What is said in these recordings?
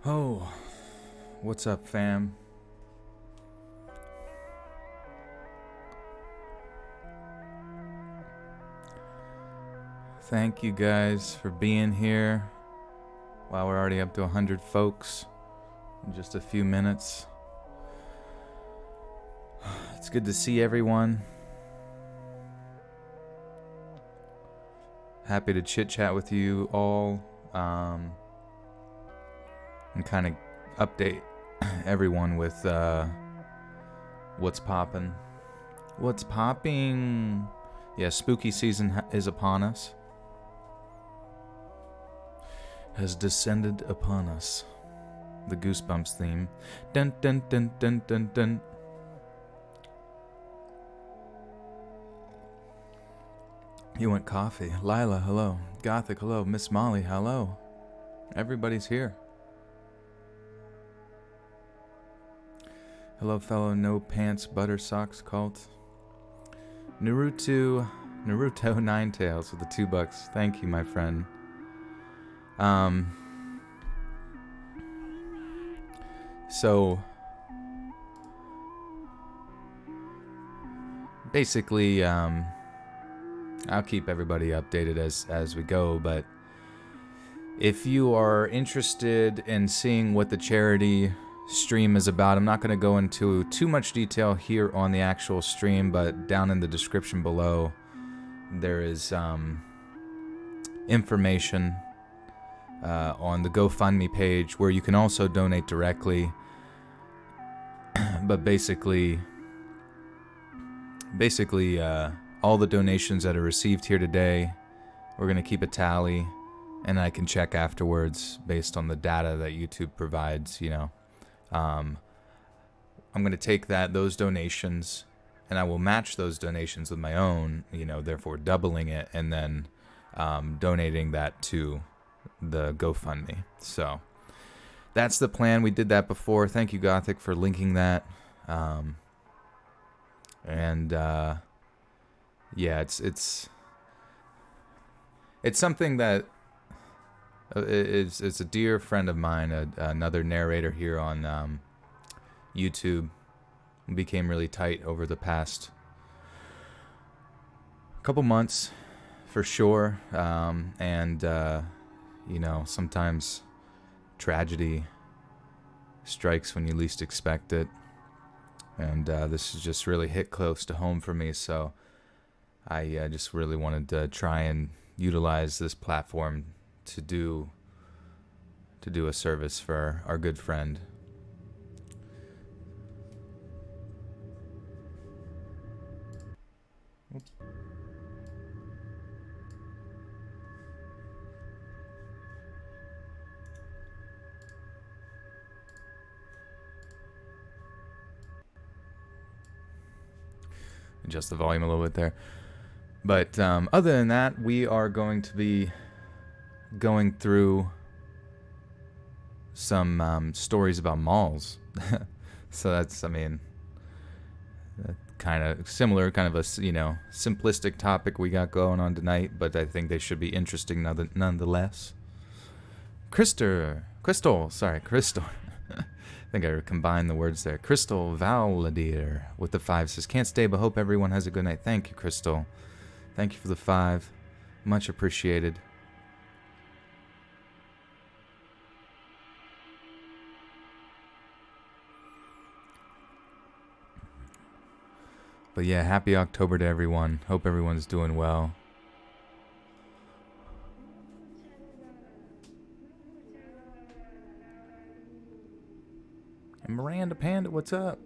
Oh, what's up, fam? Thank you guys for being here. Wow, we're already up to 100 folks in just a few minutes. It's good to see everyone. Happy to chit-chat with you all and kind of update everyone with what's popping. What's popping? Yeah, spooky season is upon us. Has descended upon us. The Goosebumps theme. Dun dun dun dun dun dun. You want coffee? Lila, hello. Gothic, hello. Miss Molly, hello. Everybody's here. Hello, fellow No Pants Butter Socks cult. Naruto Ninetails with the $2. Thank you, my friend. So basically, I'll keep everybody updated as we go, but if you are interested in seeing what the charity stream is about, I'm not going to go into too much detail here on the actual stream, but down in the description below there is information on the GoFundMe page where you can also donate directly. But basically, all the donations that are received here today, we're going to keep a tally, and I can check afterwards based on the data that YouTube provides, you know. I'm going to take those donations, and I will match those donations with my own, you know, therefore doubling it, and then donating that to the GoFundMe. So that's the plan. We did that before. Thank you, Gothic, for linking that. Yeah, it's something that it's a dear friend of mine, another narrator here on YouTube. We became really tight over the past couple months, for sure. You know, sometimes tragedy strikes when you least expect it. And this has just really hit close to home for me, so I just really wanted to try and utilize this platform to do a service for our good friend. Adjust the volume a little bit there. But other than that, we are going to be going through some stories about malls. So that's, I mean, kind of similar, kind of a, you know, simplistic topic we got going on tonight, but I think they should be interesting nonetheless. Crystal. I think I combined the words there. Crystal Valadier with the 5 says, can't stay, but hope everyone has a good night. Thank you, Crystal. Thank you for the 5. Much appreciated. But yeah, happy October to everyone. Hope everyone's doing well. And Miranda Panda, what's up?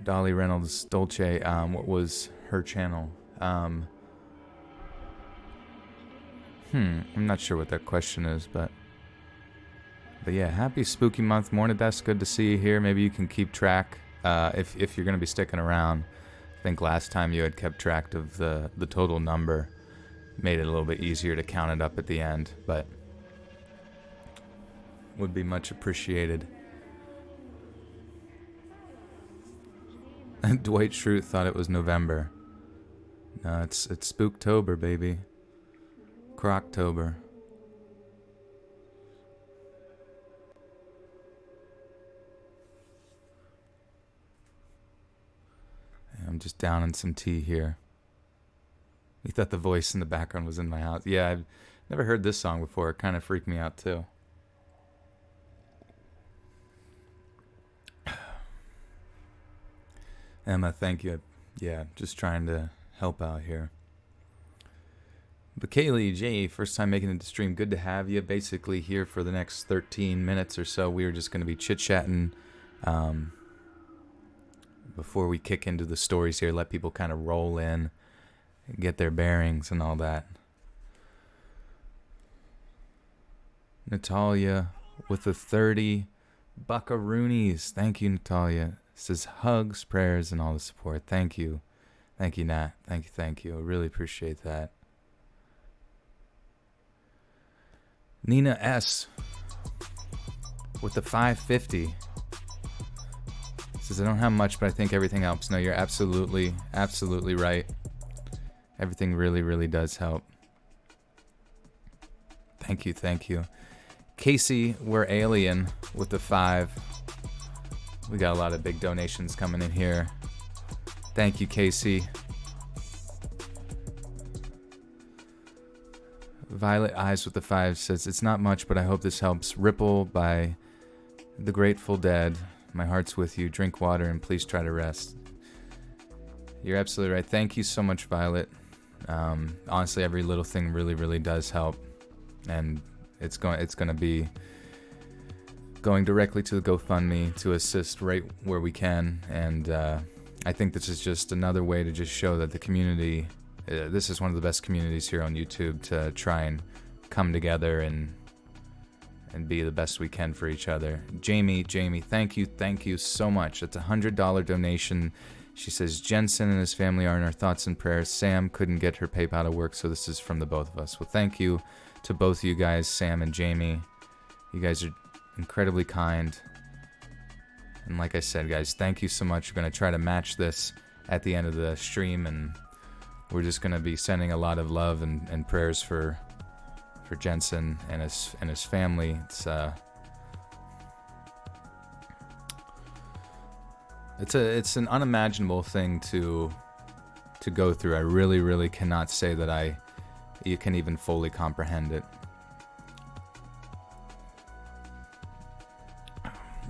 Dolly Reynolds Dolce, what was her channel? I'm not sure what that question is, but yeah, happy spooky month, Morning. Good to see you here. Maybe you can keep track if you're going to be sticking around. I think last time you had kept track of the total number. Made it a little bit easier to count it up at the end, but would be much appreciated. Dwight Schrute thought it was November. No, it's Spooktober, baby. Croctober. I'm just downing some tea here. You thought the voice in the background was in my house. Yeah, I've never heard this song before. It kind of freaked me out too. Emma, thank you. Yeah, just trying to help out here. But Kaylee, J, first time making it to stream. Good to have you. Basically here for the next 13 minutes or so. We were just going to be chit-chatting before we kick into the stories here. Let people kind of roll in, get their bearings and all that. Natalia with the 30 buckaroonies. Thank you, Natalia. Says hugs, prayers, and all the support. Thank you. Thank you, Nat. Thank you. I really appreciate that. Nina S. with the 550. Says, I don't have much, but I think everything helps. No, you're absolutely right. Everything really, really does help. Thank you. Casey, we're alien with the 5. We got a lot of big donations coming in here. Thank you, Casey. Violet Eyes with the 5 says, it's not much, but I hope this helps. Ripple by the Grateful Dead. My heart's with you. Drink water and please try to rest. You're absolutely right. Thank you so much, Violet. Honestly, every little thing really, really does help. And it's going to be going directly to the GoFundMe to assist right where we can. And I think this is just another way to just show that the community, this is one of the best communities here on YouTube to try and come together and be the best we can for each other. Jamie, thank you so much. It's a $100 donation. She says, Jensen and his family are in our thoughts and prayers. Sam couldn't get her PayPal to work, so this is from the both of us. Well, thank you to both of you guys, Sam and Jamie. You guys are incredibly kind. And like I said, guys, thank you so much. We're going to try to match this at the end of the stream, and we're just going to be sending a lot of love and prayers for Jensen and his family. It's an unimaginable thing to go through. I really, really cannot say that you can even fully comprehend it.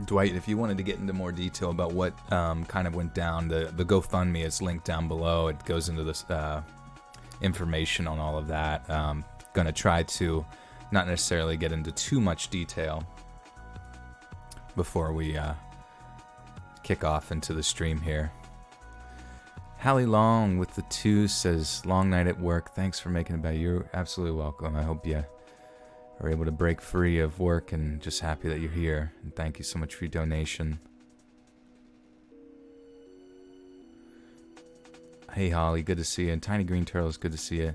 Dwight, if you wanted to get into more detail about what kind of went down, the GoFundMe is linked down below. It goes into this information on all of that. Going to try to not necessarily get into too much detail before we kick off into the stream here. Hallie Long with the 2 says, long night at work. Thanks for making it better. You're absolutely welcome. I hope you are able to break free of work, and just happy that you're here. And thank you so much for your donation. Hey Holly, good to see you. And Tiny Green Turtles, good to see you.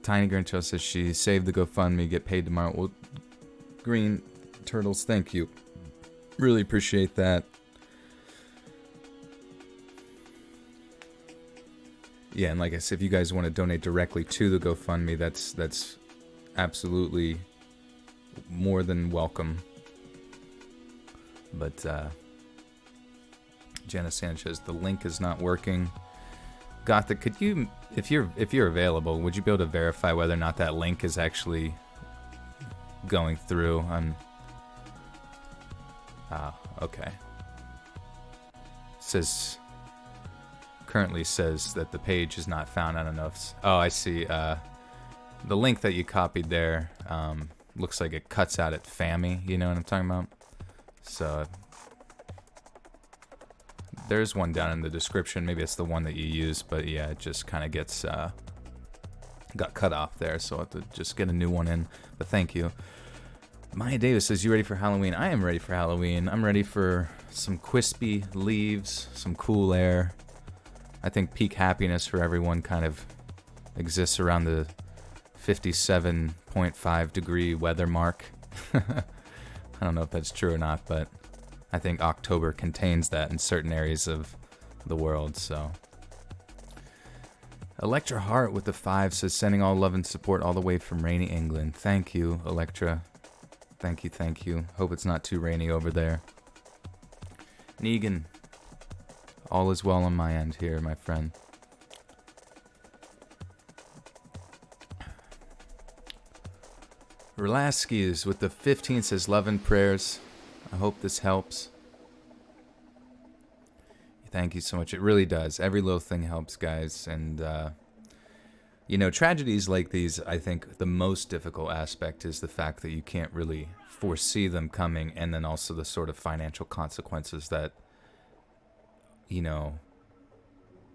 Tiny Green Turtle says she saved the GoFundMe, get paid tomorrow. Well, Green Turtles, thank you. Really appreciate that. Yeah, and like I said, if you guys want to donate directly to the GoFundMe, that's absolutely more than welcome. But Jenna Sanchez, the link is not working. Gothic, could you, if you're available, would you be able to verify whether or not that link is actually going through? Okay. Currently says that the page is not found. I don't know if I see. The link that you copied there looks like it cuts out at FAMI. You know what I'm talking about? So there's one down in the description. Maybe it's the one that you use, but yeah, it just kind of gets got cut off there. So I'll have to just get a new one in. But thank you. Maya Davis says, you ready for Halloween? I am ready for Halloween. I'm ready for some crispy leaves, some cool air. I think peak happiness for everyone kind of exists around the 57.5 degree weather mark. I don't know if that's true or not, but I think October contains that in certain areas of the world. So Electra Hart with the 5 says, sending all love and support all the way from rainy England. Thank you, Electra. Thank you, thank you. Hope it's not too rainy over there. Negan, all is well on my end here, my friend. Relaskis with the 15 says, love and prayers. I hope this helps. Thank you so much. It really does. Every little thing helps, guys. And, tragedies like these, I think the most difficult aspect is the fact that you can't really foresee them coming, and then also the sort of financial consequences that,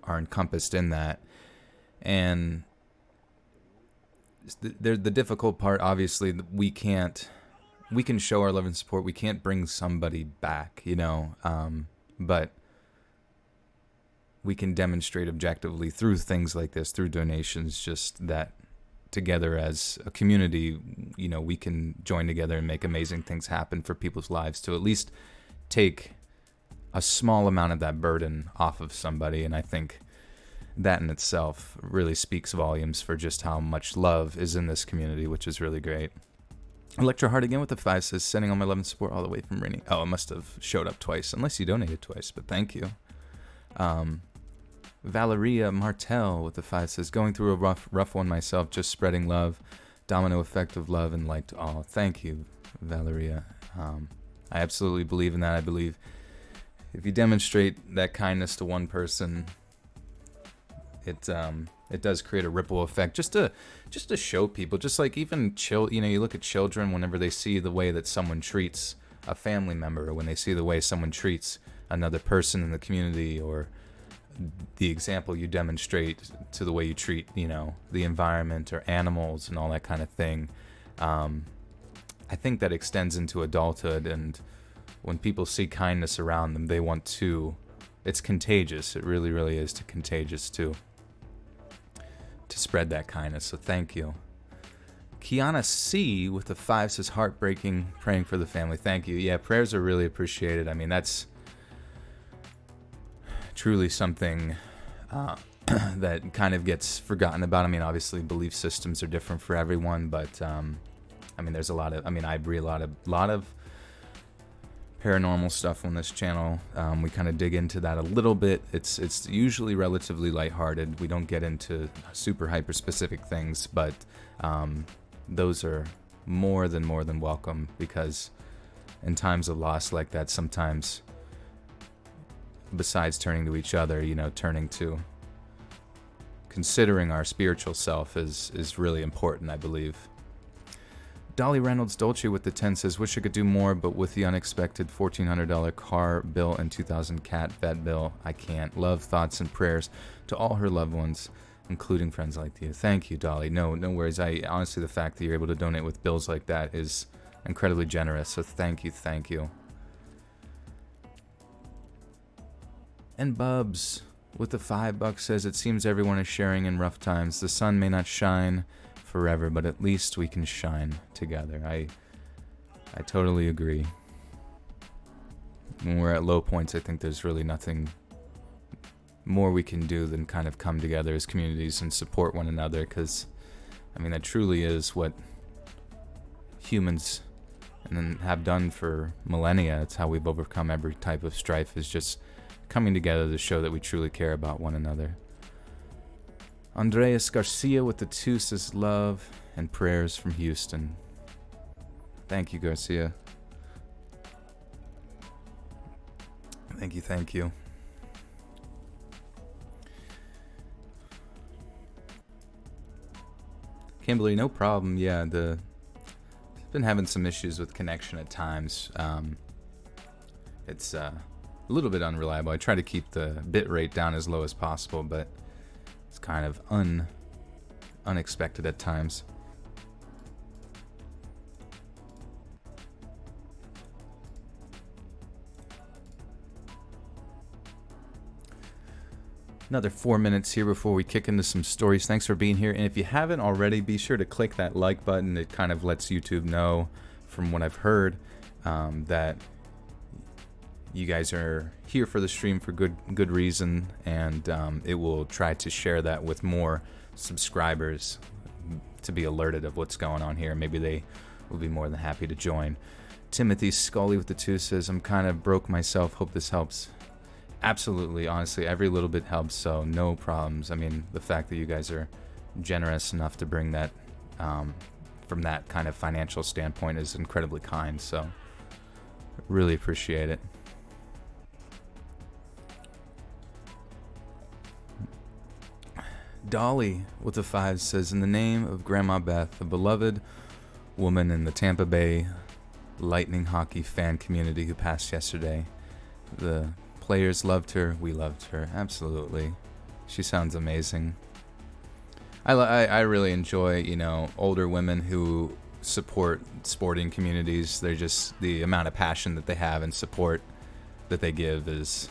are encompassed in that. And the difficult part, obviously, we can show our love and support. We can't bring somebody back, but we can demonstrate objectively through things like this, through donations, just that together as a community, we can join together and make amazing things happen for people's lives, to at least take a small amount of that burden off of somebody. And I think that in itself really speaks volumes for just how much love is in this community, which is really great. Electra Hart again with the 5 says, sending all my love and support all the way from Rainy. Oh, it must have showed up twice, unless you donated twice, but thank you. Valeria Martel with the 5 says, going through a rough one myself, just spreading love, domino effect of love and light to all. Thank you, Valeria. I absolutely believe in that. I believe if you demonstrate that kindness to one person, it does create a ripple effect, just to show people, just like even you look at children, whenever they see the way that someone treats a family member, or when they see the way someone treats another person in the community, or the example you demonstrate to the way you treat, the environment or animals and all that kind of thing. I think that extends into adulthood, and when people see kindness around them, they want to. It's contagious. It really, really is contagious to spread that kindness. So thank you. Kiana C with the 5 says, heartbreaking, praying for the family. Thank you. Yeah, prayers are really appreciated. I mean, that's truly something that kind of gets forgotten about. I mean, obviously belief systems are different for everyone, but there's a lot of, I read a lot of paranormal stuff on this channel. We kind of dig into that a little bit. It's usually relatively lighthearted. We don't get into super hyper specific things, but those are more than welcome, because in times of loss like that, sometimes besides turning to each other, turning to considering our spiritual self is really important, I believe. Dolly Reynolds Dolce with the 10 says, wish I could do more, but with the unexpected $1,400 car bill and $2,000 cat vet bill, I can't. Love, thoughts, and prayers to all her loved ones, including friends like you. Thank you, Dolly. No worries. I honestly, the fact that you're able to donate with bills like that is incredibly generous. So thank you. And Bubs with the $5 says, it seems everyone is sharing in rough times. The sun may not shine forever, but at least we can shine together. I totally agree. When we're at low points, I think there's really nothing more we can do than kind of come together as communities and support one another, because that truly is what humans have done for millennia. It's how we've overcome every type of strife, is just coming together to show that we truly care about one another. Andreas Garcia with the 2 says, love and prayers from Houston. Thank you, Garcia. Thank you. Kimberly, no problem. Yeah, been having some issues with connection at times. It's a little bit unreliable. I try to keep the bit rate down as low as possible, but it's kind of unexpected at times. Another 4 minutes here before we kick into some stories. Thanks for being here. And if you haven't already, be sure to click that like button. It kind of lets YouTube know, from what I've heard, that you guys are here for the stream for good reason, and it will try to share that with more subscribers to be alerted of what's going on here. Maybe they will be more than happy to join. Timothy Scully with the 2 says, I'm kind of broke myself. Hope this helps. Absolutely, honestly, every little bit helps, so no problems. I mean, the fact that you guys are generous enough to bring that from that kind of financial standpoint is incredibly kind, so really appreciate it. Dolly with the 5 says, in the name of Grandma Beth, a beloved woman in the Tampa Bay Lightning hockey fan community who passed yesterday. The players loved her. We loved her. Absolutely. She sounds amazing. I really enjoy, older women who support sporting communities. They're just, the amount of passion that they have and support that they give is,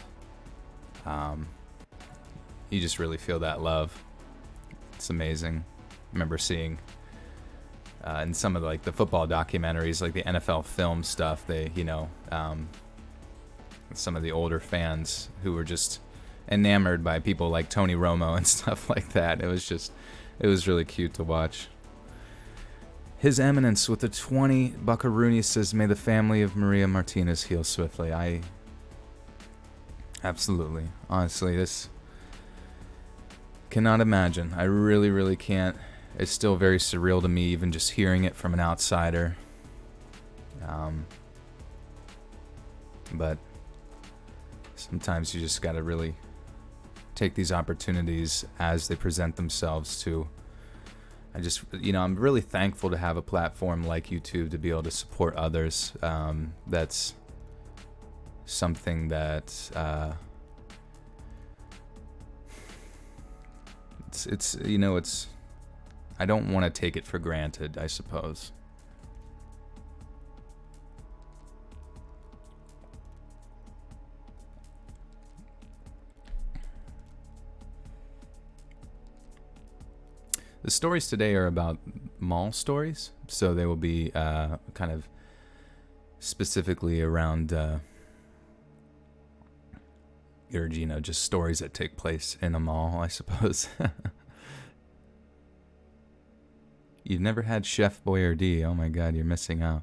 you just really feel that love. It's amazing. I remember seeing in some of the football documentaries, like the NFL film stuff, they, some of the older fans who were just enamored by people like Tony Romo and stuff like that. It was really cute to watch. His Eminence with the 20 buckaroonies says, may the family of Maria Martinez heal swiftly. Absolutely. Honestly, this cannot imagine. I really, really can't. It's still very surreal to me, even just hearing it from an outsider. But sometimes you just got to really take these opportunities as they present themselves to. I'm really thankful to have a platform like YouTube to be able to support others. That's something that it's I don't want to take it for granted, I suppose. The stories today are about mall stories, so they will be kind of specifically around just stories that take place in a mall, I suppose. You've never had Chef Boyardee. Oh my God, you're missing out.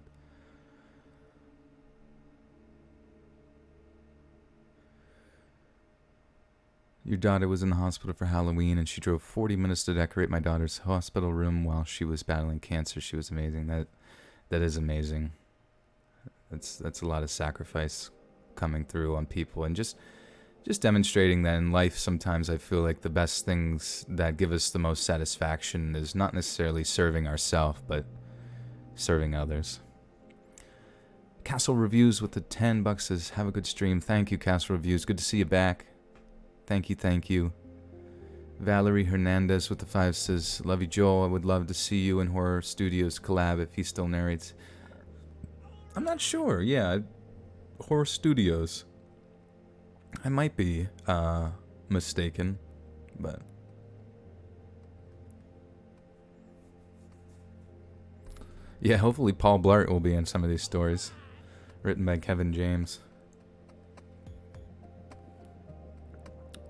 Your daughter was in the hospital for Halloween, and she drove 40 minutes to decorate my daughter's hospital room while she was battling cancer. She was amazing. That is amazing. That's a lot of sacrifice coming through on people, and just demonstrating that in life sometimes I feel like the best things that give us the most satisfaction is not necessarily serving ourselves, but serving others. Castle Reviews with the $10 says, have a good stream. Thank you, Castle Reviews. Good to see you back. Thank you. Valerie Hernandez with the 5 says, love you, Joel. I would love to see you in Horror Studios collab if he still narrates. I'm not sure. Yeah, Horror Studios. I might be mistaken, but yeah, hopefully Paul Blart will be in some of these stories, written by Kevin James.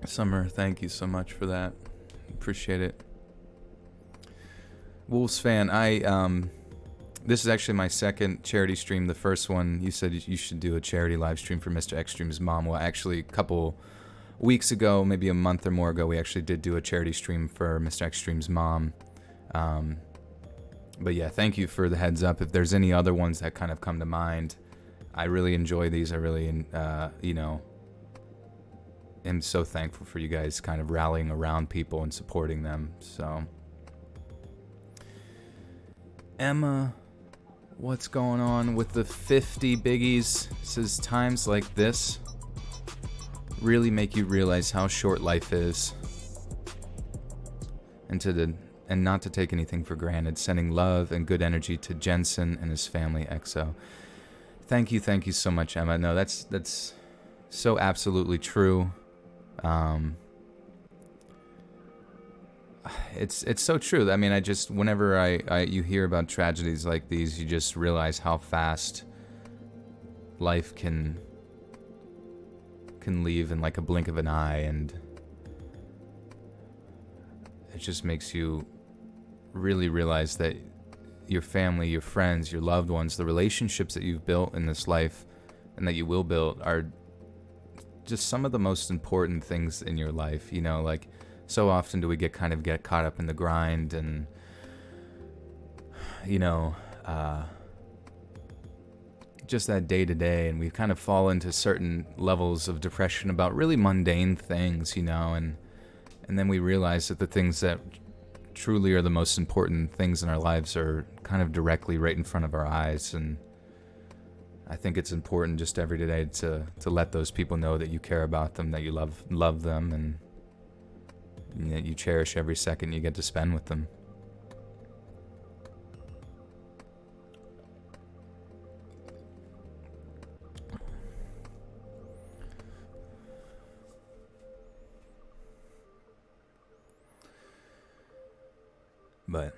Summer, thank you so much for that. Appreciate it. Wolves fan, this is actually my second charity stream. The first one, you said you should do a charity live stream for Mr. Extreme's mom. Well, actually, a couple weeks ago, maybe a month or more ago, we actually did do a charity stream for Mr. Extreme's mom. But yeah, thank you for the heads up. If there's any other ones that kind of come to mind, I really enjoy these. I really, am so thankful for you guys kind of rallying around people and supporting them. So, Emma, what's going on with the 50 biggies? Says times like this really make you realize how short life is, and not to take anything for granted. Sending love and good energy to Jensen and his family, EXO. Thank you so much, Emma. No, that's so absolutely true. It's so true. I mean, whenever you hear about tragedies like these, you just realize how fast life can can leave in like a blink of an eye, and it just makes you really realize that your family, your friends, your loved ones, the relationships that you've built in this life and that you will build are just some of the most important things in your life. You know, like, so often do we get caught up in the grind and, you know, just that day to day, and we kind of fall into certain levels of depression about really mundane things, you know, and then we realize that the things that truly are the most important things in our lives are kind of directly right in front of our eyes. And I think it's important just every day to let those people know that you care about them, that you love them, and that you cherish every second you get to spend with them. But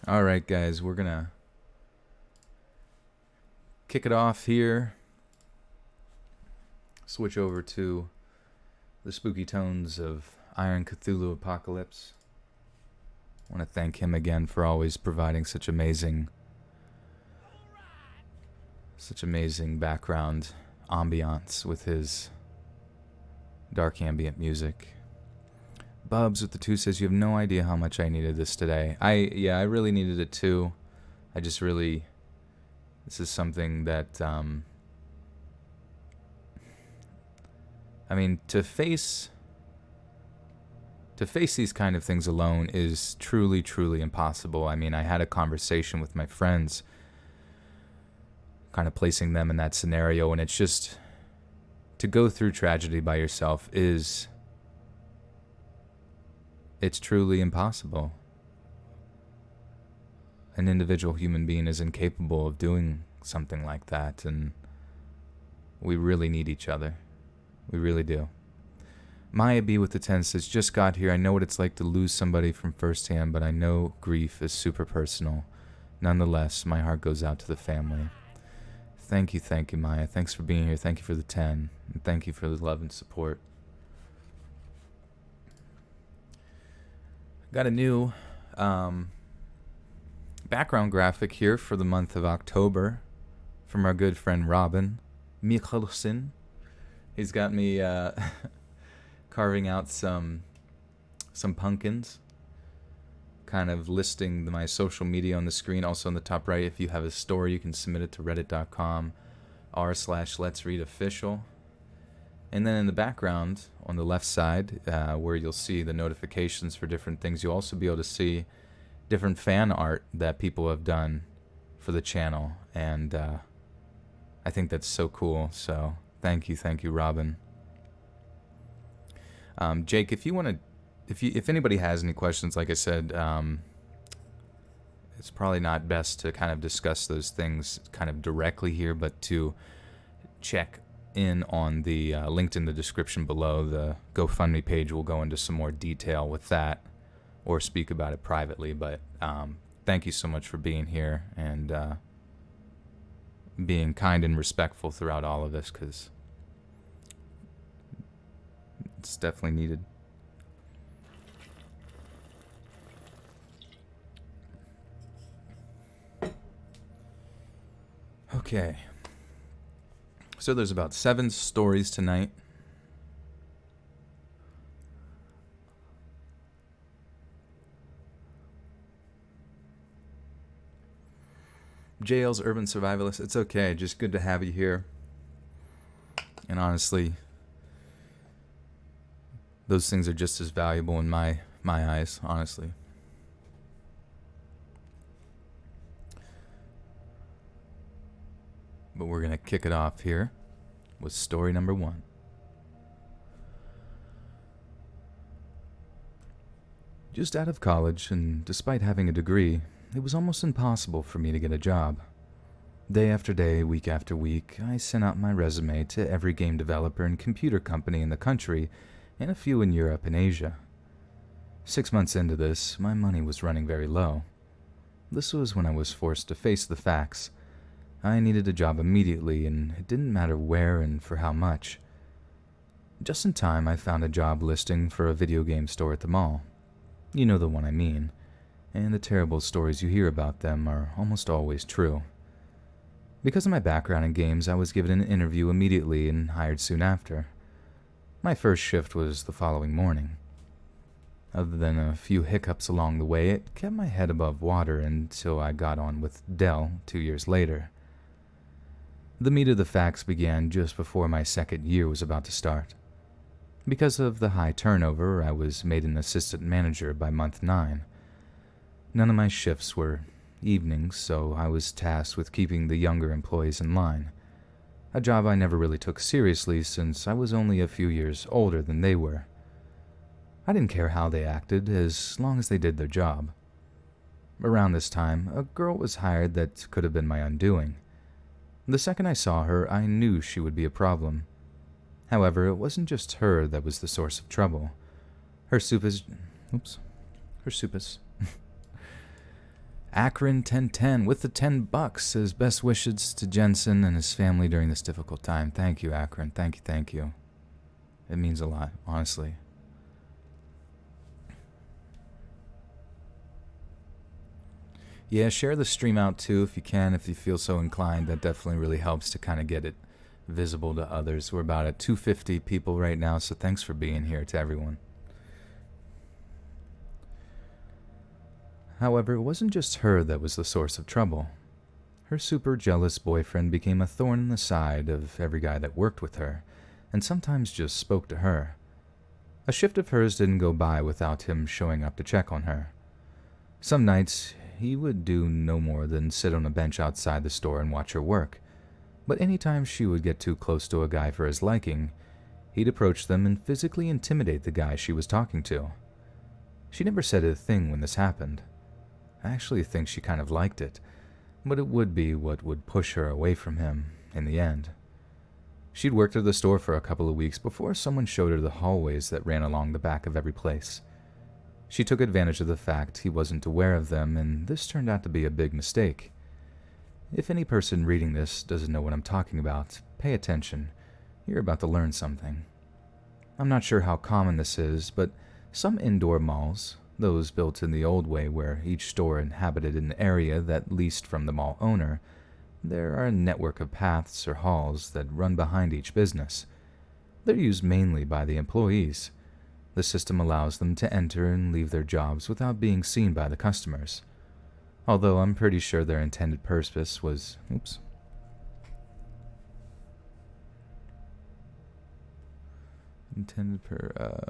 all right, guys, we're gonna kick it off here. Switch over to the spooky tones of Iron Cthulhu Apocalypse. I want to thank him again for always providing such amazing background ambiance with his dark ambient music. Bubs with the 2 says, you have no idea how much I needed this today. I really needed it too. This is something that, I mean, to face these kind of things alone is truly, truly impossible. I mean, I had a conversation with my friends, kind of placing them in that scenario, and it's just, to go through tragedy by yourself it's truly impossible. An individual human being is incapable of doing something like that, and we really need each other. We really do. Maya B with the 10 says, just got here. I know what it's like to lose somebody from firsthand, but I know grief is super personal. Nonetheless, my heart goes out to the family. Thank you, Maya. Thanks for being here. Thank you for the 10. And thank you for the love and support. Got a new background graphic here for the month of October from our good friend Robin Mikalsen. He's got me carving out some pumpkins, kind of listing my social media on the screen. Also on the top right, if you have a story, you can submit it to reddit.com/letsreadofficial. And then in the background, on the left side, where you'll see the notifications for different things, you'll also be able to see different fan art that people have done for the channel. And I think that's so cool. So thank you, Robin. Jake, if anybody has any questions, like I said, it's probably not best to kind of discuss those things kind of directly here, but to check in on the linked in the description below. The GoFundMe page will go into some more detail with that, or speak about it privately. But thank you so much for being here and being kind and respectful throughout all of this, because it's definitely needed. Okay. So there's about 7 stories tonight. JL's Urban Survivalist. It's okay. Just good to have you here. And honestly, those things are just as valuable in my eyes, honestly. But we're going to kick it off here with story number 1. Just out of college, and despite having a degree, it was almost impossible for me to get a job. Day after day, week after week, I sent out my resume to every game developer and computer company in the country, and a few in Europe and Asia. 6 months into this, my money was running very low. This was when I was forced to face the facts. I needed a job immediately, and it didn't matter where and for how much. Just in time, I found a job listing for a video game store at the mall. You know the one I mean, and the terrible stories you hear about them are almost always true. Because of my background in games, I was given an interview immediately and hired soon after. My first shift was the following morning. Other than a few hiccups along the way, it kept my head above water until I got on with Dell 2 years later. The meat of the facts began just before my second year was about to start. Because of the high turnover, I was made an assistant manager by month 9. None of my shifts were evenings, so I was tasked with keeping the younger employees in line, a job I never really took seriously since I was only a few years older than they were. I didn't care how they acted as long as they did their job. Around this time, a girl was hired that could have been my undoing. The second I saw her, I knew she would be a problem. However, it wasn't just her that was the source of trouble. Her supus... Akron 1010 with the $10 says best wishes to Jensen and his family during this difficult time. Thank you, Akron. Thank you. It means a lot, honestly. Yeah, share the stream out too if you can, if you feel so inclined. That definitely really helps to kind of get it visible to others. We're about at 250 people right now, so thanks for being here to everyone. However, it wasn't just her that was the source of trouble. Her super jealous boyfriend became a thorn in the side of every guy that worked with her, and sometimes just spoke to her. A shift of hers didn't go by without him showing up to check on her. Some nights, he would do no more than sit on a bench outside the store and watch her work. But anytime she would get too close to a guy for his liking, he'd approach them and physically intimidate the guy she was talking to. She never said a thing when this happened. I actually think she kind of liked it, but it would be what would push her away from him in the end. She'd worked at the store for a couple of weeks before someone showed her the hallways that ran along the back of every place. She took advantage of the fact he wasn't aware of them, and this turned out to be a big mistake. If any person reading this doesn't know what I'm talking about, pay attention. You're about to learn something. I'm not sure how common this is, but some indoor malls, those built in the old way where each store inhabited an area that leased from the mall owner, there are a network of paths or halls that run behind each business. They're used mainly by the employees. The system allows them to enter and leave their jobs without being seen by the customers. Although I'm pretty sure their intended purpose was...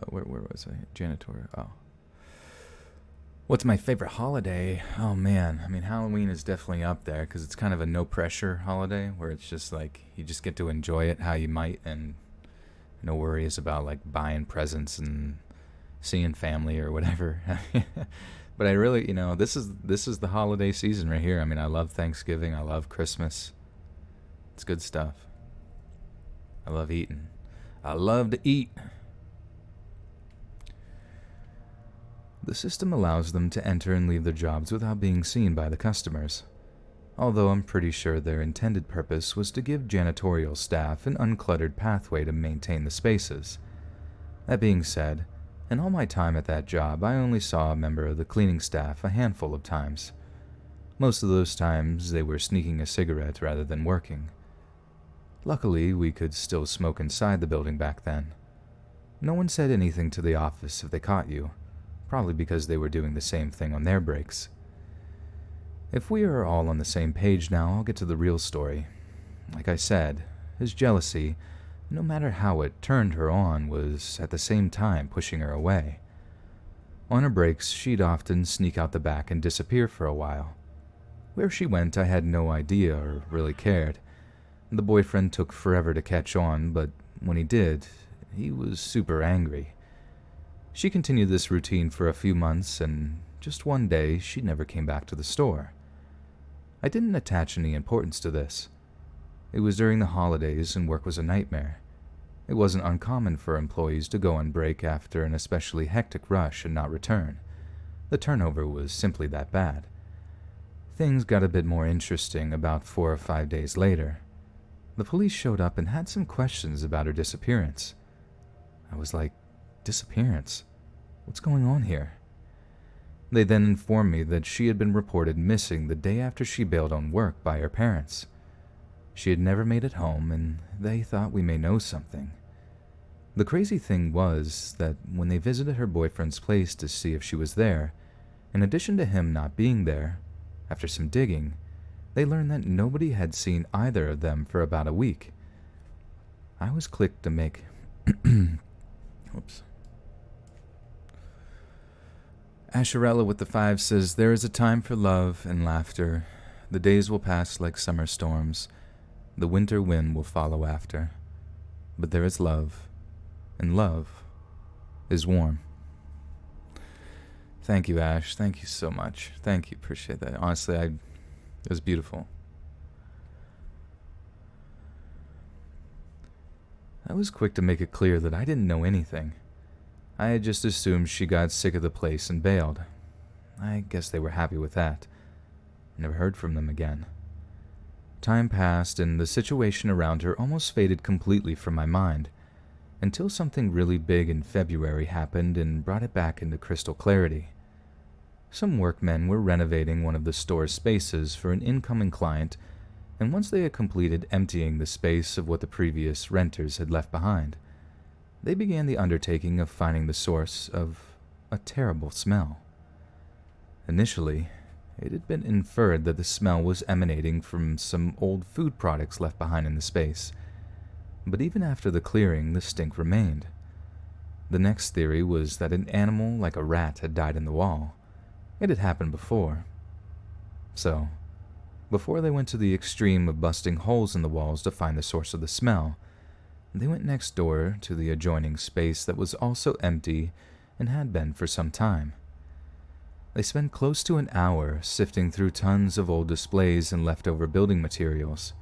where was I? Janitor. Oh. What's my favorite holiday? Oh man, I mean Halloween is definitely up there because it's kind of a no-pressure holiday where it's just like you just get to enjoy it how you might and no worries about like buying presents and seeing family or whatever. But I really, this is the holiday season right here. I mean, I love Thanksgiving. I love Christmas. It's good stuff. I love eating. I love to eat. The system allows them to enter and leave their jobs without being seen by the customers. Although I'm pretty sure their intended purpose was to give janitorial staff an uncluttered pathway to maintain the spaces. That being said, in all my time at that job, I only saw a member of the cleaning staff a handful of times. Most of those times, they were sneaking a cigarette rather than working. Luckily, we could still smoke inside the building back then. No one said anything to the office if they caught you, probably because they were doing the same thing on their breaks. If we are all on the same page now, I'll get to the real story. Like I said, his jealousy, no matter how it turned her on, was at the same time pushing her away. On her breaks, she'd often sneak out the back and disappear for a while. Where she went, I had no idea or really cared. The boyfriend took forever to catch on, but when he did, he was super angry. She continued this routine for a few months, and just one day, she never came back to the store. I didn't attach any importance to this. It was during the holidays and work was a nightmare. It wasn't uncommon for employees to go on break after an especially hectic rush and not return. The turnover was simply that bad. Things got a bit more interesting about 4 or 5 days later. The police showed up and had some questions about her disappearance. I was like, disappearance? What's going on here? They then informed me that she had been reported missing the day after she bailed on work by her parents. She had never made it home, and they thought we may know something. The crazy thing was that when they visited her boyfriend's place to see if she was there, in addition to him not being there, after some digging, they learned that nobody had seen either of them for about a week. I was clicked to make... Oops. Asherella with the 5 says, there is a time for love and laughter. The days will pass like summer storms. The winter wind will follow after. But there is love, and love is warm. Thank you, Ash. Thank you so much. Thank you. Appreciate that. Honestly, it was beautiful. I was quick to make it clear that I didn't know anything. I had just assumed she got sick of the place and bailed. I guess they were happy with that. Never heard from them again. Time passed, and the situation around her almost faded completely from my mind, until something really big in February happened and brought it back into crystal clarity. Some workmen were renovating one of the store's spaces for an incoming client, and once they had completed emptying the space of what the previous renters had left behind, they began the undertaking of finding the source of a terrible smell. Initially, it had been inferred that the smell was emanating from some old food products left behind in the space, but even after the clearing, the stink remained. The next theory was that an animal like a rat had died in the wall. It had happened before. So, before they went to the extreme of busting holes in the walls to find the source of the smell, they went next door to the adjoining space that was also empty and had been for some time. They spent close to an hour sifting through tons of old displays and leftover building materials.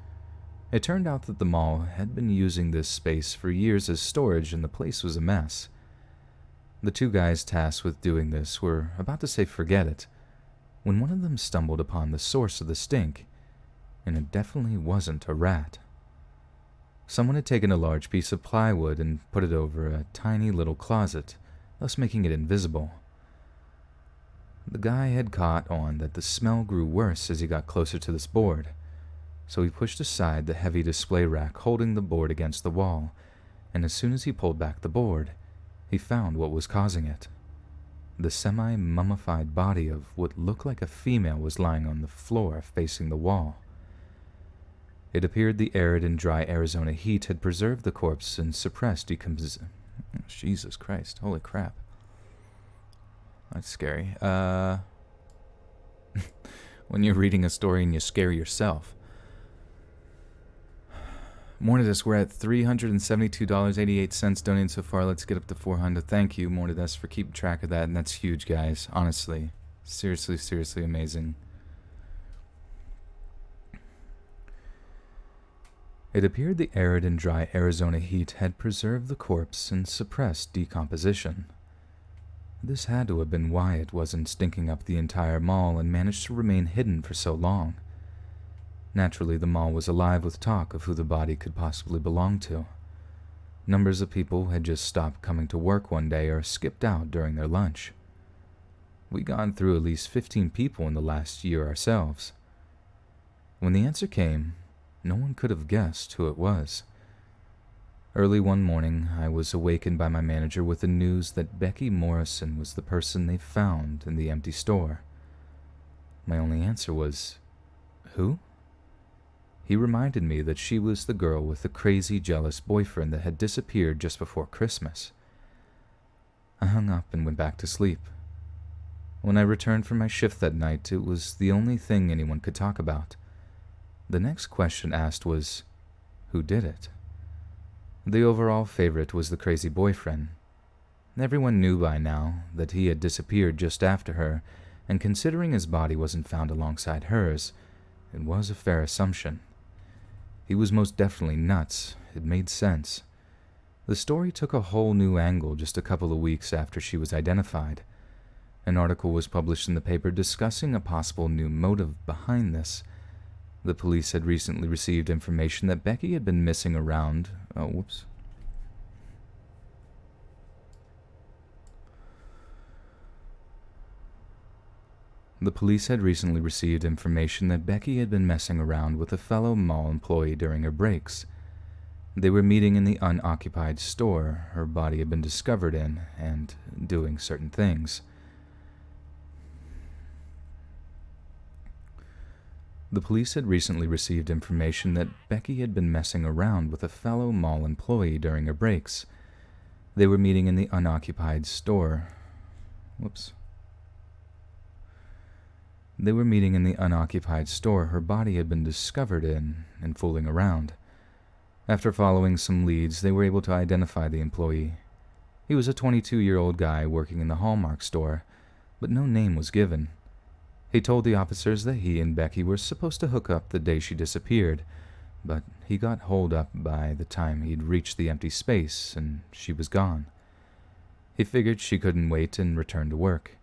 It turned out that the mall had been using this space for years as storage, and the place was a mess. The 2 guys tasked with doing this were about to say forget it, when one of them stumbled upon the source of the stink, and it definitely wasn't a rat. Someone had taken a large piece of plywood and put it over a tiny little closet, thus making it invisible. The guy had caught on that the smell grew worse as he got closer to this board, so he pushed aside the heavy display rack holding the board against the wall, and as soon as he pulled back the board, he found what was causing it. The semi-mummified body of what looked like a female was lying on the floor facing the wall. It appeared the arid and dry Arizona heat had preserved the corpse and suppressed decomposition. Jesus Christ, holy crap. That's scary. When you're reading a story and you scare yourself. Mornidas, we're at $372.88 donated so far. Let's get up to 400. Thank you, Mornidas, for keeping track of that, and that's huge, guys. Honestly. Seriously, seriously amazing. It appeared the arid and dry Arizona heat had preserved the corpse and suppressed decomposition. This had to have been why it wasn't stinking up the entire mall and managed to remain hidden for so long. Naturally, the mall was alive with talk of who the body could possibly belong to. Numbers of people had just stopped coming to work one day or skipped out during their lunch. We'd gone through at least 15 people in the last year ourselves. When the answer came, no one could have guessed who it was. Early one morning, I was awakened by my manager with the news that Becky Morrison was the person they found in the empty store. My only answer was, "Who?" He reminded me that she was the girl with the crazy, jealous boyfriend that had disappeared just before Christmas. I hung up and went back to sleep. When I returned from my shift that night, it was the only thing anyone could talk about. The next question asked was, who did it? The overall favorite was the crazy boyfriend. Everyone knew by now that he had disappeared just after her, and considering his body wasn't found alongside hers, it was a fair assumption. He was most definitely nuts. It made sense. The story took a whole new angle just a couple of weeks after she was identified. An article was published in the paper discussing a possible new motive behind this. The police had recently received information that Becky had been missing around. Oh, whoops. The police had recently received information that Becky had been messing around with a fellow mall employee during her breaks. They were meeting in the unoccupied store her body had been discovered in and doing certain things. The police had recently received information that Becky had been messing around with a fellow mall employee during her breaks. They were meeting in the unoccupied store. They were meeting in the unoccupied store her body had been discovered in and fooling around. After following some leads, they were able to identify the employee. He was a 22-year-old guy working in the Hallmark store, but no name was given. He told the officers that he and Becky were supposed to hook up the day she disappeared, but he got holed up by the time he'd reached the empty space and she was gone. He figured she couldn't wait and returned to work.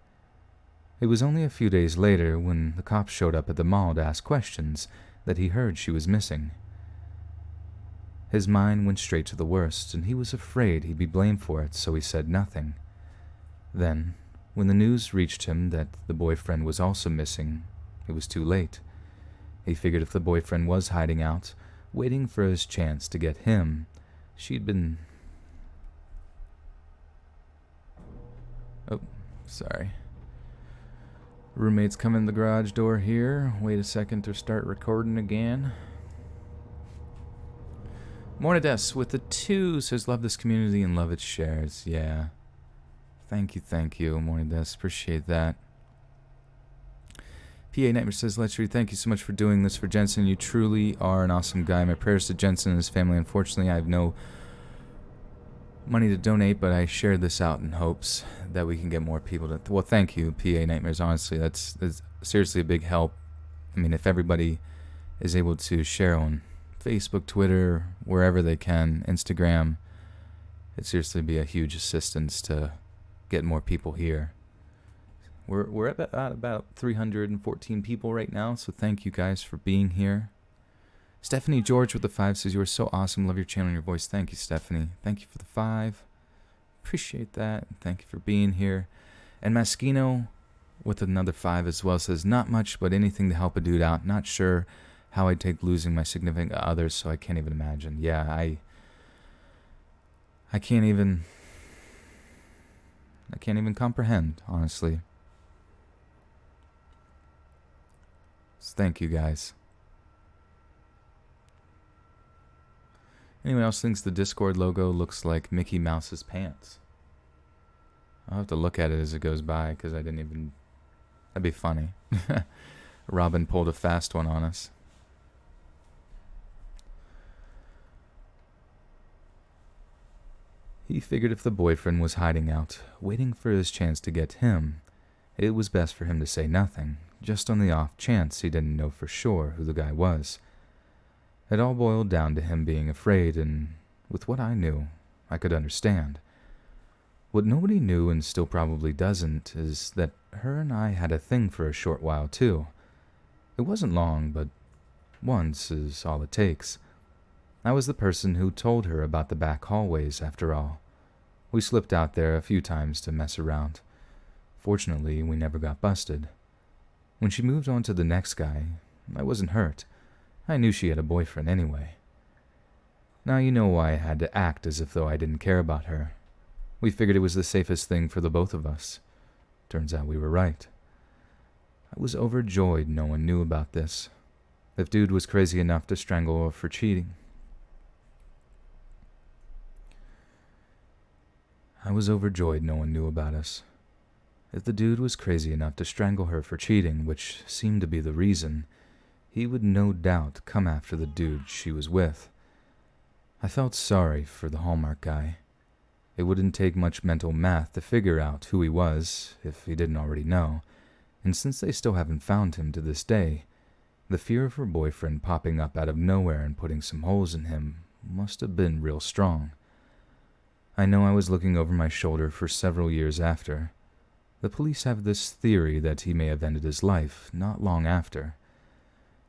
It was only a few days later, when the cops showed up at the mall to ask questions, that he heard she was missing. His mind went straight to the worst, and he was afraid he'd be blamed for it, so he said nothing. Then, when the news reached him that the boyfriend was also missing, it was too late. He figured if the boyfriend was hiding out, waiting for his chance to get him, she'd been... Oh, sorry. Roommates come in the garage door here. Wait a second to start recording again. Mornides with the 2 says, love this community and love its shares. Yeah. Thank you, Mornides. Appreciate that. PA Nightmare says, let's read. Thank you so much for doing this for Jensen. You truly are an awesome guy. My prayers to Jensen and his family. Unfortunately, I have no money to donate, but I shared this out in hopes that we can get more people to... Well, thank you, PA Nightmares. Honestly, that's seriously a big help. I mean, if everybody is able to share on Facebook, Twitter, wherever they can, Instagram, it'd seriously be a huge assistance to get more people here. We're at about 314 people right now, so thank you guys for being here. Stephanie George with the 5 says, you are so awesome. Love your channel and your voice. Thank you, Stephanie. Thank you for the 5. Appreciate that. Thank you for being here. And Maschino with another 5 as well says, not much, but anything to help a dude out. Not sure how I'd take losing my significant others, so I can't even imagine. Yeah, I can't even comprehend, honestly. So thank you, guys. Anyone else thinks the Discord logo looks like Mickey Mouse's pants? I'll have to look at it as it goes by, because I didn't even... That'd be funny. Robin pulled a fast one on us. He figured if the boyfriend was hiding out, waiting for his chance to get him, it was best for him to say nothing, just on the off chance he didn't know for sure who the guy was. It all boiled down to him being afraid, and with what I knew, I could understand. What nobody knew, and still probably doesn't, is that her and I had a thing for a short while, too. It wasn't long, but once is all it takes. I was the person who told her about the back hallways, after all. We slipped out there a few times to mess around. Fortunately, we never got busted. When she moved on to the next guy, I wasn't hurt. I knew she had a boyfriend anyway. Now you know why I had to act as if though I didn't care about her. We figured it was the safest thing for the both of us. Turns out we were right. I was overjoyed no one knew about this. If dude was crazy enough to strangle her for cheating. I was overjoyed no one knew about us. If the dude was crazy enough to strangle her for cheating, which seemed to be the reason, he would no doubt come after the dude she was with. I felt sorry for the Hallmark guy. It wouldn't take much mental math to figure out who he was, if he didn't already know, and since they still haven't found him to this day, the fear of her boyfriend popping up out of nowhere and putting some holes in him must have been real strong. I know I was looking over my shoulder for several years after. The police have this theory that he may have ended his life not long after.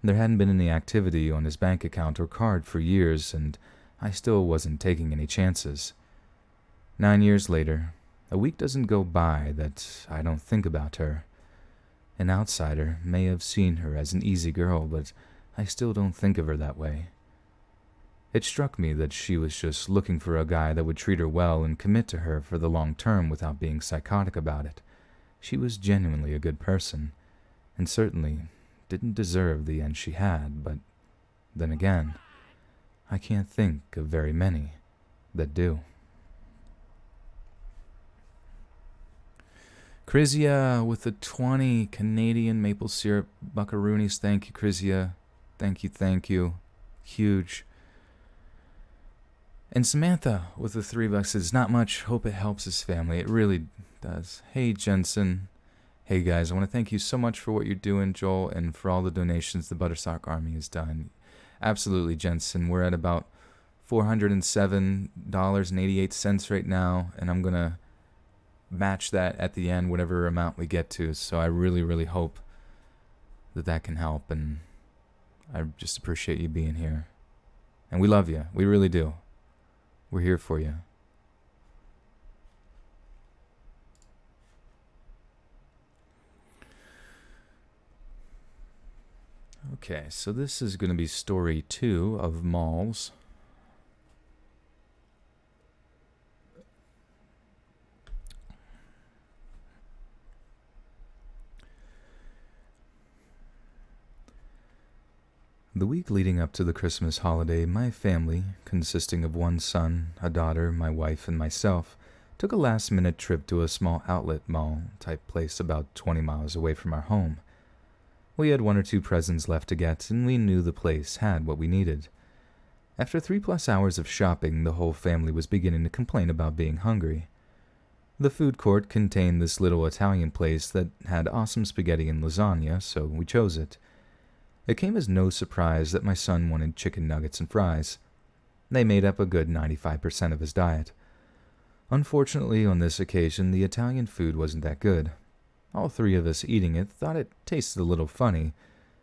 There hadn't been any activity on his bank account or card for years, and I still wasn't taking any chances. 9 years later, a week doesn't go by that I don't think about her. An outsider may have seen her as an easy girl, but I still don't think of her that way. It struck me that she was just looking for a guy that would treat her well and commit to her for the long term without being psychotic about it. She was genuinely a good person, and certainly didn't deserve the end she had, but then again, I can't think of very many that do. Crizia with the 20 Canadian maple syrup buckaroonies. Thank you, Crizia. Thank you. Huge. And Samantha with the $3 says, not much. Hope it helps his family. It really does. Hey, Jensen. Hey, guys. I want to thank you so much for what you're doing, Joel, and for all the donations the Buttersock Army has done. Absolutely, Jensen. We're at about $407.88 right now, and I'm going to match that at the end, whatever amount we get to. So I really, really hope that can help, and I just appreciate you being here. And we love you. We really do. We're here for you. Okay, so this is going to be story 2 of Malls. The week leading up to the Christmas holiday, my family, consisting of one son, a daughter, my wife, and myself, took a last-minute trip to a small outlet mall-type place about 20 miles away from our home. We had 1 or 2 presents left to get, and we knew the place had what we needed. After 3+ hours of shopping, the whole family was beginning to complain about being hungry. The food court contained this little Italian place that had awesome spaghetti and lasagna, so we chose it. It came as no surprise that my son wanted chicken nuggets and fries. They made up a good 95% of his diet. Unfortunately, on this occasion, the Italian food wasn't that good. All 3 of us eating it thought it tasted a little funny,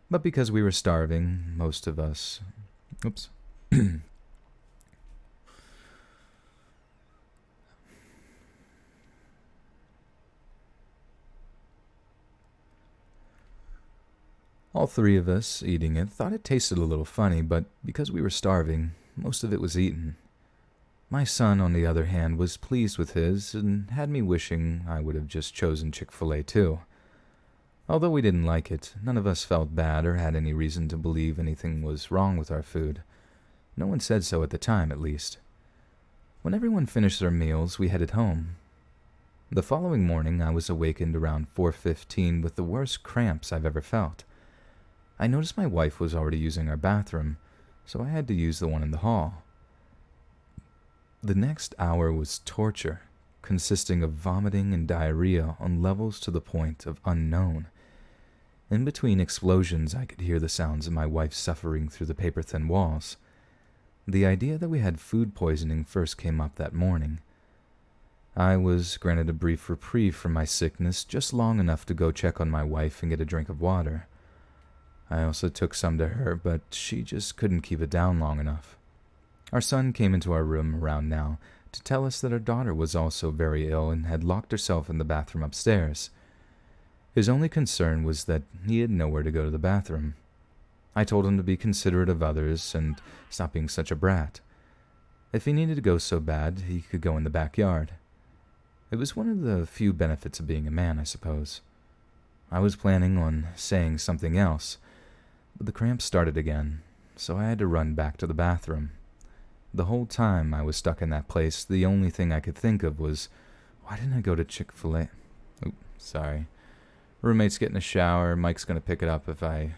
but because we were starving, most of us... Oops. All 3 of us eating it thought it tasted a little funny, but because we were starving, most of it was eaten. My son, on the other hand, was pleased with his and had me wishing I would have just chosen Chick-fil-A too. Although we didn't like it, none of us felt bad or had any reason to believe anything was wrong with our food. No one said so at the time, at least. When everyone finished their meals, we headed home. The following morning, I was awakened around 4:15 with the worst cramps I've ever felt. I noticed my wife was already using our bathroom, so I had to use the one in the hall. The next hour was torture, consisting of vomiting and diarrhea on levels to the point of unknown. In between explosions, I could hear the sounds of my wife suffering through the paper-thin walls. The idea that we had food poisoning first came up that morning. I was granted a brief reprieve from my sickness, just long enough to go check on my wife and get a drink of water. I also took some to her, but she just couldn't keep it down long enough. Our son came into our room around now to tell us that our daughter was also very ill and had locked herself in the bathroom upstairs. His only concern was that he had nowhere to go to the bathroom. I told him to be considerate of others and stop being such a brat. If he needed to go so bad, he could go in the backyard. It was one of the few benefits of being a man, I suppose. I was planning on saying something else, but the cramps started again, so I had to run back to the bathroom. The whole time I was stuck in that place, the only thing I could think of was, why didn't I go to Chick-fil-A? Oops, sorry. Roommate's getting a shower. Mike's going to pick it up if I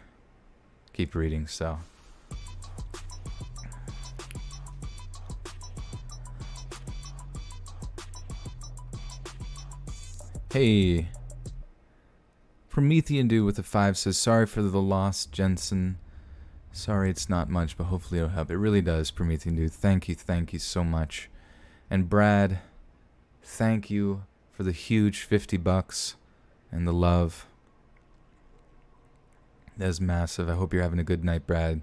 keep reading, so. Hey. Promethean Dude with a 5 says, sorry for the loss, Jensen. Sorry it's not much, but hopefully it'll help. It really does, Promethean Dude. Thank you so much. And Brad, thank you for the huge $50. and the love. That is massive. I hope you're having a good night, Brad.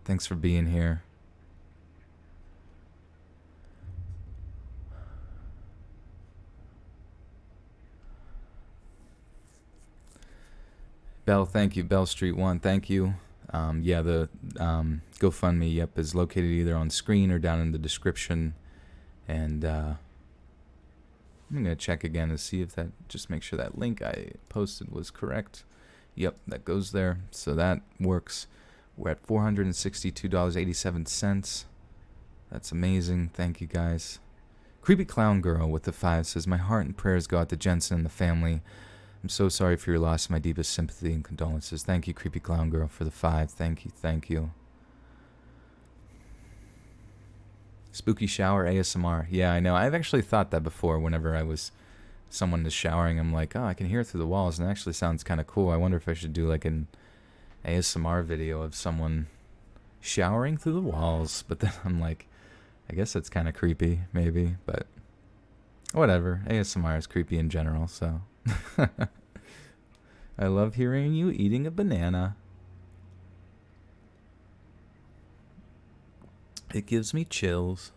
Thanks for being here. Bell, thank you. Bell Street 1, thank you. Yeah, the GoFundMe, yep, is located either on screen or down in the description. And I'm going to check again to see if that, just make sure that link I posted was correct. Yep, that goes there. So that works. We're at $462.87. That's amazing. Thank you, guys. Creepy Clown Girl with the 5 says, my heart and prayers go out to Jensen and the family. I'm so sorry for your loss. My deepest sympathy and condolences. Thank you, Creepy Clown Girl, for the 5. Thank you, thank you. Spooky shower ASMR. Yeah, I know. I've actually thought that before whenever someone is showering. I'm like, oh, I can hear it through the walls, and it actually sounds kind of cool. I wonder if I should do like an ASMR video of someone showering through the walls. But then I'm like, I guess that's kind of creepy, maybe. But whatever. ASMR is creepy in general, so... I love hearing you eating a banana. It gives me chills.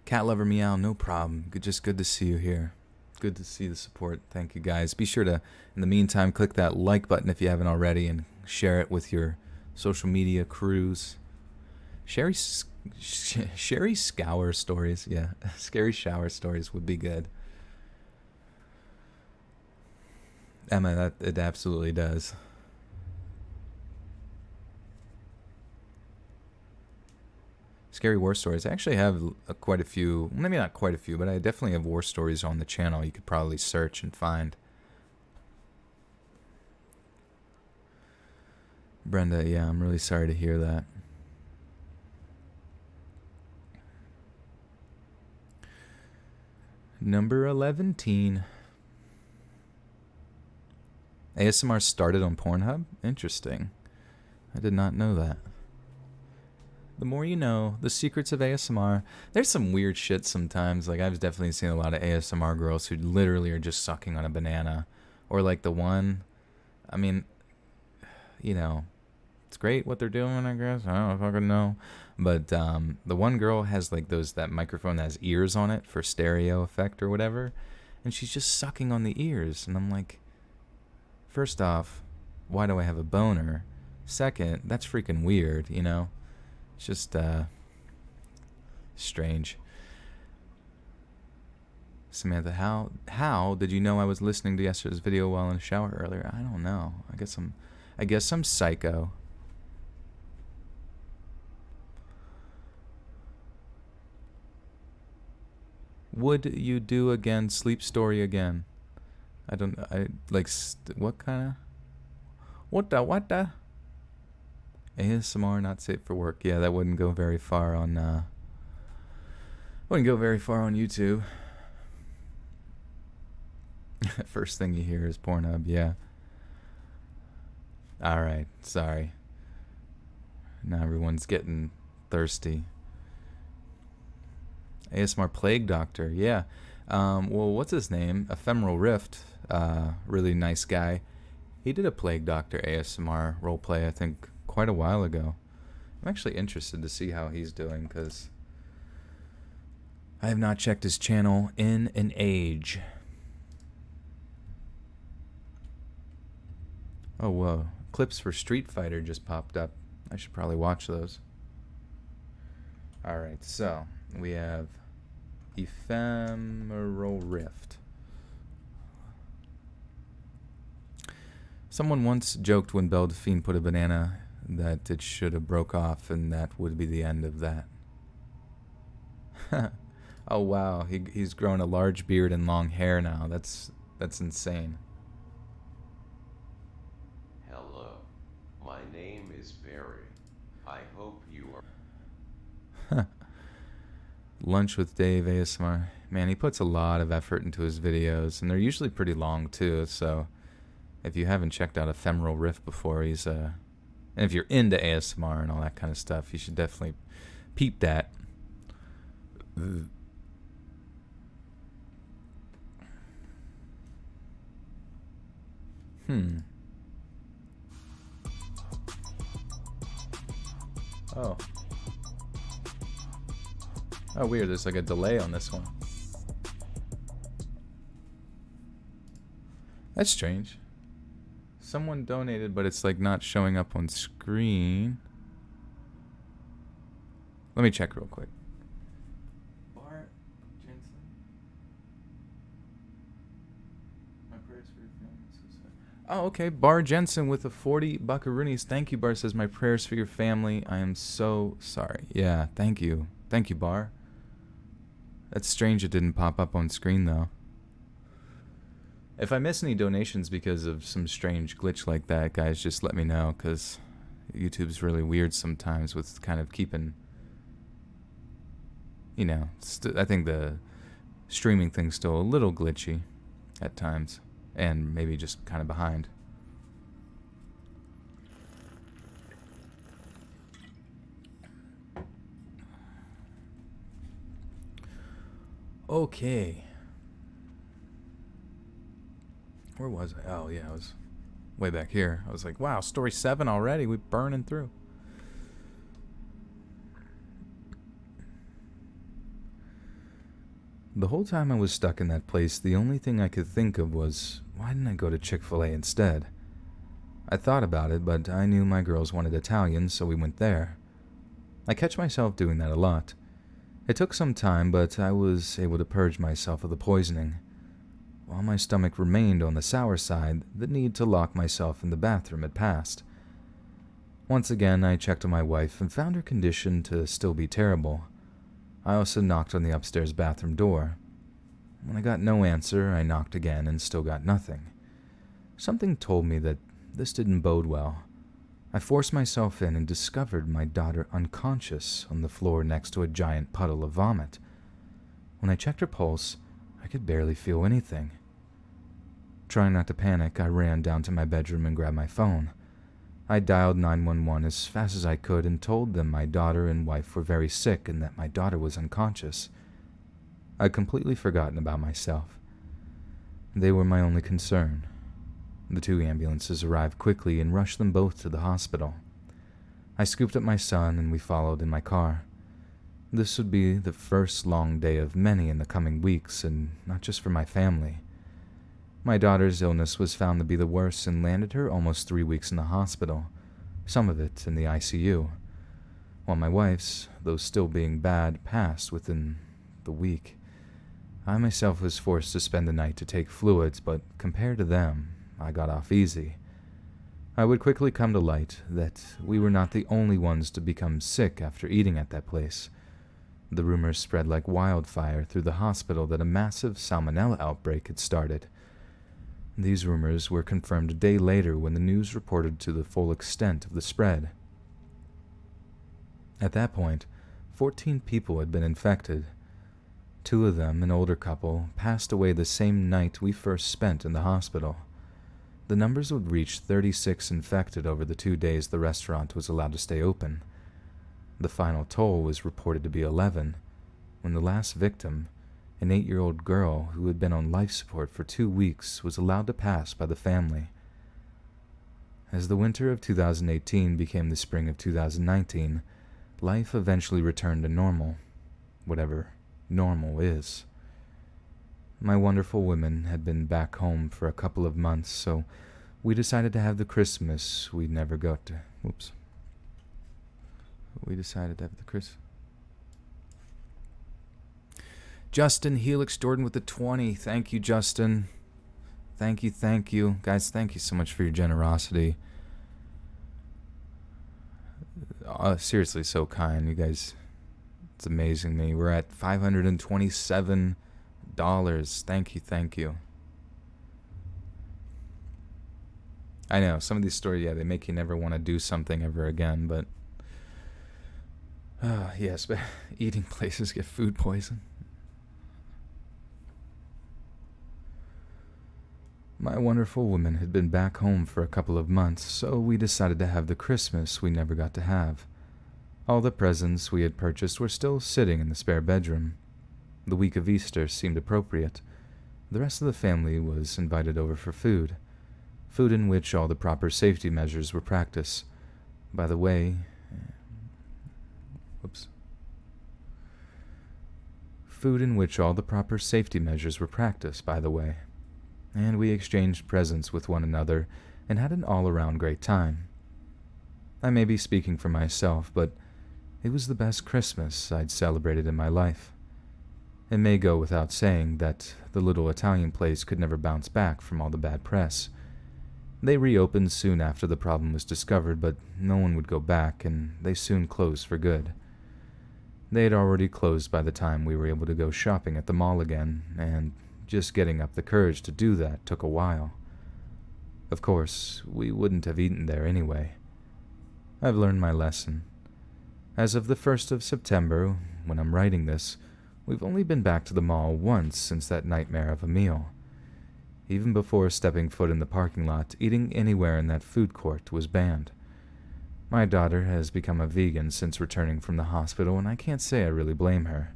Cat lover meow, no problem. Just good to see you here. Good to see the support. Thank you, guys. Be sure to, in the meantime, click that like button if you haven't already and share it with your social media crews. Sherry Scour stories, yeah. Scary shower stories would be good. Emma, it absolutely does. Scary war stories. I actually have quite a few, maybe not quite a few, but I definitely have war stories on the channel you could probably search and find. Brenda, yeah, I'm really sorry to hear that. Number 11 teen. ASMR started on Pornhub? Interesting. I did not know that. The more you know, the secrets of ASMR. There's some weird shit sometimes. Like, I've definitely seen a lot of ASMR girls who literally are just sucking on a banana. Or like the one, I mean, you know, it's great what they're doing, I guess. I don't fucking know. But the one girl has like that microphone that has ears on it for stereo effect or whatever. And she's just sucking on the ears. And I'm like, first off, why do I have a boner? Second, that's freaking weird, you know? It's just strange. Samantha, how did you know I was listening to yesterday's video while in the shower earlier? I don't know. I guess I'm psycho. Would you do again? Sleep story again? I don't. I like. What kind of? What the? ASMR not safe for work. Yeah, that wouldn't go very far on. Wouldn't go very far on YouTube. First thing you hear is Pornhub. Yeah. All right. Sorry. Now everyone's getting thirsty. ASMR Plague Doctor, yeah. Well, what's his name? Ephemeral Rift, really nice guy. He did a Plague Doctor ASMR roleplay, I think, quite a while ago. I'm actually interested to see how he's doing, because I have not checked his channel in an age. Oh, whoa. Clips for Street Fighter just popped up. I should probably watch those. Alright, so we have Ephemeral Rift. Someone once joked when Belle Delphine put a banana that it should have broke off, and that would be the end of that. Oh wow, he's grown a large beard and long hair now. That's insane. Hello, my name is Barry. I hope you are. Lunch with Dave ASMR. Man, he puts a lot of effort into his videos, and they're usually pretty long too, so if you haven't checked out Ephemeral Rift before, he's and if you're into ASMR and all that kind of stuff, you should definitely peep that. Oh. Oh, weird. There's like a delay on this one. That's strange. Someone donated, but it's like not showing up on screen. Let me check real quick. Bar Jensen. My prayers for your family. Oh, okay. Bar Jensen with the 40 buckaroonies. Thank you, Bar. Says, my prayers for your family. I am so sorry. Yeah, thank you. Thank you, Bar. That's strange it didn't pop up on screen, though. If I miss any donations because of some strange glitch like that, guys, just let me know, because YouTube's really weird sometimes with kind of keeping, you know, I think the streaming thing's still a little glitchy at times, and maybe just kind of behind. Okay. Where was I? Oh, yeah, I was way back here. I was like, wow, story 7 already? We're burning through. The whole time I was stuck in that place, the only thing I could think of was, why didn't I go to Chick-fil-A instead? I thought about it, but I knew my girls wanted Italian, so we went there. I catch myself doing that a lot. It took some time, but I was able to purge myself of the poisoning. While my stomach remained on the sour side, the need to lock myself in the bathroom had passed. Once again, I checked on my wife and found her condition to still be terrible. I also knocked on the upstairs bathroom door. When I got no answer, I knocked again and still got nothing. Something told me that this didn't bode well. I forced myself in and discovered my daughter unconscious on the floor next to a giant puddle of vomit. When I checked her pulse, I could barely feel anything. Trying not to panic, I ran down to my bedroom and grabbed my phone. I dialed 911 as fast as I could and told them my daughter and wife were very sick and that my daughter was unconscious. I'd completely forgotten about myself. They were my only concern. The 2 ambulances arrived quickly and rushed them both to the hospital. I scooped up my son and we followed in my car. This would be the first long day of many in the coming weeks, and not just for my family. My daughter's illness was found to be the worst and landed her almost 3 weeks in the hospital, some of it in the ICU, while my wife's, though still being bad, passed within the week. I myself was forced to spend the night to take fluids, but compared to them, I got off easy. I would quickly come to light that we were not the only ones to become sick after eating at that place. The rumors spread like wildfire through the hospital that a massive salmonella outbreak had started. These rumors were confirmed a day later when the news reported to the full extent of the spread. At that point, 14 people had been infected. 2 of them, an older couple, passed away the same night we first spent in the hospital. The numbers would reach 36 infected over the 2 days the restaurant was allowed to stay open. The final toll was reported to be 11, when the last victim, an 8-year-old girl who had been on life support for 2 weeks, was allowed to pass by the family. As the winter of 2018 became the spring of 2019, life eventually returned to normal, whatever normal is. My wonderful women had been back home for a couple of months, so we decided to have the Christmas we never got to. We decided to have the Christmas. Justin Helix Jordan with the 20. Thank you, Justin. Thank you. Guys, thank you so much for your generosity. Seriously, so kind. You guys, it's amazing me. We're at $527. Thank you. I know, some of these stories, they make you never want to do something ever again, but yes, but eating places get food poison. My wonderful woman had been back home for a couple of months, so we decided to have the Christmas we never got to have. All the presents we had purchased were still sitting in the spare bedroom. The week of Easter seemed appropriate. The rest of the family was invited over for food. Food in which all the proper safety measures were practiced. By the way, whoops. Food in which all the proper safety measures were practiced, by the way. And we exchanged presents with one another and had an all-around great time. I may be speaking for myself, but it was the best Christmas I'd celebrated in my life. It may go without saying that the little Italian place could never bounce back from all the bad press. They reopened soon after the problem was discovered, but no one would go back, and they soon closed for good. They had already closed by the time we were able to go shopping at the mall again, and just getting up the courage to do that took a while. Of course, we wouldn't have eaten there anyway. I've learned my lesson. As of the 1st of September, when I'm writing this, we've only been back to the mall once since that nightmare of a meal. Even before stepping foot in the parking lot, eating anywhere in that food court was banned. My daughter has become a vegan since returning from the hospital, and I can't say I really blame her.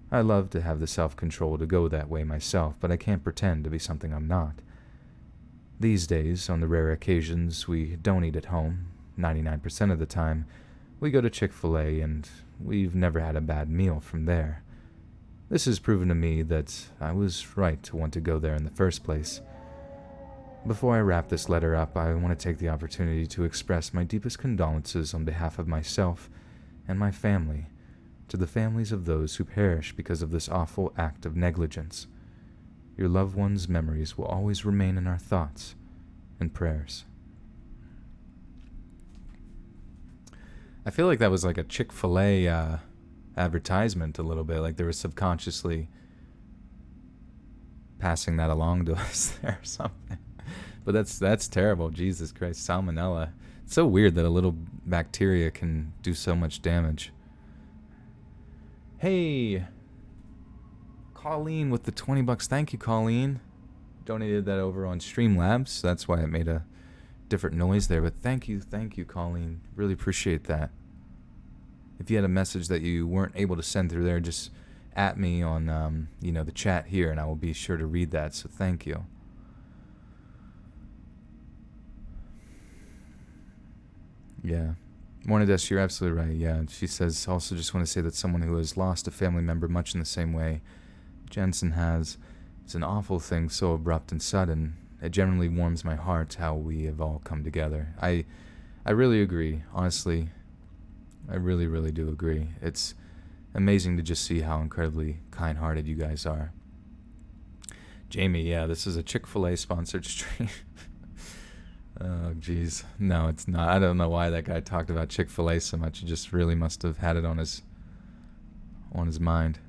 I love to have the self-control to go that way myself, but I can't pretend to be something I'm not. These days, on the rare occasions we don't eat at home, 99% of the time, we go to Chick-fil-A, and we've never had a bad meal from there. This has proven to me that I was right to want to go there in the first place. Before I wrap this letter up, I want to take the opportunity to express my deepest condolences on behalf of myself and my family to the families of those who perish because of this awful act of negligence. Your loved ones' memories will always remain in our thoughts and prayers. I feel like that was like a Chick-fil-A advertisement a little bit, like they were subconsciously passing that along to us there or something. But that's terrible. Jesus Christ, salmonella. It's so weird that a little bacteria can do so much damage. Hey, Colleen with the $20. Thank you, Colleen. Donated that over on Streamlabs. That's why it made a different noise there. But thank you, Colleen. Really appreciate that. If you had a message that you weren't able to send through there, just at me on the chat here, and I will be sure to read that. So thank you. Yeah. Mornadesh, you're absolutely right. Yeah. She says, also just want to say that someone who has lost a family member much in the same way Jensen has, it's an awful thing, so abrupt and sudden. It generally warms my heart how we have all come together. I really agree. Honestly, I really, really do agree. It's amazing to just see how incredibly kind-hearted you guys are. Jamie, yeah, this is a Chick-fil-A sponsored stream. Oh, geez. No, it's not. I don't know why that guy talked about Chick-fil-A so much. He just really must have had it on his mind.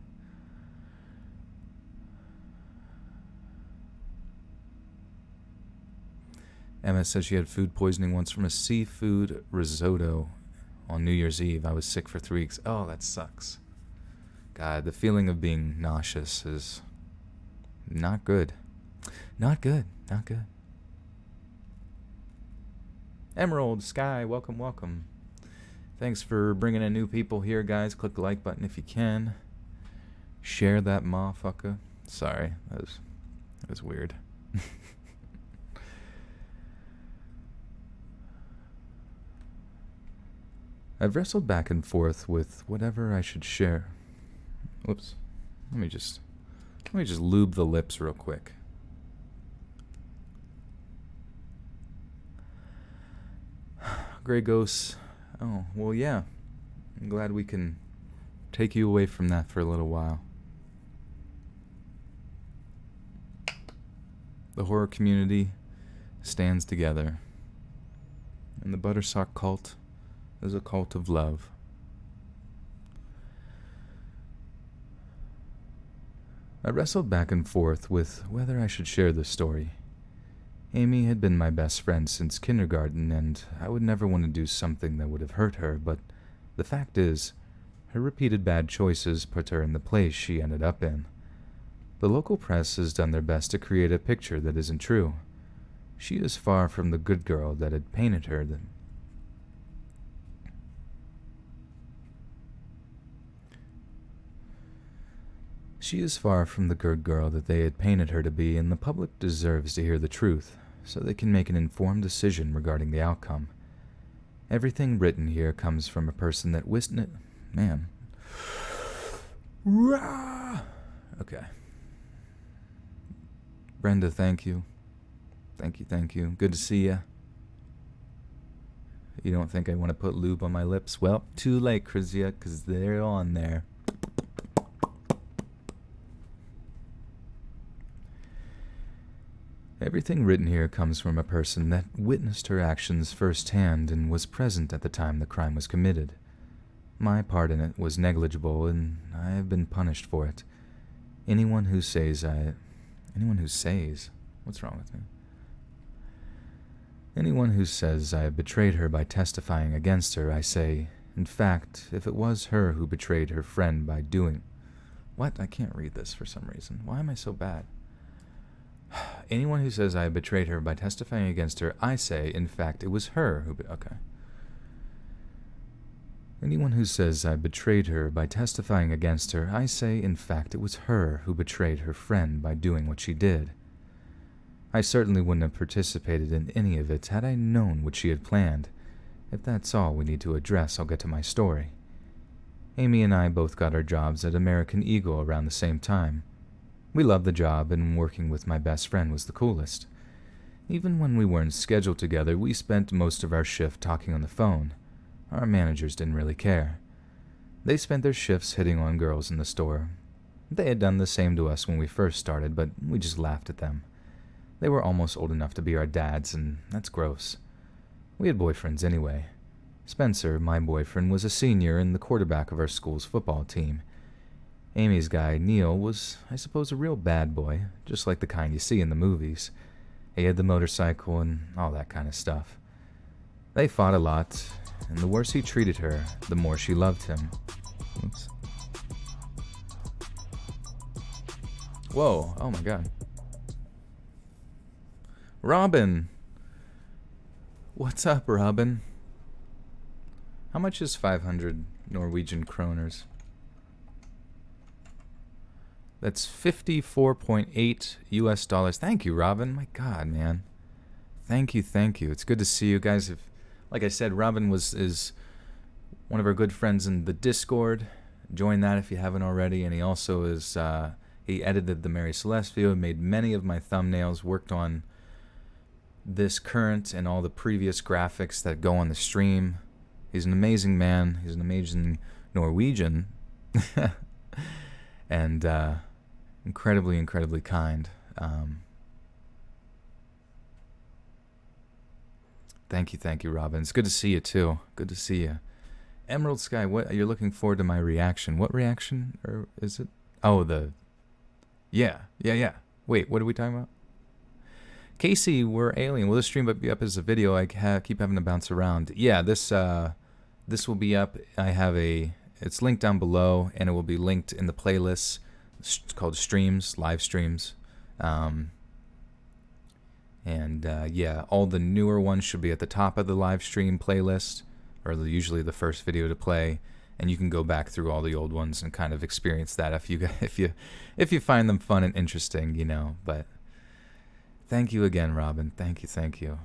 Emma says she had food poisoning once from a seafood risotto on New Year's Eve. I was sick for 3 weeks. Oh, that sucks. God, the feeling of being nauseous is not good. Not good. Emerald, Sky, welcome. Thanks for bringing in new people here, guys. Click the like button if you can. Share that motherfucker. Sorry, that was weird. I've wrestled back and forth with whatever I should share. Whoops. Let me just lube the lips real quick. Grey Ghosts. Oh, well, yeah. I'm glad we can take you away from that for a little while. The horror community stands together. And the Buttersock cult is a cult of love. I wrestled back and forth with whether I should share this story. Amy had been my best friend since kindergarten, and I would never want to do something that would have hurt her, but the fact is, her repeated bad choices put her in the place she ended up in. The local press has done their best to create a picture that isn't true. She is far from the good girl that had painted her. She is far from the good girl that they had painted her to be, and the public deserves to hear the truth. so they can make an informed decision regarding the outcome. Everything written here comes from a person that witnessed... Man. Okay. Brenda, thank you. Thank you. Good to see ya. You don't think I want to put lube on my lips? Well, too late, Krizia, because they're on there. Everything written here comes from a person that witnessed her actions firsthand and was present at the time the crime was committed. My part in it was negligible, and I have been punished for it. Anyone who says... What's wrong with me? Anyone who says I have betrayed her by testifying against her, I say, in fact, if it was her who betrayed her friend by doing... What? I can't read this for some reason. Why am I so bad? Anyone who says I have betrayed her by testifying against her, I say, in fact, it was her who... Okay. Anyone who says I betrayed her by testifying against her, I say, in fact, it was her who betrayed her friend by doing what she did. I certainly wouldn't have participated in any of it had I known what she had planned. If that's all we need to address, I'll get to my story. Amy and I both got our jobs at American Eagle around the same time. We loved the job, and working with my best friend was the coolest. Even when we weren't scheduled together, we spent most of our shift talking on the phone. Our managers didn't really care. They spent their shifts hitting on girls in the store. They had done the same to us when we first started, but we just laughed at them. They were almost old enough to be our dads, and that's gross. We had boyfriends anyway. Spencer, my boyfriend, was a senior and the quarterback of our school's football team. Amy's guy, Neil, was, I suppose, a real bad boy, just like the kind you see in the movies. He had the motorcycle and all that kind of stuff. They fought a lot, and the worse he treated her, the more she loved him. Oops. Whoa, oh my god. Robin! What's up, Robin? How much is 500 Norwegian kroners? That's 54.8 US dollars. Thank you, Robin. My god, man. Thank you. It's good to see you guys. Like I said, Robin is one of our good friends in the Discord. Join that if you haven't already. And he also is, he edited the Mary Celeste video, made many of my thumbnails, worked on this current and all the previous graphics that go on the stream. He's an amazing man. He's an amazing Norwegian. And incredibly kind. Thank you, Robin. It's good to see you, too. Good to see you. Emerald Sky, what you're looking forward to my reaction. What reaction? Or is it? Oh, the... Yeah. Wait, what are we talking about? Casey, we're alien. Will this stream be up as a video? I keep having to bounce around. Yeah, this will be up. I have it's linked down below, and it will be linked in the playlist. It's called Streams, Live Streams. Yeah, all the newer ones should be at the top of the live stream playlist, or usually the first video to play. And you can go back through all the old ones and kind of experience that if you find them fun and interesting, you know. But thank you again, Robin. Thank you.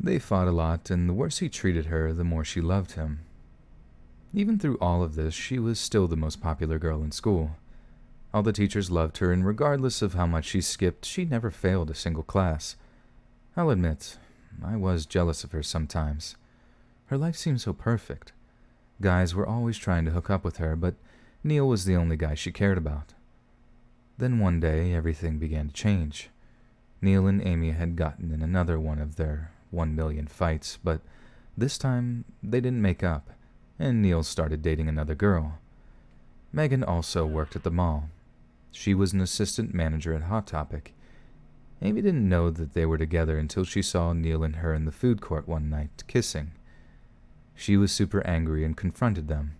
They fought a lot, and the worse he treated her, the more she loved him. Even through all of this, she was still the most popular girl in school. All the teachers loved her, and regardless of how much she skipped, she never failed a single class. I'll admit, I was jealous of her sometimes. Her life seemed so perfect. Guys were always trying to hook up with her, but Neil was the only guy she cared about. Then one day, everything began to change. Neil and Amy had gotten in another one of their 1 million fights, but this time they didn't make up, and Neil started dating another girl. Megan also worked at the mall. She was an assistant manager at Hot Topic. Amy didn't know that they were together until she saw Neil and her in the food court one night, kissing. She was super angry and confronted them.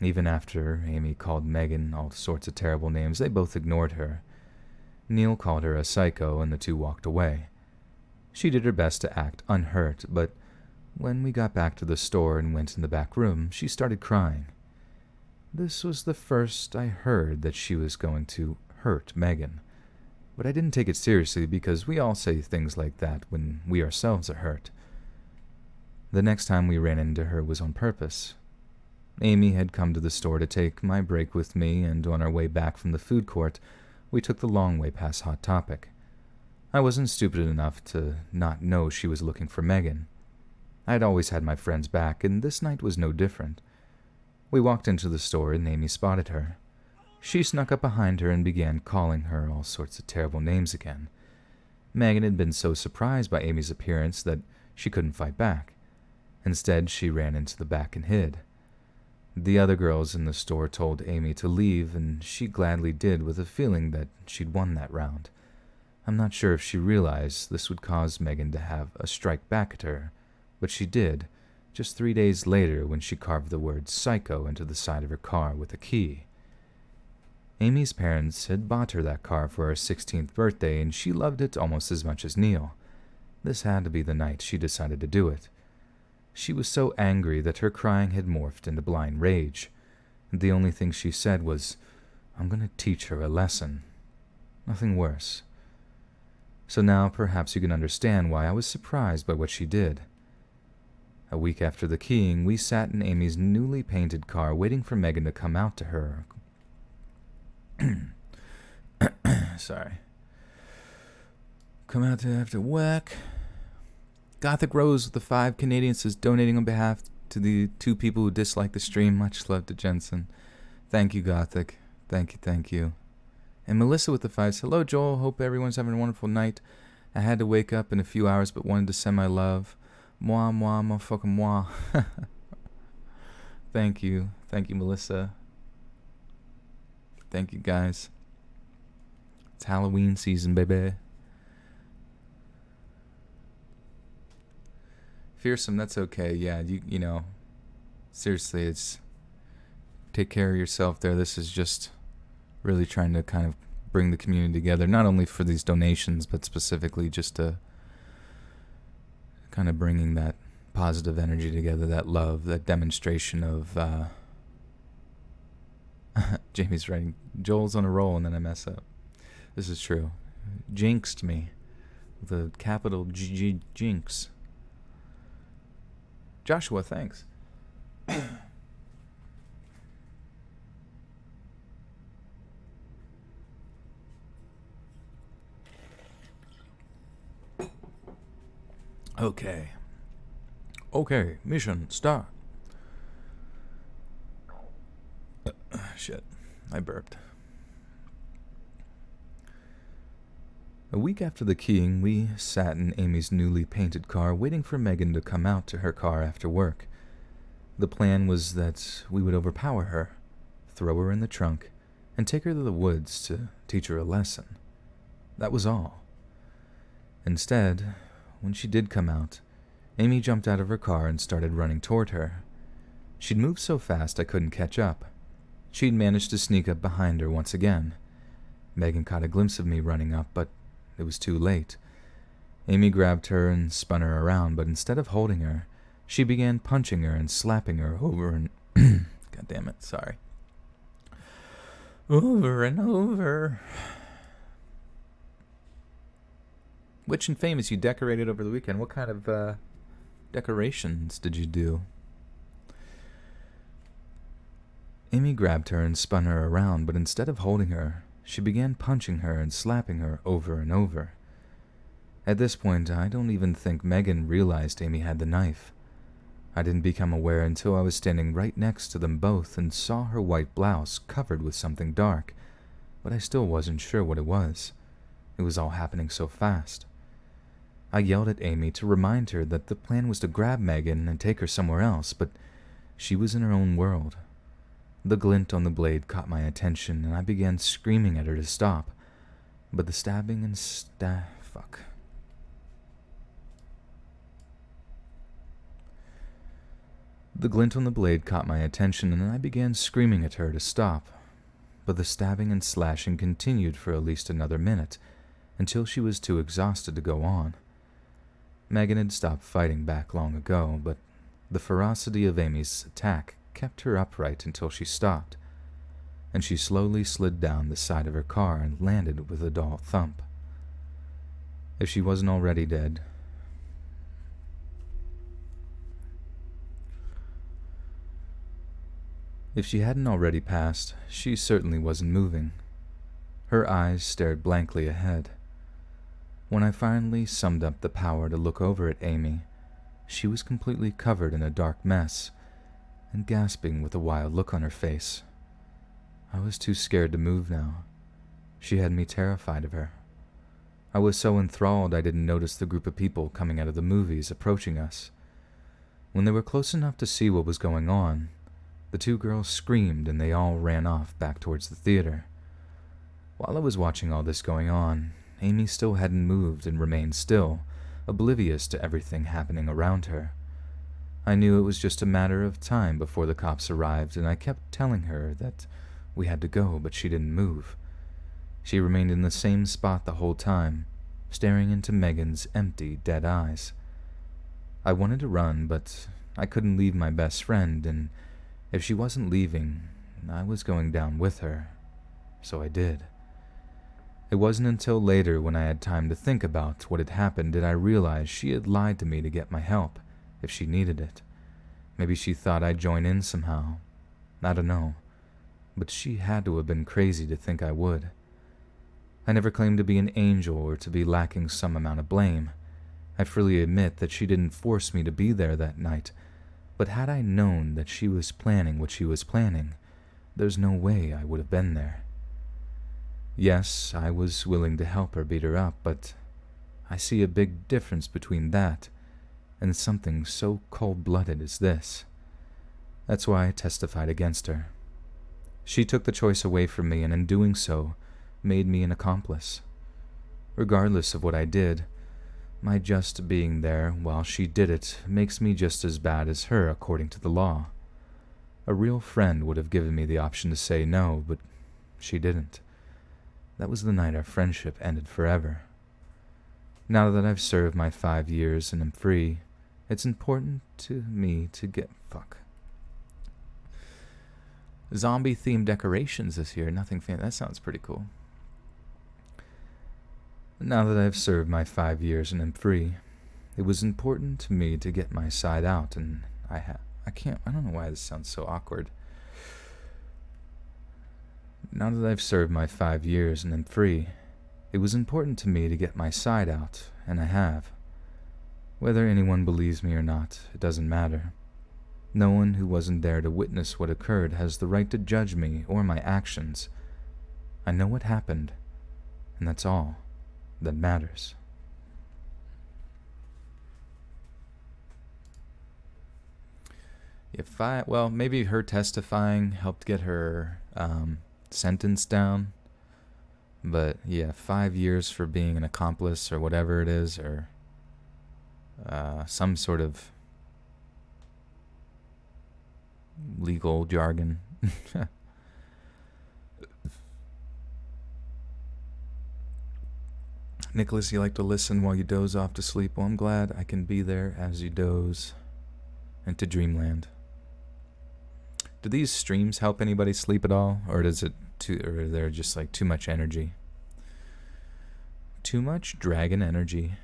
Even after Amy called Megan all sorts of terrible names, they both ignored her. Neil called her a psycho, and the two walked away. She did her best to act unhurt, but When we got back to the store and went in the back room, she started crying. This was the first I heard that she was going to hurt Megan, but I didn't take it seriously because we all say things like that when we ourselves are hurt. The next time we ran into her was on purpose. Amy had come to the store to take my break with me, and on our way back from the food court, we took the long way past Hot Topic. I wasn't stupid enough to not know she was looking for Megan. I had always had my friend's back, and this night was no different. We walked into the store and Amy spotted her. She snuck up behind her and began calling her all sorts of terrible names again. Megan had been so surprised by Amy's appearance that she couldn't fight back. Instead, she ran into the back and hid. The other girls in the store told Amy to leave, and she gladly did with a feeling that she'd won that round. I'm not sure if she realized this would cause Megan to have a strike back at her, but she did, just 3 days later when she carved the word psycho into the side of her car with a key. Amy's parents had bought her that car for her 16th birthday, and she loved it almost as much as Neil. This had to be the night she decided to do it. She was so angry that her crying had morphed into blind rage. The only thing she said was, "I'm going to teach her a lesson." Nothing worse. So now perhaps you can understand why I was surprised by what she did. A week after the keying, we sat in Amy's newly painted car waiting for Megan to come out to her. Sorry. Come out to after work. Gothic Rose with the 5 Canadians is donating on behalf to the 2 people who dislike the stream. Much love to Jensen. Thank you, Gothic. Thank you. And Melissa with the 5s. Hello, Joel. Hope everyone's having a wonderful night. I had to wake up in a few hours, but wanted to send my love. Moi, motherfucking moi. Thank you. Thank you, Melissa. Thank you, guys. It's Halloween season, baby. Fearsome, that's okay. Yeah, you know, seriously, it's take care of yourself there. This is just really trying to kind of bring the community together, not only for these donations, but specifically just to kind of bringing that positive energy together, that love, that demonstration of, Jamie's writing, Joel's on a roll and then I mess up. This is true. Jinxed me. The capital G jinx. Joshua, thanks. Okay, mission start. Shit, I burped. A week after the keying, we sat in Amy's newly painted car waiting for Megan to come out to her car after work. The plan was that we would overpower her, throw her in the trunk, and take her to the woods to teach her a lesson. That was all. Instead, when she did come out, Amy jumped out of her car and started running toward her. She'd moved so fast I couldn't catch up. She'd managed to sneak up behind her once again. Megan caught a glimpse of me running up, but it was too late. Amy grabbed her and spun her around, but instead of holding her, she began punching her and slapping her over and... God damn it, sorry. Over and over. Witch and Famous, you decorated over the weekend. What kind of decorations did you do? Amy grabbed her and spun her around, but instead of holding her, she began punching her and slapping her over and over. At this point, I don't even think Megan realized Amy had the knife. I didn't become aware until I was standing right next to them both and saw her white blouse covered with something dark, but I still wasn't sure what it was. It was all happening so fast. I yelled at Amy to remind her that the plan was to grab Megan and take her somewhere else, but she was in her own world. The glint on the blade caught my attention, and I began screaming at her to stop. But the stabbing and fuck. The glint on the blade caught my attention, and I began screaming at her to stop. But the stabbing and slashing continued for at least another minute, until she was too exhausted to go on. Megan had stopped fighting back long ago, but the ferocity of Amy's attack kept her upright until she stopped, and she slowly slid down the side of her car and landed with a dull thump. If she wasn't already dead, if she hadn't already passed, she certainly wasn't moving. Her eyes stared blankly ahead. When I finally summed up the power to look over at Amy, she was completely covered in a dark mess and gasping with a wild look on her face. I was too scared to move now. She had me terrified of her. I was so enthralled I didn't notice the group of people coming out of the movies approaching us. When they were close enough to see what was going on, the two girls screamed and they all ran off back towards the theater. While I was watching all this going on, Amy still hadn't moved and remained still, oblivious to everything happening around her. I knew it was just a matter of time before the cops arrived, and I kept telling her that we had to go, but she didn't move. She remained in the same spot the whole time, staring into Megan's empty, dead eyes. I wanted to run, but I couldn't leave my best friend, and if she wasn't leaving, I was going down with her. So I did. It wasn't until later, when I had time to think about what had happened, did I realize she had lied to me to get my help, if she needed it. Maybe she thought I'd join in somehow. I don't know. But she had to have been crazy to think I would. I never claimed to be an angel or to be lacking some amount of blame. I freely admit that she didn't force me to be there that night, but had I known that she was planning what she was planning, there's no way I would have been there. Yes, I was willing to help her beat her up, but I see a big difference between that and something so cold-blooded as this. That's why I testified against her. She took the choice away from me, and in doing so, made me an accomplice. Regardless of what I did, my just being there while she did it makes me just as bad as her according to the law. A real friend would have given me the option to say no, but she didn't. That was the night our friendship ended forever. Now that I've served my 5 years and am free, it's important to me to get... Zombie-themed decorations this year, nothing fancy. That sounds pretty cool. Now that I've served my 5 years and am free, it was important to me to get my side out, and I don't know why this sounds so awkward. Now that I've served my 5 years and am free, it was important to me to get my side out, and I have. Whether anyone believes me or not, it doesn't matter. No one who wasn't there to witness what occurred has the right to judge me or my actions. I know what happened, and that's all that matters. Well, maybe her testifying helped get her sentence down. But yeah, 5 years for being an accomplice or whatever it is, or some sort of legal jargon. Nicholas, you like to listen while you doze off to sleep. Well, I'm glad I can be there as you doze into dreamland. Do these streams help anybody sleep at all, or or they're just like too much energy? Too much dragon energy.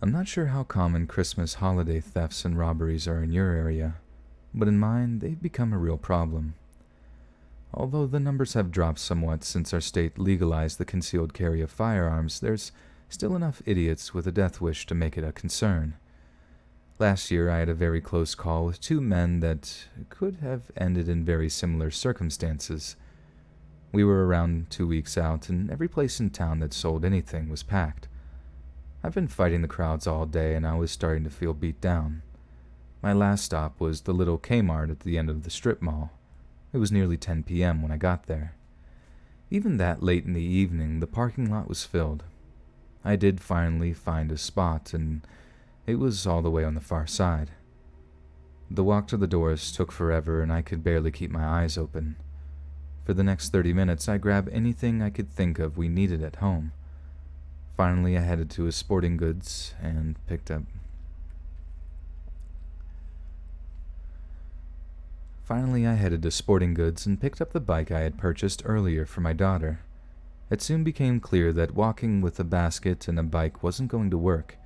I'm not sure how common Christmas holiday thefts and robberies are in your area, but in mine, they've become a real problem. Although the numbers have dropped somewhat since our state legalized the concealed carry of firearms, there's still enough idiots with a death wish to make it a concern. Last year, I had a very close call with 2 men that could have ended in very similar circumstances. We were around 2 weeks out, and every place in town that sold anything was packed. I've been fighting the crowds all day, and I was starting to feel beat down. My last stop was the little Kmart at the end of the strip mall. It was nearly 10 p.m. when I got there. Even that late in the evening, the parking lot was filled. I did finally find a spot, and it was all the way on the far side. The walk to the doors took forever, and I could barely keep my eyes open. For the next 30 minutes, I grabbed anything I could think of we needed at home. Finally, I headed to a sporting goods and picked up the bike I had purchased earlier for my daughter. It soon became clear that walking with a basket and a bike wasn't going to work.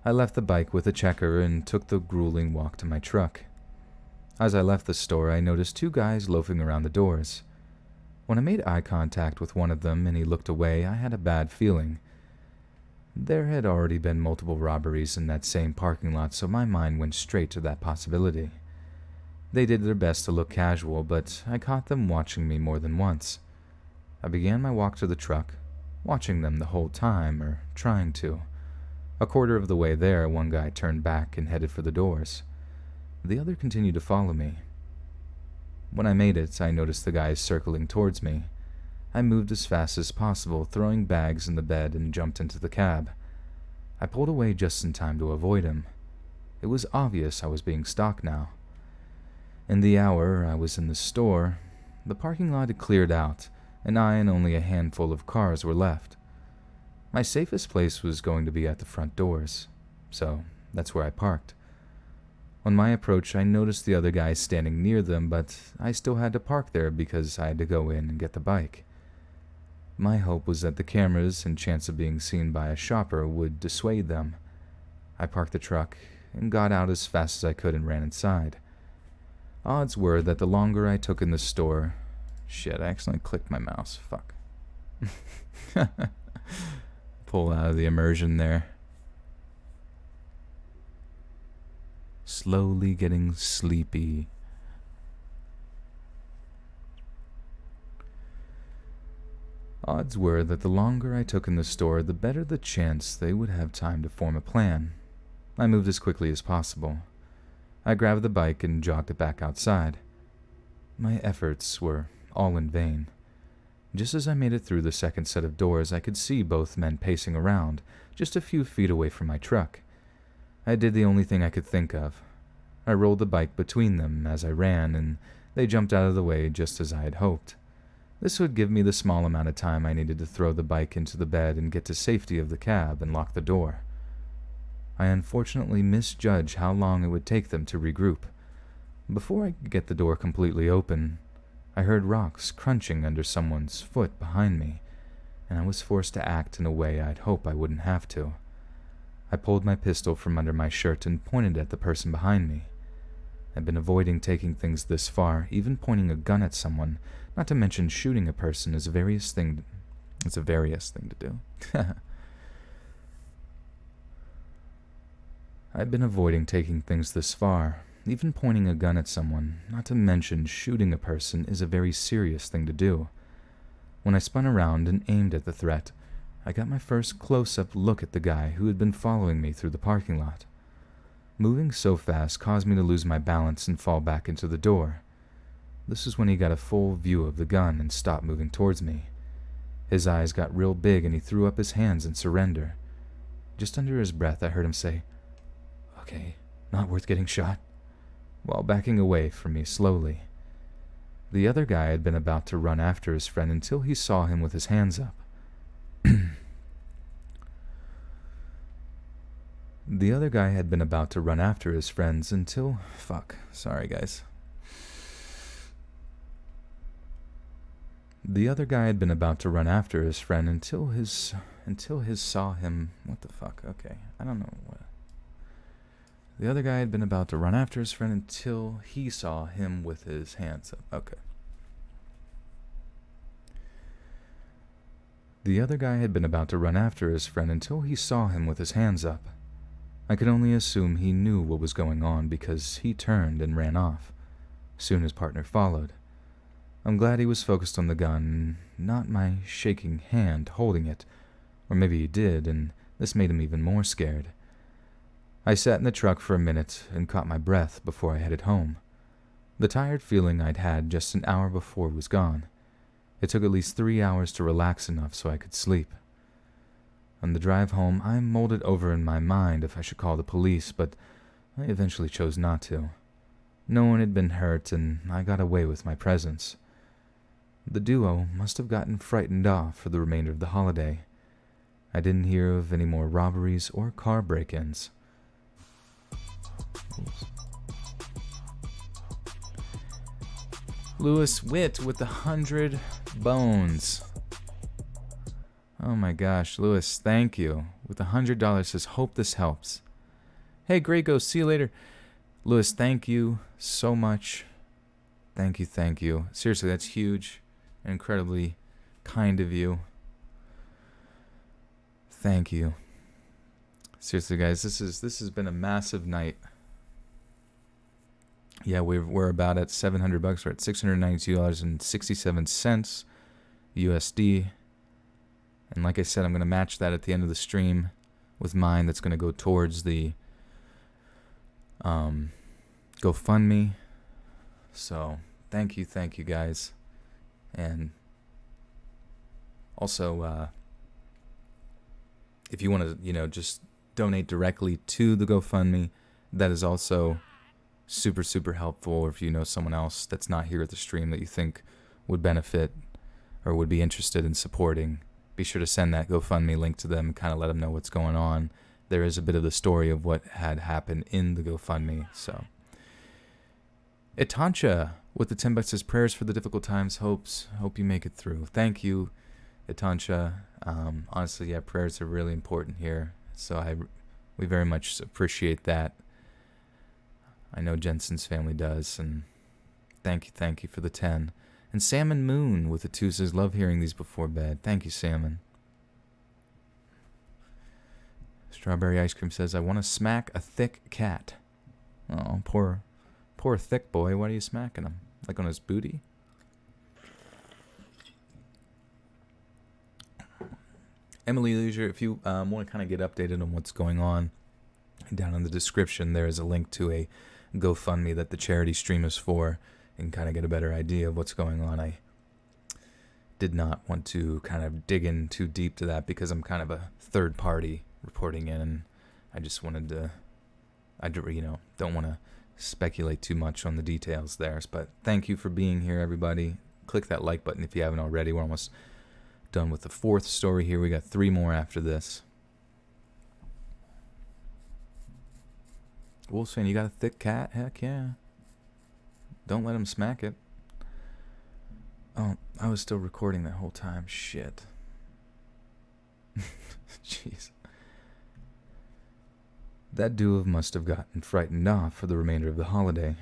I left the bike with a checker and took the grueling walk to my truck. As I left the store, I noticed two guys loafing around the doors. When I made eye contact with one of them and he looked away, I had a bad feeling. There had already been multiple robberies in that same parking lot, so my mind went straight to that possibility. They did their best to look casual, but I caught them watching me more than once. I began my walk to the truck, watching them the whole time, or trying to. A quarter of the way there, one guy turned back and headed for the doors. The other continued to follow me. When I made it, I noticed the guys circling towards me. I moved as fast as possible, throwing bags in the bed, and jumped into the cab. I pulled away just in time to avoid him. It was obvious I was being stalked now. In the hour I was in the store, the parking lot had cleared out, and I and only a handful of cars were left. My safest place was going to be at the front doors, so that's where I parked. On my approach, I noticed the other guys standing near them, but I still had to park there because I had to go in and get the bike. My hope was that the cameras and chance of being seen by a shopper would dissuade them. I parked the truck and got out as fast as I could and ran inside. Odds were that the longer I took in the store... Shit, I accidentally clicked my mouse. Fuck. Pull out of the immersion there. Slowly getting sleepy. Odds were that the longer I took in the store, the better the chance they would have time to form a plan. I moved as quickly as possible. I grabbed the bike and jogged it back outside. My efforts were all in vain. Just as I made it through the second set of doors, I could see both men pacing around, just a few feet away from my truck. I did the only thing I could think of. I rolled the bike between them as I ran, and they jumped out of the way just as I had hoped. This would give me the small amount of time I needed to throw the bike into the bed and get to safety of the cab and lock the door. I unfortunately misjudged how long it would take them to regroup. Before I could get the door completely open, I heard rocks crunching under someone's foot behind me, and I was forced to act in a way I'd hope I wouldn't have to. I pulled my pistol from under my shirt and pointed at the person behind me. I'd been avoiding taking things this far, even pointing a gun at someone, not to mention shooting a person is a various thing to do. I'd been avoiding taking things this far. Even pointing a gun at someone, not to mention shooting a person, is a very serious thing to do. When I spun around and aimed at the threat, I got my first close-up look at the guy who had been following me through the parking lot. Moving so fast caused me to lose my balance and fall back into the door. This is when he got a full view of the gun and stopped moving towards me. His eyes got real big and he threw up his hands in surrender. Just under his breath, I heard him say, "Okay, not worth getting shot," while backing away from me slowly. The other guy had been about to run after his friend until he saw him with his hands up. The other guy had been about to run after his friends until... Sorry, guys. The other guy had been about to run after his friend until his saw him... What the fuck? Okay, I don't know what... The other guy had been about to run after his friend until he saw him with his hands up. Okay. The other guy had been about to run after his friend until he saw him with his hands up. I could only assume he knew what was going on because he turned and ran off. Soon his partner followed. I'm glad he was focused on the gun, not my shaking hand holding it. Or maybe he did, and this made him even more scared. I sat in the truck for a minute and caught my breath before I headed home. The tired feeling I'd had just an hour before was gone. It took at least 3 hours to relax enough so I could sleep. On the drive home, I mulled it over in my mind if I should call the police, but I eventually chose not to. No one had been hurt, and I got away with my presence. The duo must have gotten frightened off for the remainder of the holiday. I didn't hear of any more robberies or car break-ins. Lewis Witt with 100 bones. Oh my gosh, Lewis, thank you. With $100 says, hope this helps. Hey, Grego, see you later. Lewis, thank you so much. Thank you, thank you. Seriously, that's huge. Incredibly kind of you. Thank you. Seriously, guys, this has been a massive night. Yeah, we're about at $700. We're at $692.67 USD. And like I said, I'm going to match that at the end of the stream with mine. That's going to go towards the GoFundMe. So thank you guys. And also, if you want to, just donate directly to the GoFundMe, that is also super, super helpful. Or if you know someone else that's not here at the stream that you think would benefit or would be interested in supporting, be sure to send that GoFundMe link to them and kind of let them know what's going on. There is a bit of the story of what had happened in the GoFundMe. So, Itancha with the $10 says, prayers for the difficult times, hopes. Hope you make it through. Thank you, Itancha. Honestly, yeah, prayers are really important here. So we very much appreciate that. I know Jensen's family does, and thank you for the 10. And Salmon Moon with the 2 says, love hearing these before bed. Thank you, Salmon. Strawberry Ice Cream says, I want to smack a thick cat. Oh, poor thick boy. Why are you smacking him? Like on his booty? Emily Leisure, if you want to kind of get updated on what's going on, down in the description there is a link to a GoFundMe that the charity stream is for, and kind of get a better idea of what's going on. I did not want to kind of dig in too deep to that because I'm kind of a third party reporting in, and I just wanted to, don't want to speculate too much on the details there. But thank you for being here, everybody. Click that like button if you haven't already. We're almost done with the 4th story here. We got 3 more after this. Wolf's saying, you got a thick cat? Heck yeah. Don't let him smack it. Oh, I was still recording that whole time. Shit. Jeez. That duo must have gotten frightened off for the remainder of the holiday.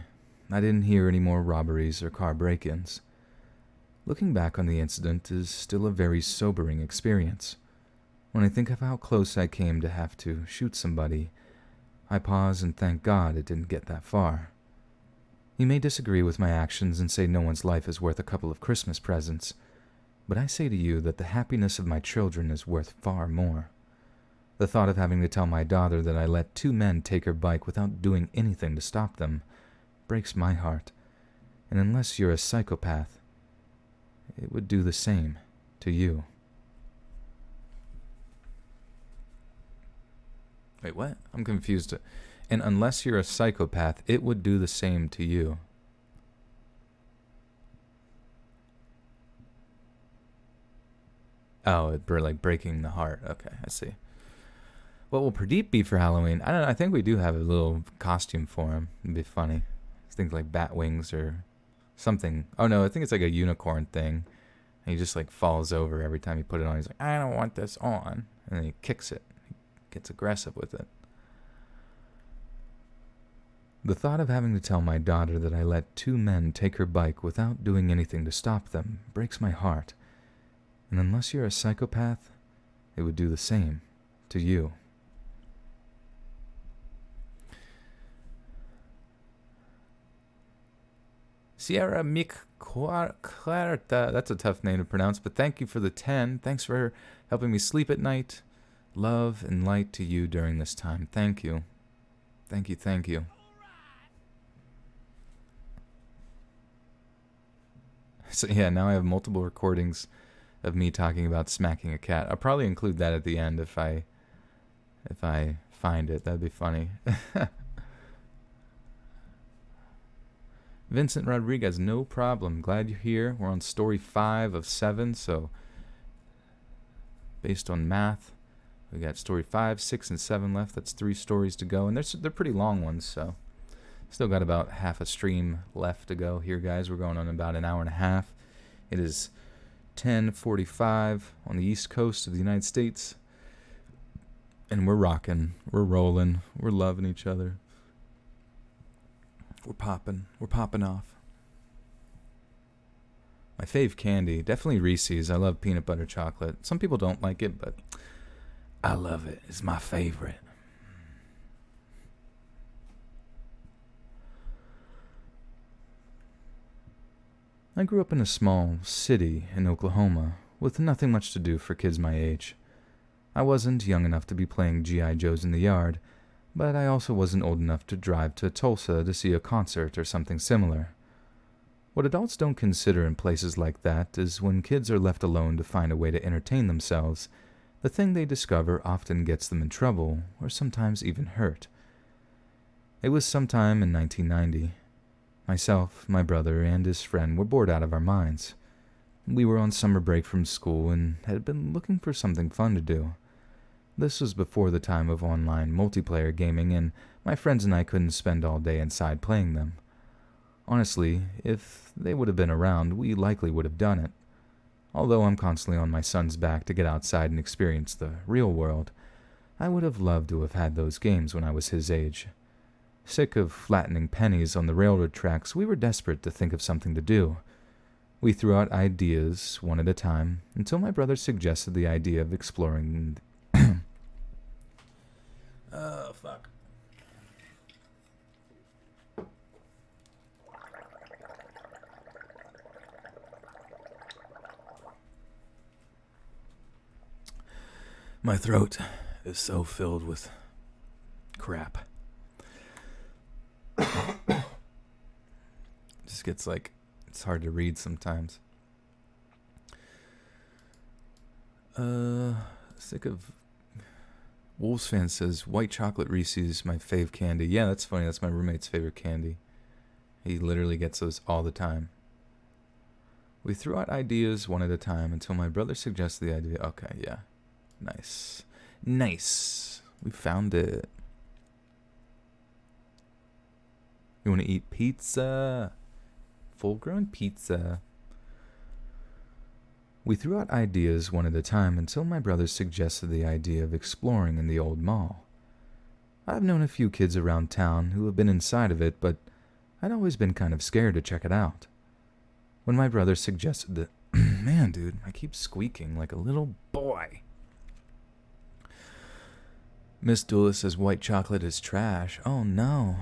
I didn't hear any more robberies or car break-ins. Looking back on the incident is still a very sobering experience. When I think of how close I came to have to shoot somebody, I pause and thank God it didn't get that far. You may disagree with my actions and say no one's life is worth a couple of Christmas presents, but I say to you that the happiness of my children is worth far more. The thought of having to tell my daughter that I let 2 men take her bike without doing anything to stop them breaks my heart, and unless you're a psychopath, it would do the same to you. Wait, what? I'm confused. And unless you're a psychopath, it would do the same to you. Oh, like breaking the heart. Okay, I see. What will Pradeep be for Halloween? I don't know. I think we do have a little costume for him. It'd be funny. Things like bat wings or something. Oh no, I think it's like a unicorn thing. And he just like falls over every time you put it on. He's like, I don't want this on. And then he kicks it. He gets aggressive with it. The thought of having to tell my daughter that I let 2 men take her bike without doing anything to stop them breaks my heart. And unless you're a psychopath, it would do the same to you. Sierra Miklarta, that's a tough name to pronounce, but thank you for the 10. Thanks for helping me sleep at night. Love and light to you during this time. Thank you. Thank you, thank you. So yeah, now I have multiple recordings of me talking about smacking a cat. I'll probably include that at the end if I find it. That'd be funny. Vincent Rodriguez, no problem. Glad you're here. We're on story 5 of 7, so based on math, we got story 5, 6, and 7 left. That's 3 stories to go, and they're pretty long ones, so still got about half a stream left to go here, guys. We're going on about an hour and a half. It is 10:45 on the East Coast of the United States, and we're rocking, we're rolling, we're loving each other. We're popping off. My fave candy, definitely Reese's. I love peanut butter chocolate. Some people don't like it, but I love it. It's my favorite. I grew up in a small city in Oklahoma with nothing much to do for kids my age. I wasn't young enough to be playing G.I. Joes in the yard, but I also wasn't old enough to drive to Tulsa to see a concert or something similar. What adults don't consider in places like that is when kids are left alone to find a way to entertain themselves, the thing they discover often gets them in trouble or sometimes even hurt. It was sometime in 1990. Myself, my brother, and his friend were bored out of our minds. We were on summer break from school and had been looking for something fun to do. This was before the time of online multiplayer gaming, and my friends and I couldn't spend all day inside playing them. Honestly, if they would have been around, we likely would have done it. Although I'm constantly on my son's back to get outside and experience the real world, I would have loved to have had those games when I was his age. Sick of flattening pennies on the railroad tracks, we were desperate to think of something to do. We threw out ideas one at a time until my brother suggested the idea of exploring. Fuck. My throat is so filled with crap. Just gets like, it's hard to read sometimes. Sick of. Wolves fan says white chocolate Reese's my fave candy. Yeah, that's funny. That's my roommate's favorite candy. He literally gets those all the time. We threw out ideas one at a time until my brother suggested the idea. Okay, yeah. Nice. Nice. We found it. You want to eat pizza? Full-grown pizza. We threw out ideas one at a time until my brother suggested the idea of exploring in the old mall. I've known a few kids around town who have been inside of it, but I'd always been kind of scared to check it out. When my brother suggested that, man, dude, I keep squeaking like a little boy. Miss Dula says white chocolate is trash. Oh no.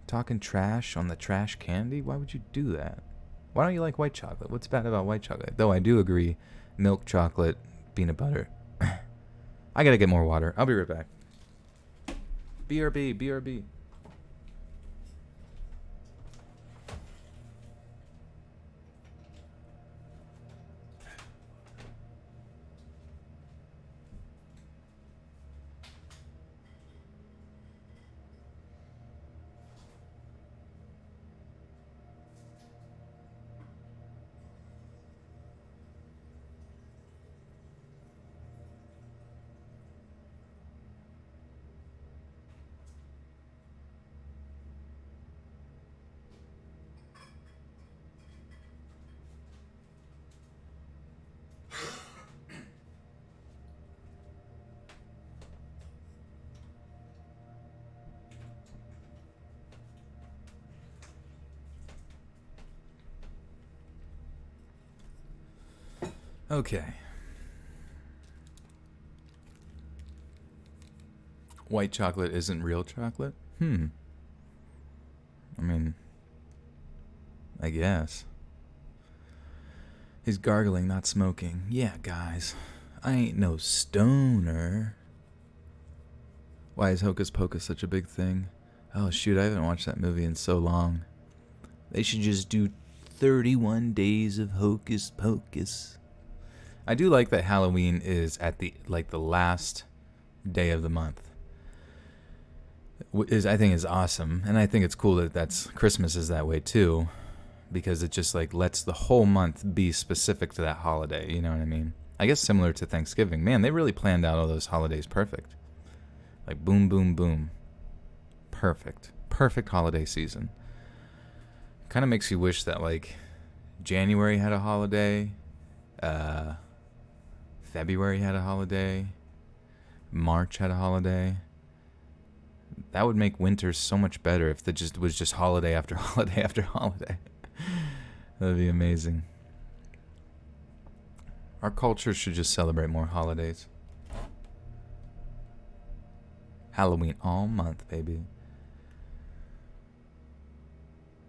Talking trash on the trash candy? Why would you do that? Why don't you like white chocolate? What's bad about white chocolate? Though I do agree, milk chocolate, peanut butter. I gotta get more water. I'll be right back. BRB, BRB. Okay. White chocolate isn't real chocolate? I mean, I guess. He's gargling, not smoking. Yeah, guys. I ain't no stoner. Why is Hocus Pocus such a big thing? Oh, shoot, I haven't watched that movie in so long. They should just do 31 days of Hocus Pocus. I do like that Halloween is at the last day of the month. I think is awesome, and I think it's cool that Christmas is that way too, because it just like lets the whole month be specific to that holiday. You know what I mean? I guess similar to Thanksgiving. Man, they really planned out all those holidays perfect. Like boom, boom, boom. Perfect holiday season. Kind of makes you wish that like January had a holiday, February had a holiday, March had a holiday. That would make winter so much better if it just was just holiday after holiday after holiday. That'd be amazing. Our culture should just celebrate more holidays. Halloween all month, baby.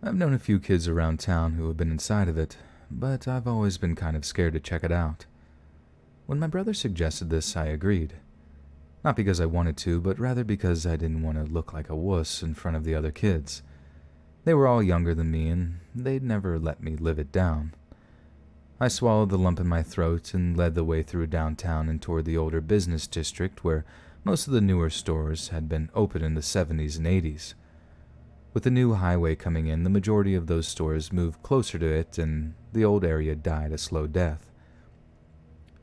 I've known a few kids around town who have been inside of it, but I've always been kind of scared to check it out. When my brother suggested this, I agreed. Not because I wanted to, but rather because I didn't want to look like a wuss in front of the other kids. They were all younger than me, and they'd never let me live it down. I swallowed the lump in my throat and led the way through downtown and toward the older business district where most of the newer stores had been open in the 70s and 80s. With the new highway coming in, the majority of those stores moved closer to it, and the old area died a slow death.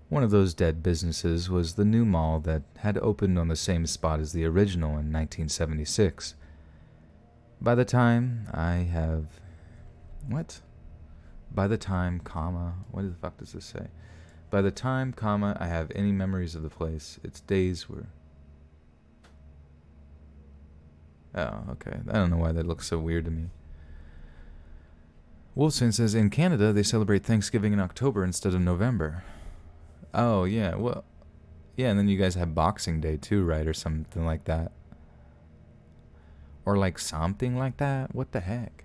One of those dead businesses was the new mall that had opened on the same spot as the original in 1976. By the time, what the fuck does this say? By the time, I have any memories of the place, its days were... Oh, okay. I don't know why that looks so weird to me. Wolfson says, in Canada, they celebrate Thanksgiving in October instead of November. Oh, yeah. Well, yeah, and then you guys have Boxing Day too, right? Or something like that. Or like something like that? What the heck?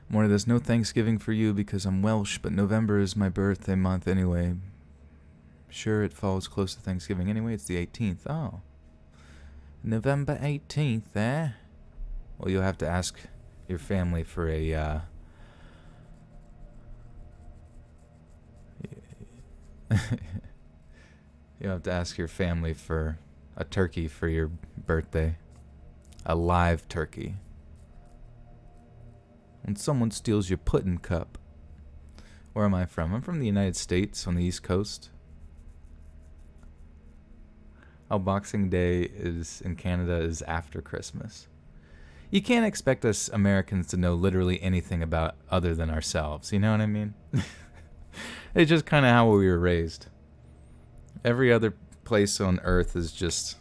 More, there's no Thanksgiving for you because I'm Welsh, but November is my birthday month anyway. Sure, it falls close to Thanksgiving anyway. It's the 18th. Oh. November 18th, eh? Well, you'll have to ask your family for a, you'll have to ask your family for a turkey for your birthday. A live turkey. When someone steals your pudding cup. Where am I from? I'm from the United States on the East Coast. Oh, Boxing Day is in Canada is after Christmas. You can't expect us Americans to know literally anything about other than ourselves. You know what I mean? It's just kind of how we were raised. Every other place on Earth is just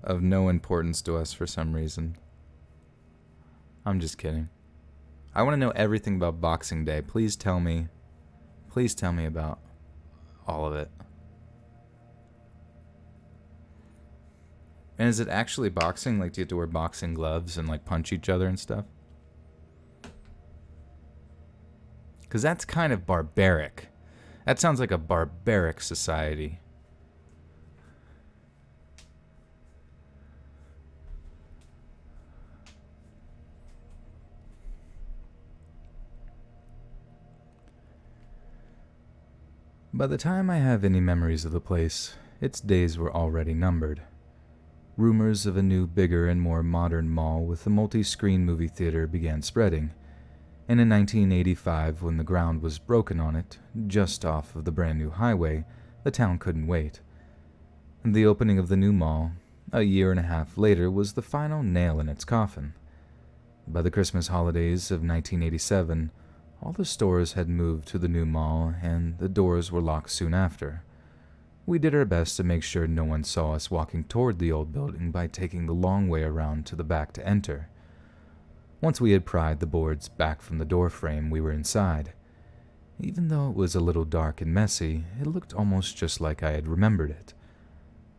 of no importance to us for some reason. I'm just kidding. I want to know everything about Boxing Day. Please tell me about all of it. And is it actually boxing? Like, do you have to wear boxing gloves and, like, punch each other and stuff? Because that's kind of barbaric. That sounds like a barbaric society. By the time I have any memories of the place, its days were already numbered. Rumors of a new, bigger, and more modern mall with a multi-screen movie theater began spreading, and in 1985, when the ground was broken on it, just off of the brand new highway, the town couldn't wait. And the opening of the new mall, a year and a half later, was the final nail in its coffin. By the Christmas holidays of 1987, all the stores had moved to the new mall, and the doors were locked soon after. We did our best to make sure no one saw us walking toward the old building by taking the long way around to the back to enter. Once we had pried the boards back from the door frame, we were inside. Even though it was a little dark and messy, it looked almost just like I had remembered it.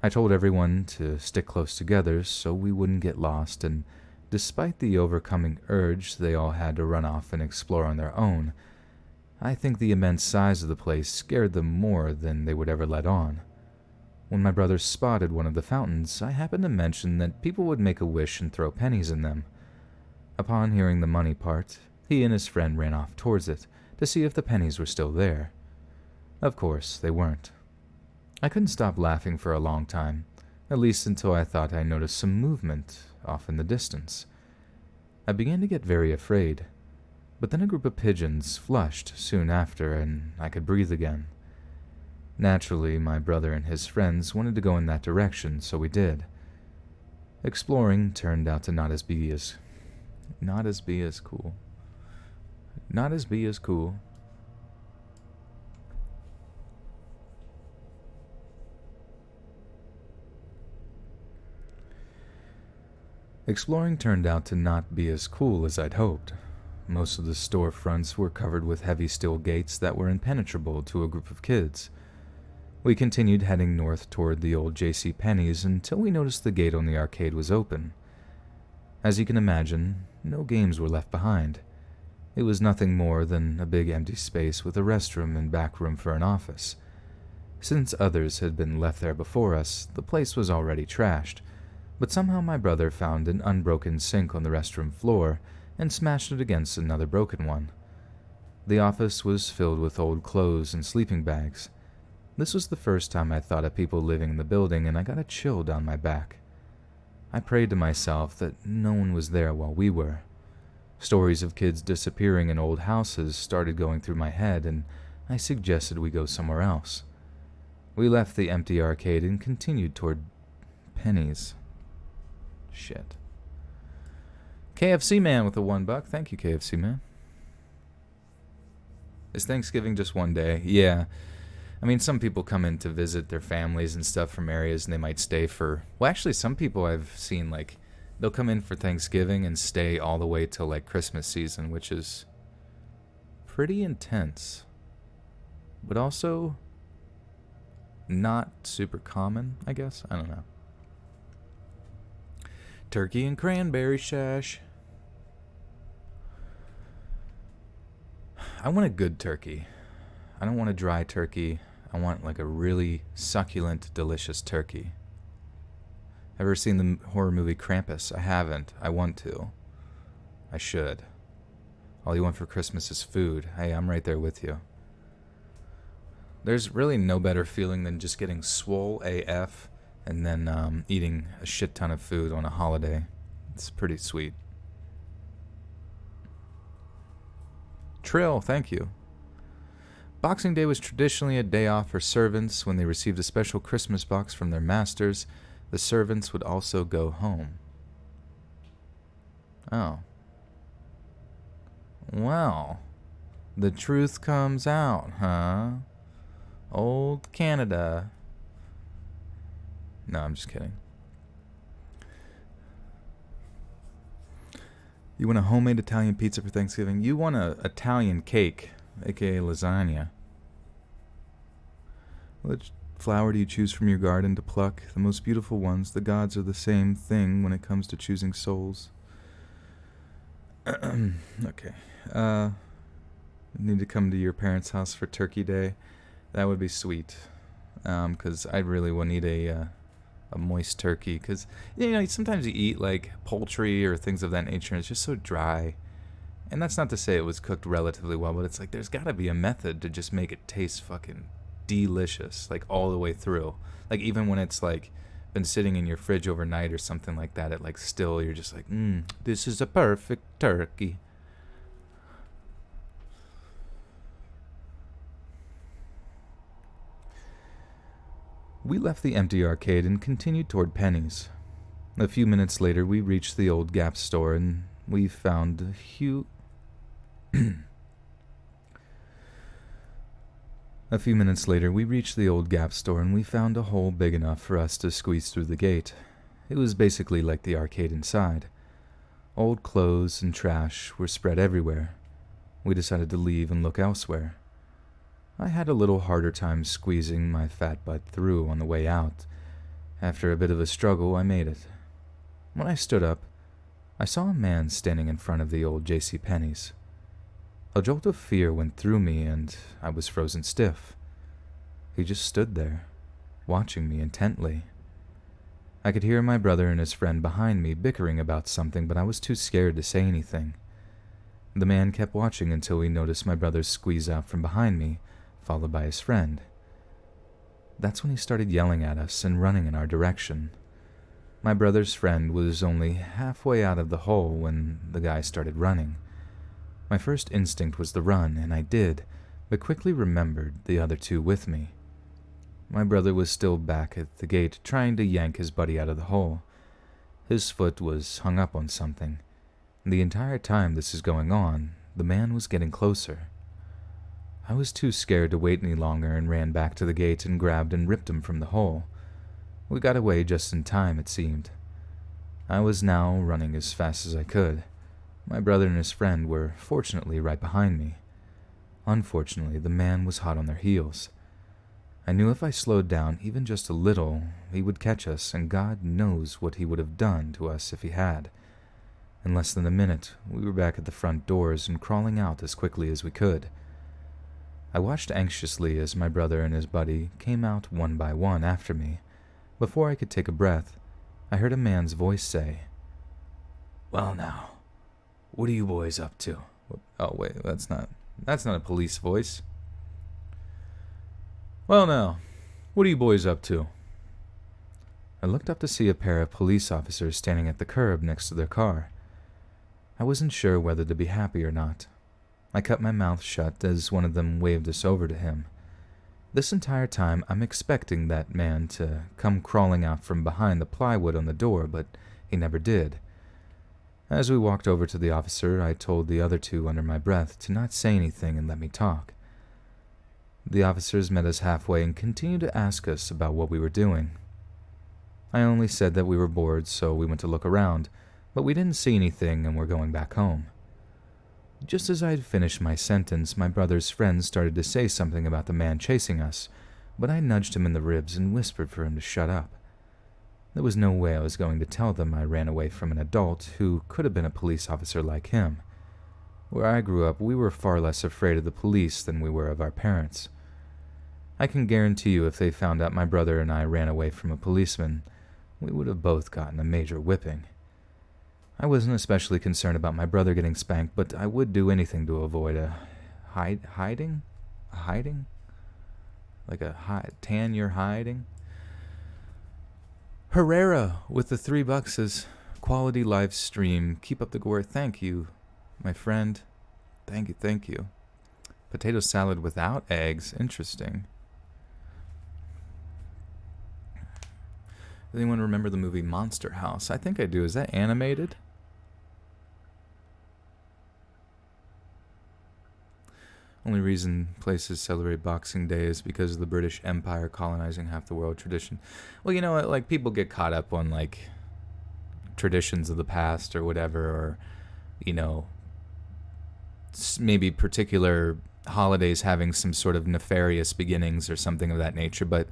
I told everyone to stick close together so we wouldn't get lost, and despite the overcoming urge they all had to run off and explore on their own, I think the immense size of the place scared them more than they would ever let on. When my brother spotted one of the fountains, I happened to mention that people would make a wish and throw pennies in them. Upon hearing the money part, he and his friend ran off towards it to see if the pennies were still there. Of course, they weren't. I couldn't stop laughing for a long time, at least until I thought I noticed some movement off in the distance. I began to get very afraid, but then a group of pigeons flushed soon after, and I could breathe again. Naturally, my brother and his friends wanted to go in that direction, so we did. Exploring turned out to not as be as cool. Exploring turned out to not be as cool as I'd hoped. Most of the storefronts were covered with heavy steel gates that were impenetrable to a group of kids. We continued heading north toward the old J.C. Penney's until we noticed the gate on the arcade was open. As you can imagine, no games were left behind. It was nothing more than a big empty space with a restroom and back room for an office. Since others had been left there before us, the place was already trashed, but somehow my brother found an unbroken sink on the restroom floor and smashed it against another broken one. The office was filled with old clothes and sleeping bags. This was the first time I thought of people living in the building, and I got a chill down my back. I prayed to myself that no one was there while we were. Stories of kids disappearing in old houses started going through my head, and I suggested we go somewhere else. We left the empty arcade and continued toward Penny's. Shit. KFC Man with a $1. Thank you, KFC Man. Is Thanksgiving just one day? Yeah. I mean, some people come in to visit their families and stuff from areas, and they might stay for... Well, actually, some people I've seen, like, they'll come in for Thanksgiving and stay all the way till, like, Christmas season, which is pretty intense. But also not super common, I guess. I don't know. Turkey and cranberry shash. I want a good turkey. I don't want a dry turkey. I want like a really succulent, delicious turkey. Ever seen the horror movie Krampus? I haven't. I want to. I should. All you want for Christmas is food. Hey, I'm right there with you. There's really no better feeling than just getting swole AF and then eating a shit ton of food on a holiday. It's pretty sweet. Trill, thank you. Boxing Day was traditionally a day off for servants. When they received a special Christmas box from their masters, the servants would also go home. Oh. Well, the truth comes out, huh? Old Canada. No, I'm just kidding. You want a homemade Italian pizza for Thanksgiving? You want a Italian cake, aka lasagna. Which flower do you choose from your garden to pluck? The most beautiful ones. The gods are the same thing when it comes to choosing souls. Okay. Need to come to your parents' house for Turkey Day. That would be sweet. Because I really will need a moist turkey. Because, you know, sometimes you eat, like, poultry or things of that nature, and it's just so dry. And that's not to say it was cooked relatively well, but it's like there's got to be a method to just make it taste fucking delicious, like, all the way through. Like, even when it's, like, been sitting in your fridge overnight or something like that, it, like, still, you're just like, this is a perfect turkey. We left the empty arcade and continued toward Penny's. A few minutes later, we reached the old Gap store, and we found a huge... A few minutes later, we reached the old Gap store, and we found a hole big enough for us to squeeze through the gate. It was basically like the arcade inside. Old clothes and trash were spread everywhere. We decided to leave and look elsewhere. I had a little harder time squeezing my fat butt through on the way out. After a bit of a struggle, I made it. When I stood up, I saw a man standing in front of the old J.C. Penney's. A jolt of fear went through me, and I was frozen stiff. He just stood there, watching me intently. I could hear my brother and his friend behind me bickering about something, but I was too scared to say anything. The man kept watching until he noticed my brother squeeze out from behind me, followed by his friend. That's when he started yelling at us and running in our direction, My brother's friend was only halfway out of the hole when the guy started running. My first instinct was to run, and I did, but quickly remembered the other two with me. My brother was still back at the gate trying to yank his buddy out of the hole. His foot was hung up on something. The entire time this is going on, the man was getting closer. I was too scared to wait any longer and ran back to the gate and grabbed and ripped him from the hole. We got away just in time, it seemed. I was now running as fast as I could. My brother and his friend were fortunately right behind me. Unfortunately, the man was hot on their heels. I knew if I slowed down even just a little, he would catch us, and God knows what he would have done to us if he had. In less than a minute, we were back at the front doors and crawling out as quickly as we could. I watched anxiously as my brother and his buddy came out one by one after me. Before I could take a breath, I heard a man's voice say, "Well now, what are you boys up to?" Oh wait, that's not a police voice. "Well now, what are you boys up to?" I looked up to see a pair of police officers standing at the curb next to their car. I wasn't sure whether to be happy or not. I kept my mouth shut as one of them waved us over to him. This entire time, I'm expecting that man to come crawling out from behind the plywood on the door, but he never did. As we walked over to the officer, I told the other two under my breath to not say anything and let me talk. The officers met us halfway and continued to ask us about what we were doing. I only said that we were bored, so we went to look around, but we didn't see anything and were going back home. Just as I had finished my sentence, my brother's friend started to say something about the man chasing us, but I nudged him in the ribs and whispered for him to shut up. There was no way I was going to tell them I ran away from an adult who could have been a police officer like him. Where I grew up, we were far less afraid of the police than we were of our parents. I can guarantee you if they found out my brother and I ran away from a policeman, we would have both gotten a major whipping. I wasn't especially concerned about my brother getting spanked, but I would do anything to avoid a hiding? A hiding? Like a tan you're hiding? Herrera with the $3 says, "Quality live stream. Keep up the gore." Thank you, my friend. Thank you. Potato salad without eggs. Interesting. Does anyone remember the movie Monster House? I think I do. Is that animated? Only reason places celebrate Boxing Day is because of the British Empire colonizing half the world tradition. Well, you know what? Like, people get caught up on, like, traditions of the past or whatever, or, you know, maybe particular holidays having some sort of nefarious beginnings or something of that nature. But,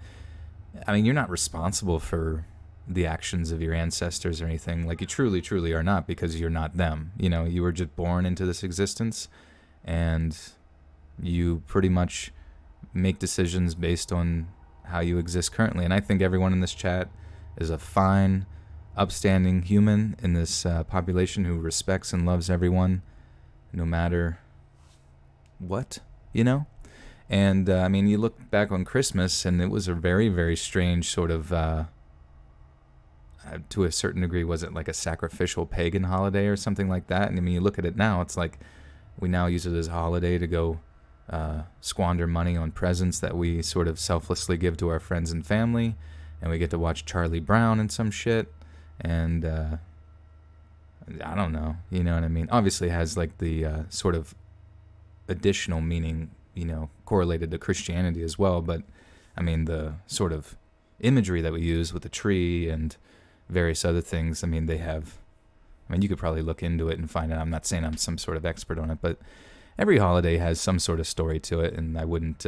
I mean, you're not responsible for the actions of your ancestors or anything. Like, you truly, truly are not, because you're not them. You know, you were just born into this existence, and you pretty much make decisions based on how you exist currently. And I think everyone in this chat is a fine, upstanding human in this population who respects and loves everyone, no matter what, you know? And, I mean, you look back on Christmas, and it was a very, very strange sort of, to a certain degree, was it like a sacrificial pagan holiday or something like that? And, I mean, you look at it now, it's like we now use it as a holiday to go squander money on presents that we sort of selflessly give to our friends and family, and we get to watch Charlie Brown and some shit, and I don't know, you know what I mean? Obviously it has like the sort of additional meaning, you know, correlated to Christianity as well, but I mean the sort of imagery that we use with the tree and various other things, I mean you could probably look into it and find out. I'm not saying I'm some sort of expert on it, but every holiday has some sort of story to it, and I wouldn't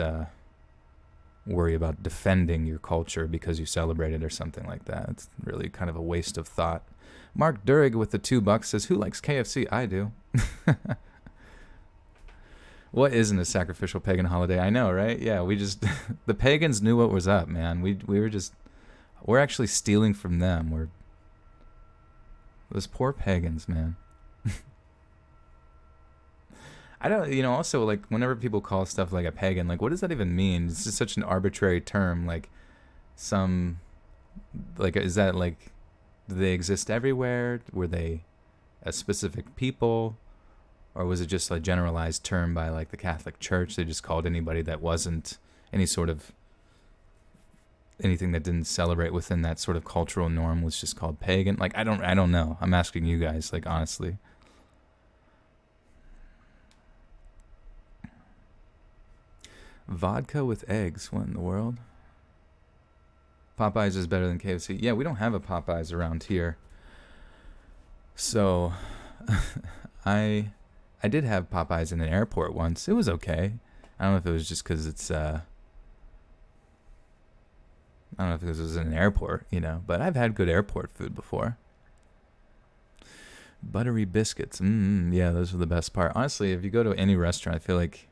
worry about defending your culture because you celebrate it or something like that. It's really kind of a waste of thought. Mark Durig with the $2 says, "Who likes KFC?" I do. What isn't a sacrificial pagan holiday? I know, right? Yeah, we just the pagans knew what was up, man. We're actually stealing from them. We're those poor pagans, man. I don't, you know, also, like, whenever people call stuff like a pagan, like, what does that even mean? It's just such an arbitrary term. Like, is that, like, Do they exist everywhere? Were they a specific people? Or was it just a generalized term by like the Catholic Church? They just called anybody that wasn't any sort of anything that didn't celebrate within that sort of cultural norm was just called pagan. Like I don't know. I'm asking you guys, like honestly. Vodka with eggs. What in the world? Popeyes is better than KFC. Yeah, we don't have a Popeyes around here. So I did have Popeyes in an airport once. It was okay. I don't know if it was just because it's I don't know if this was in an airport, but I've had good airport food before. Buttery biscuits. Yeah, those are the best part. Honestly, if you go to any restaurant, I feel like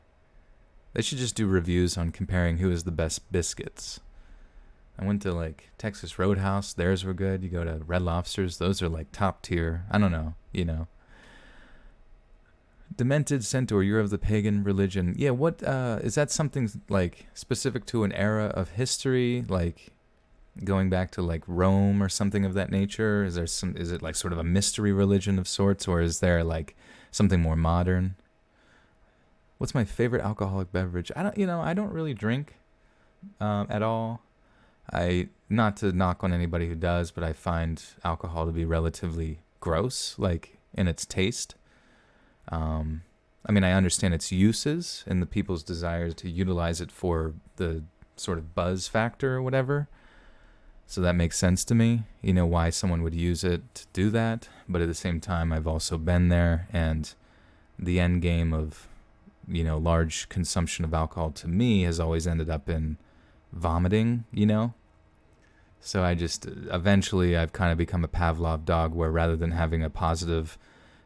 they should just do reviews on comparing who has the best biscuits. I went to like Texas Roadhouse. Theirs were good. You go to Red Lobster's. Those are like top tier. I don't know, Demented Centaur, you're of the pagan religion. Yeah, what is that something like specific to an era of history, like going back to like Rome or something of that nature? Is it like sort of a mystery religion of sorts, or is there like something more modern? What's my favorite alcoholic beverage? I don't really drink at all. Not to knock on anybody who does, but I find alcohol to be relatively gross, like in its taste. I understand its uses and the people's desires to utilize it for the sort of buzz factor or whatever. So that makes sense to me, why someone would use it to do that. But at the same time, I've also been there, and the end game of, large consumption of alcohol to me has always ended up in vomiting, So eventually I've kind of become a Pavlov dog, where rather than having a positive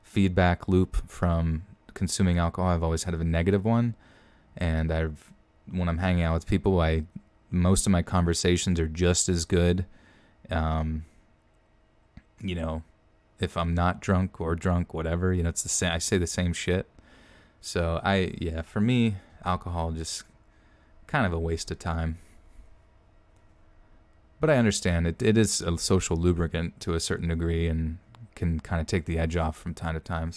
feedback loop from consuming alcohol, I've always had a negative one. And when I'm hanging out with people, most of my conversations are just as good. If I'm not drunk or drunk, whatever, it's the same. I say the same shit. So for me, alcohol just kind of a waste of time. But I understand it is a social lubricant to a certain degree and can kind of take the edge off from time to time.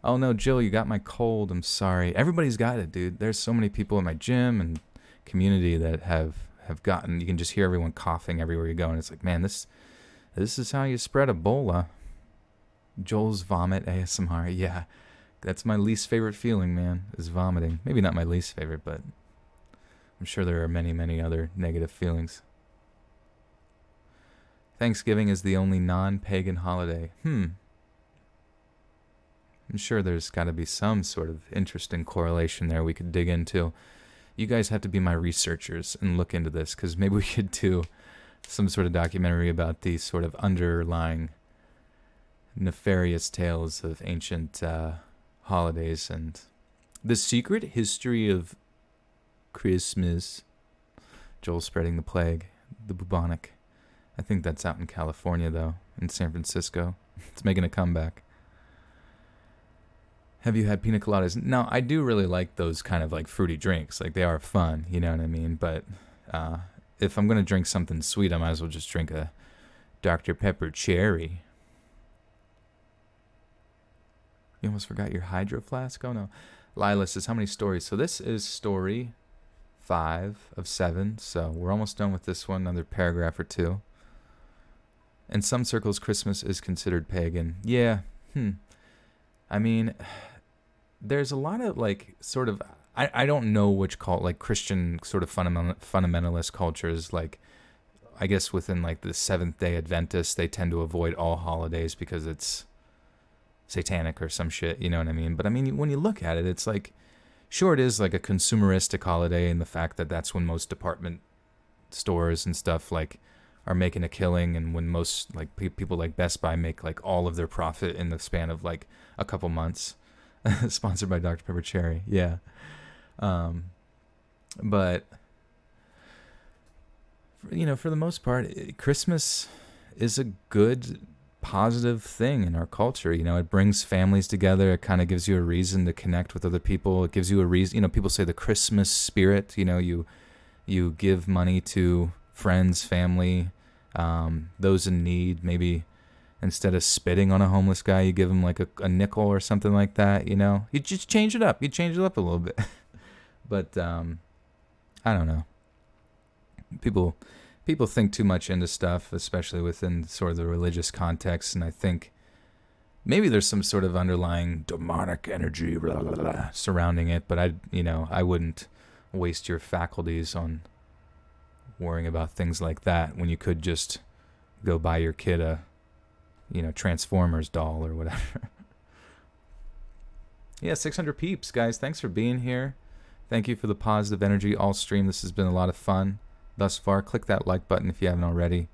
Oh no, Jill, you got my cold. I'm sorry. Everybody's got it, dude. There's so many people in my gym and community that have gotten. You can just hear everyone coughing everywhere you go, and it's like, man, this is how you spread Ebola. Joel's vomit ASMR. Yeah, that's my least favorite feeling, man, is vomiting. Maybe not my least favorite, but I'm sure there are many, many other negative feelings. Thanksgiving is the only non-pagan holiday. I'm sure there's got to be some sort of interesting correlation there we could dig into. You guys have to be my researchers and look into this, because maybe we could do some sort of documentary about these sort of underlying nefarious tales of ancient holidays and the secret history of Christmas. Joel spreading the plague, the bubonic. I think that's out in California, though, in San Francisco. It's making a comeback. Have you had pina coladas? No, I do really like those kind of like fruity drinks. Like, they are fun, you know what I mean? But if I'm going to drink something sweet, I might as well just drink a Dr. Pepper cherry. You almost forgot your hydro flask? Oh, no. Lila says, how many stories? So this is story 5 of 7. So we're almost done with this one. Another paragraph or two. In some circles, Christmas is considered pagan. Yeah. There's a lot of like sort of, I don't know which cult, like Christian sort of fundamentalist cultures, like I guess within like the Seventh-day Adventists, they tend to avoid all holidays because it's satanic or some shit, you know what I mean? But when you look at it, it's like, sure, it is like a consumeristic holiday in the fact that that's when most department stores and stuff like are making a killing, and when most like people like Best Buy make like all of their profit in the span of like a couple months. Sponsored by Dr. Pepper Cherry. Yeah. But for the most part, Christmas is a good, positive thing in our culture. It brings families together. It kind of gives you a reason to connect with other people. It gives you a reason. People say the Christmas spirit. You give money to friends, family, Those in need, maybe instead of spitting on a homeless guy, you give him like a nickel or something like that, you know? You just change it up. You change it up a little bit. But I don't know. People think too much into stuff, especially within sort of the religious context, and I think maybe there's some sort of underlying demonic energy blah, blah, blah, surrounding it, but I wouldn't waste your faculties on worrying about things like that when you could just go buy your kid a Transformers doll or whatever. Yeah, 600 peeps, guys. Thanks for being here. Thank you for the positive energy all stream. This has been a lot of fun thus far. Click that like button if you haven't already.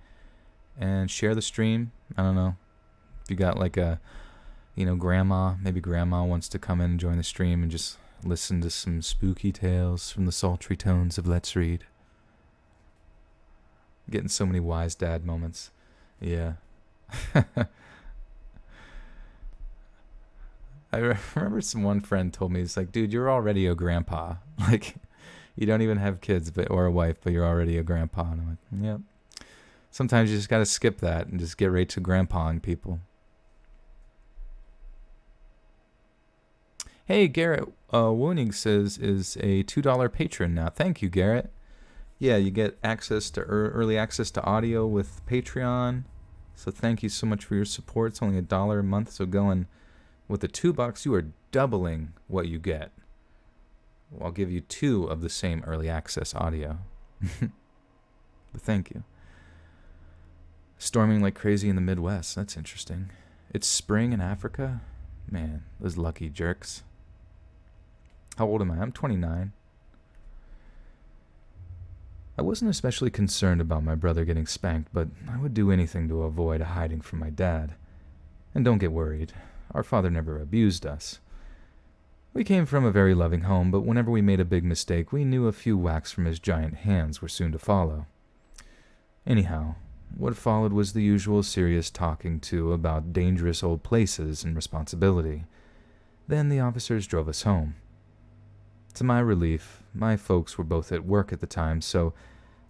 And share the stream. I don't know. If you got like a, grandma, maybe grandma wants to come in and join the stream and just listen to some spooky tales from the sultry tones of Let's Read. Getting so many wise dad moments. Yeah. I remember one friend told me, it's like, dude, you're already a grandpa. Like, you don't even have kids or a wife, but you're already a grandpa. And I'm like, yep. Sometimes you just got to skip that and just get right to grandpaing people. Hey, Garrett Wooning says is a $2 patron now. Thank you, Garrett. Yeah, you get access to early access to audio with Patreon. So thank you so much for your support. It's only $1 a month, so going with the $2, you are doubling what you get. I'll give you 2 of the same early access audio. But thank you. Storming like crazy in the Midwest. That's interesting. It's spring in Africa? Man, those lucky jerks. How old am I? I'm 29. I wasn't especially concerned about my brother getting spanked, but I would do anything to avoid hiding from my dad. And don't get worried. Our father never abused us. We came from a very loving home, but whenever we made a big mistake, we knew a few whacks from his giant hands were soon to follow. Anyhow, what followed was the usual serious talking to about dangerous old places and responsibility. Then the officers drove us home. To my relief, my folks were both at work at the time, so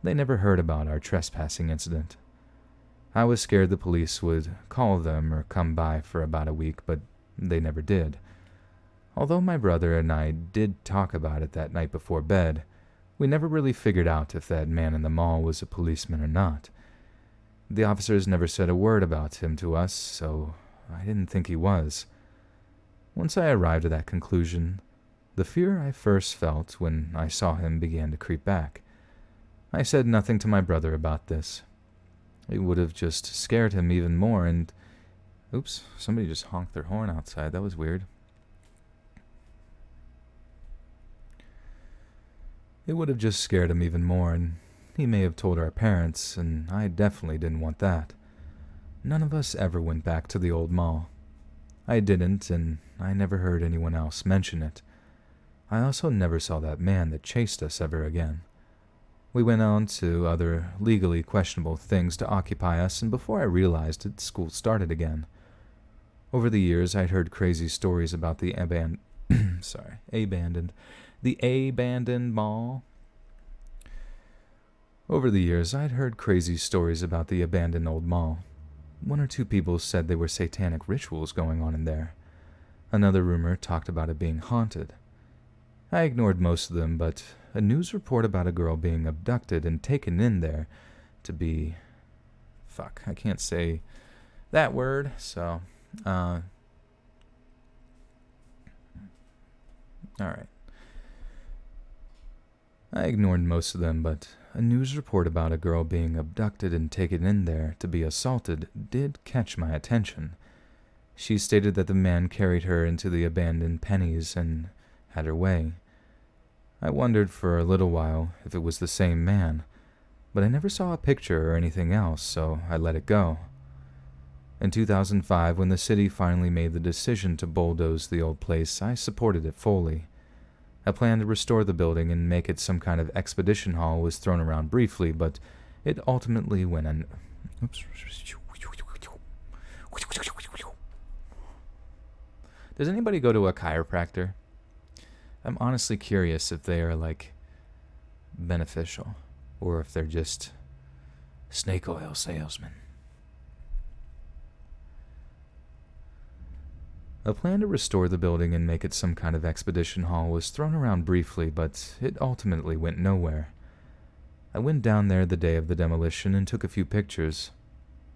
they never heard about our trespassing incident. I was scared the police would call them or come by for about a week, but they never did. Although my brother and I did talk about it that night before bed, we never really figured out if that man in the mall was a policeman or not. The officers never said a word about him to us, so I didn't think he was. Once I arrived at that conclusion, the fear I first felt when I saw him began to creep back. I said nothing to my brother about this. It would have just scared him even more, and... Oops, somebody just honked their horn outside. That was weird. It would have just scared him even more, and he may have told our parents, and I definitely didn't want that. None of us ever went back to the old mall. I didn't, and I never heard anyone else mention it. I also never saw that man that chased us ever again. We went on to other legally questionable things to occupy us, and before I realized it, school started again. Over the years, I'd heard crazy stories about the abandoned mall. Over the years, I'd heard crazy stories about the abandoned old mall. 1 or 2 people said there were satanic rituals going on in there. Another rumor talked about it being haunted. I ignored most of them, but a news report about a girl being abducted and taken in there to be... I can't say that word, so... Alright. I ignored most of them, but a news report about a girl being abducted and taken in there to be assaulted did catch my attention. She stated that the man carried her into the abandoned pennies and had her way. I wondered for a little while if it was the same man, but I never saw a picture or anything else, so I let it go. In 2005, when the city finally made the decision to bulldoze the old place, I supported it fully. A plan to restore the building and make it some kind of expedition hall was thrown around briefly, but it ultimately went in... Oops. Does anybody go to a chiropractor? I'm honestly curious if they are, beneficial, or if they're just Snake oil salesman. A plan to restore the building and make it some kind of expedition hall was thrown around briefly, but it ultimately went nowhere. I went down there the day of the demolition and took a few pictures.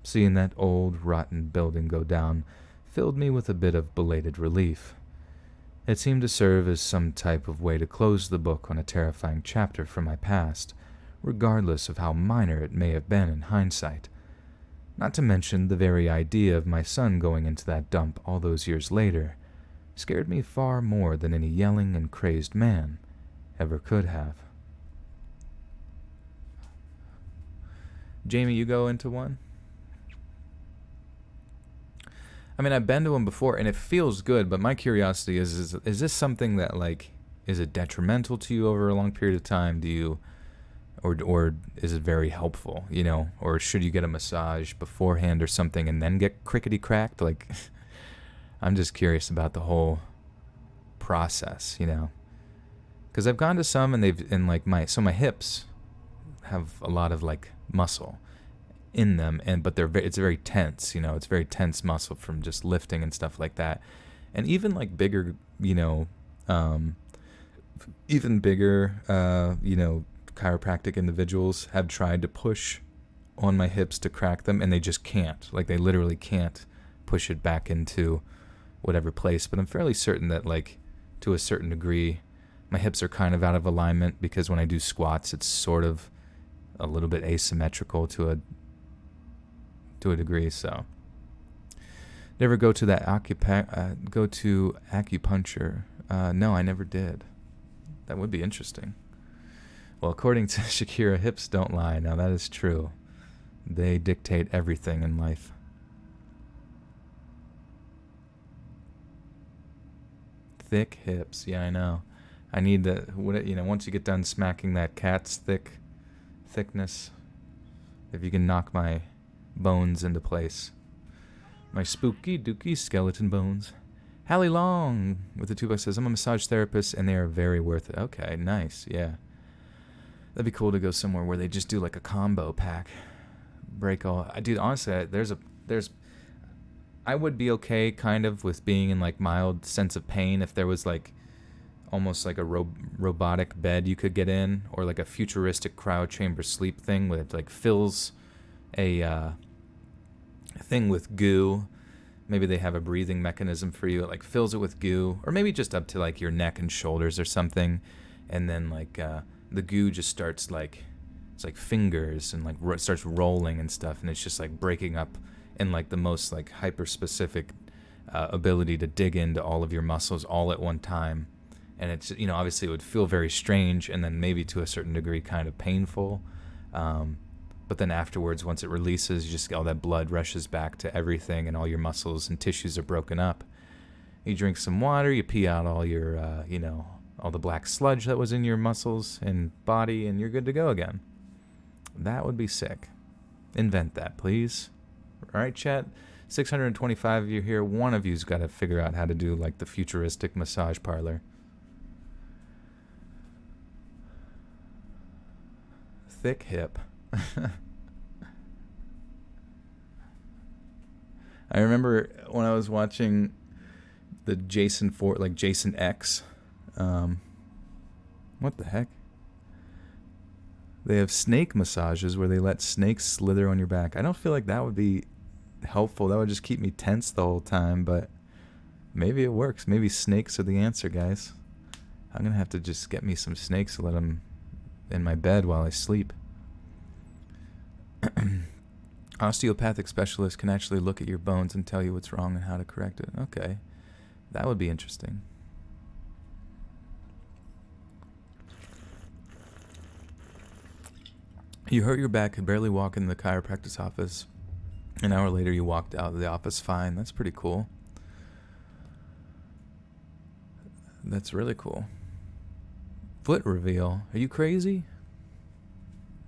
Seeing that old, rotten building go down filled me with a bit of belated relief. It seemed to serve as some type of way to close the book on a terrifying chapter from my past, regardless of how minor it may have been in hindsight. Not to mention the very idea of my son going into that dump all those years later scared me far more than any yelling and crazed man ever could have. Jamie, you go into one? I mean, I've been to one before, and it feels good, but my curiosity is this something that, like, is it detrimental to you over a long period of time? Do you, or is it very helpful, you know? Or should you get a massage beforehand or something and then get crickety-cracked? Like, I'm just curious about the whole process, you know? Because I've gone to some, and my hips have a lot of, like, muscle in them, but it's very tense, you know, it's very tense muscle from just lifting and stuff like that. And even like bigger, you know, chiropractic individuals have tried to push on my hips to crack them, and they just can't. Like, they literally can't push it back into whatever place. But I'm fairly certain that, like, to a certain degree, my hips are kind of out of alignment, because when I do squats, it's sort of a little bit asymmetrical to a degree. So never go to that acupuncture. No, I never did. That would be interesting. Well, according to Shakira, hips don't lie. Now, that is true. They dictate everything in life. Thick hips. Yeah, I know. I need once you get done smacking that cat's thickness, if you can knock my bones into place. My spooky dooky skeleton bones. Hallie Long with the 2 bucks says, I'm a massage therapist and they are very worth it. Okay, nice, yeah. That'd be cool to go somewhere where they just do like a combo pack. Break all. Dude, honestly, I would be okay kind of with being in like mild sense of pain if there was like almost like a robotic bed you could get in, or like a futuristic cryo chamber sleep thing where it like fills a thing with goo. Maybe they have a breathing mechanism for you. It like fills it with goo, or maybe just up to like your neck and shoulders or something, and then like the goo just starts like, it's like fingers and like starts rolling and stuff, and it's just like breaking up in like the most like hyper specific ability to dig into all of your muscles all at one time. And it's, you know, obviously it would feel very strange, and then maybe to a certain degree kind of painful. But then afterwards, once it releases, you just all that blood rushes back to everything, and all your muscles and tissues are broken up. You drink some water, you pee out all your, all the black sludge that was in your muscles and body, and you're good to go again. That would be sick. Invent that, please. All right, chat. 625 of you here. One of you's got to figure out how to do like the futuristic massage parlor. Thick hip. I remember when I was watching the Jason X. What the heck? They have snake massages where they let snakes slither on your back. I don't feel like that would be helpful. That would just keep me tense the whole time, but maybe it works. Maybe snakes are the answer, guys. I'm going to have to just get me some snakes and let them in my bed while I sleep. Osteopathic specialist can actually look at your bones and tell you what's wrong and how to correct it. Okay. That would be interesting. You hurt your back, could barely walk in the chiropractor's office. An hour later, you walked out of the office fine. That's pretty cool. That's really cool. Foot reveal. Are you crazy?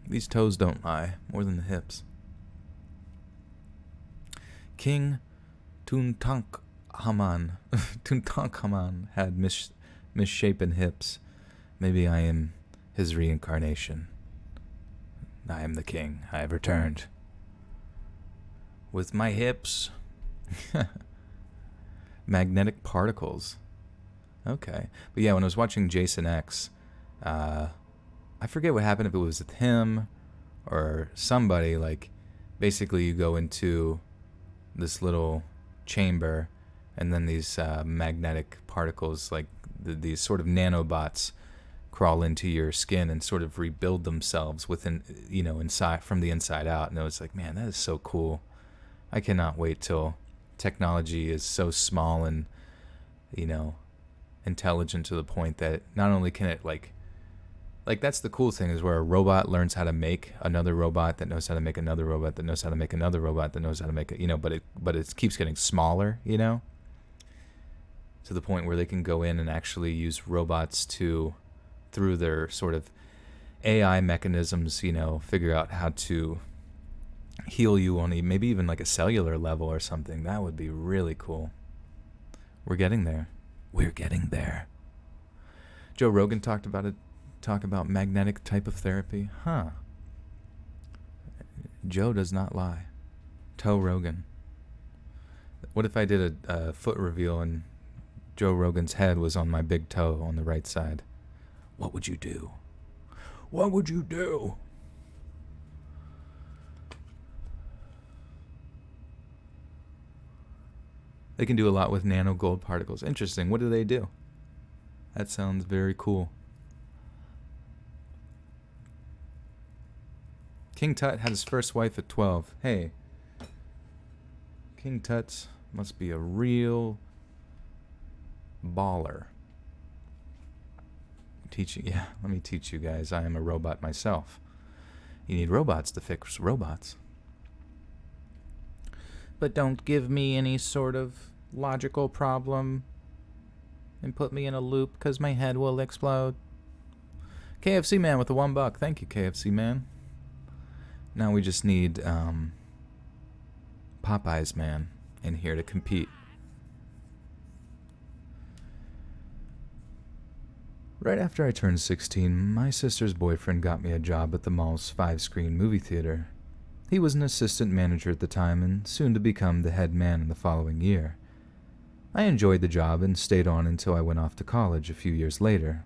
These toes don't lie, more than the hips. King Tutankhamun had misshapen hips. Maybe I am his reincarnation. I am the king. I have returned. With my hips. Magnetic particles. Okay. But yeah, when I was watching Jason X, I forget what happened, if it was with him or somebody, like, basically you go into this little chamber and then these magnetic particles, like these sort of nanobots, crawl into your skin and sort of rebuild themselves within, inside, from the inside out. And I was like, man, that is so cool. I cannot wait till technology is so small and, intelligent to the point that not only can it like that's the cool thing, is where a robot learns how to make another robot that knows how to make another robot that knows how to make another robot that knows how to make it, but it keeps getting smaller, to the point where they can go in and actually use robots to, through their sort of AI mechanisms, figure out how to heal you on maybe even like a cellular level or something. That would be really cool. We're getting there. We're getting there. Joe Rogan talk about magnetic type of therapy. Huh. Joe does not lie. Toe Rogan. What if I did a foot reveal and Joe Rogan's head was on my big toe on the right side? What would you do? What would you do? They can do a lot with nano gold particles. Interesting. What do they do? That sounds very cool. King Tut had his first wife at 12. Hey. King Tut must be a real baller. Let me teach you guys. I am a robot myself. You need robots to fix robots. But don't give me any sort of logical problem and put me in a loop, because my head will explode. KFC Man with the $1. Thank you, KFC Man. Now we just need Popeye's Man in here to compete. Right after I turned 16, my sister's boyfriend got me a job at the mall's 5-screen movie theater. He was an assistant manager at the time and soon to become the head man in the following year. I enjoyed the job and stayed on until I went off to college a few years later.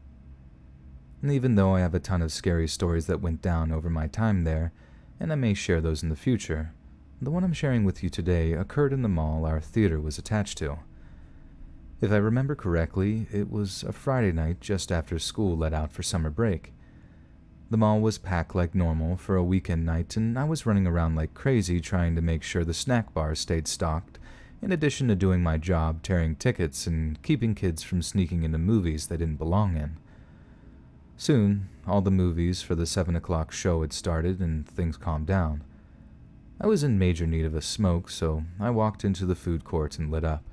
And even though I have a ton of scary stories that went down over my time there, and I may share those in the future, the one I'm sharing with you today occurred in the mall our theater was attached to. If I remember correctly, it was a Friday night just after school let out for summer break. The mall was packed like normal for a weekend night, and I was running around like crazy trying to make sure the snack bar stayed stocked, in addition to doing my job tearing tickets and keeping kids from sneaking into movies they didn't belong in. Soon, all the movies for the 7 o'clock show had started and things calmed down. I was in major need of a smoke, so I walked into the food court and lit up.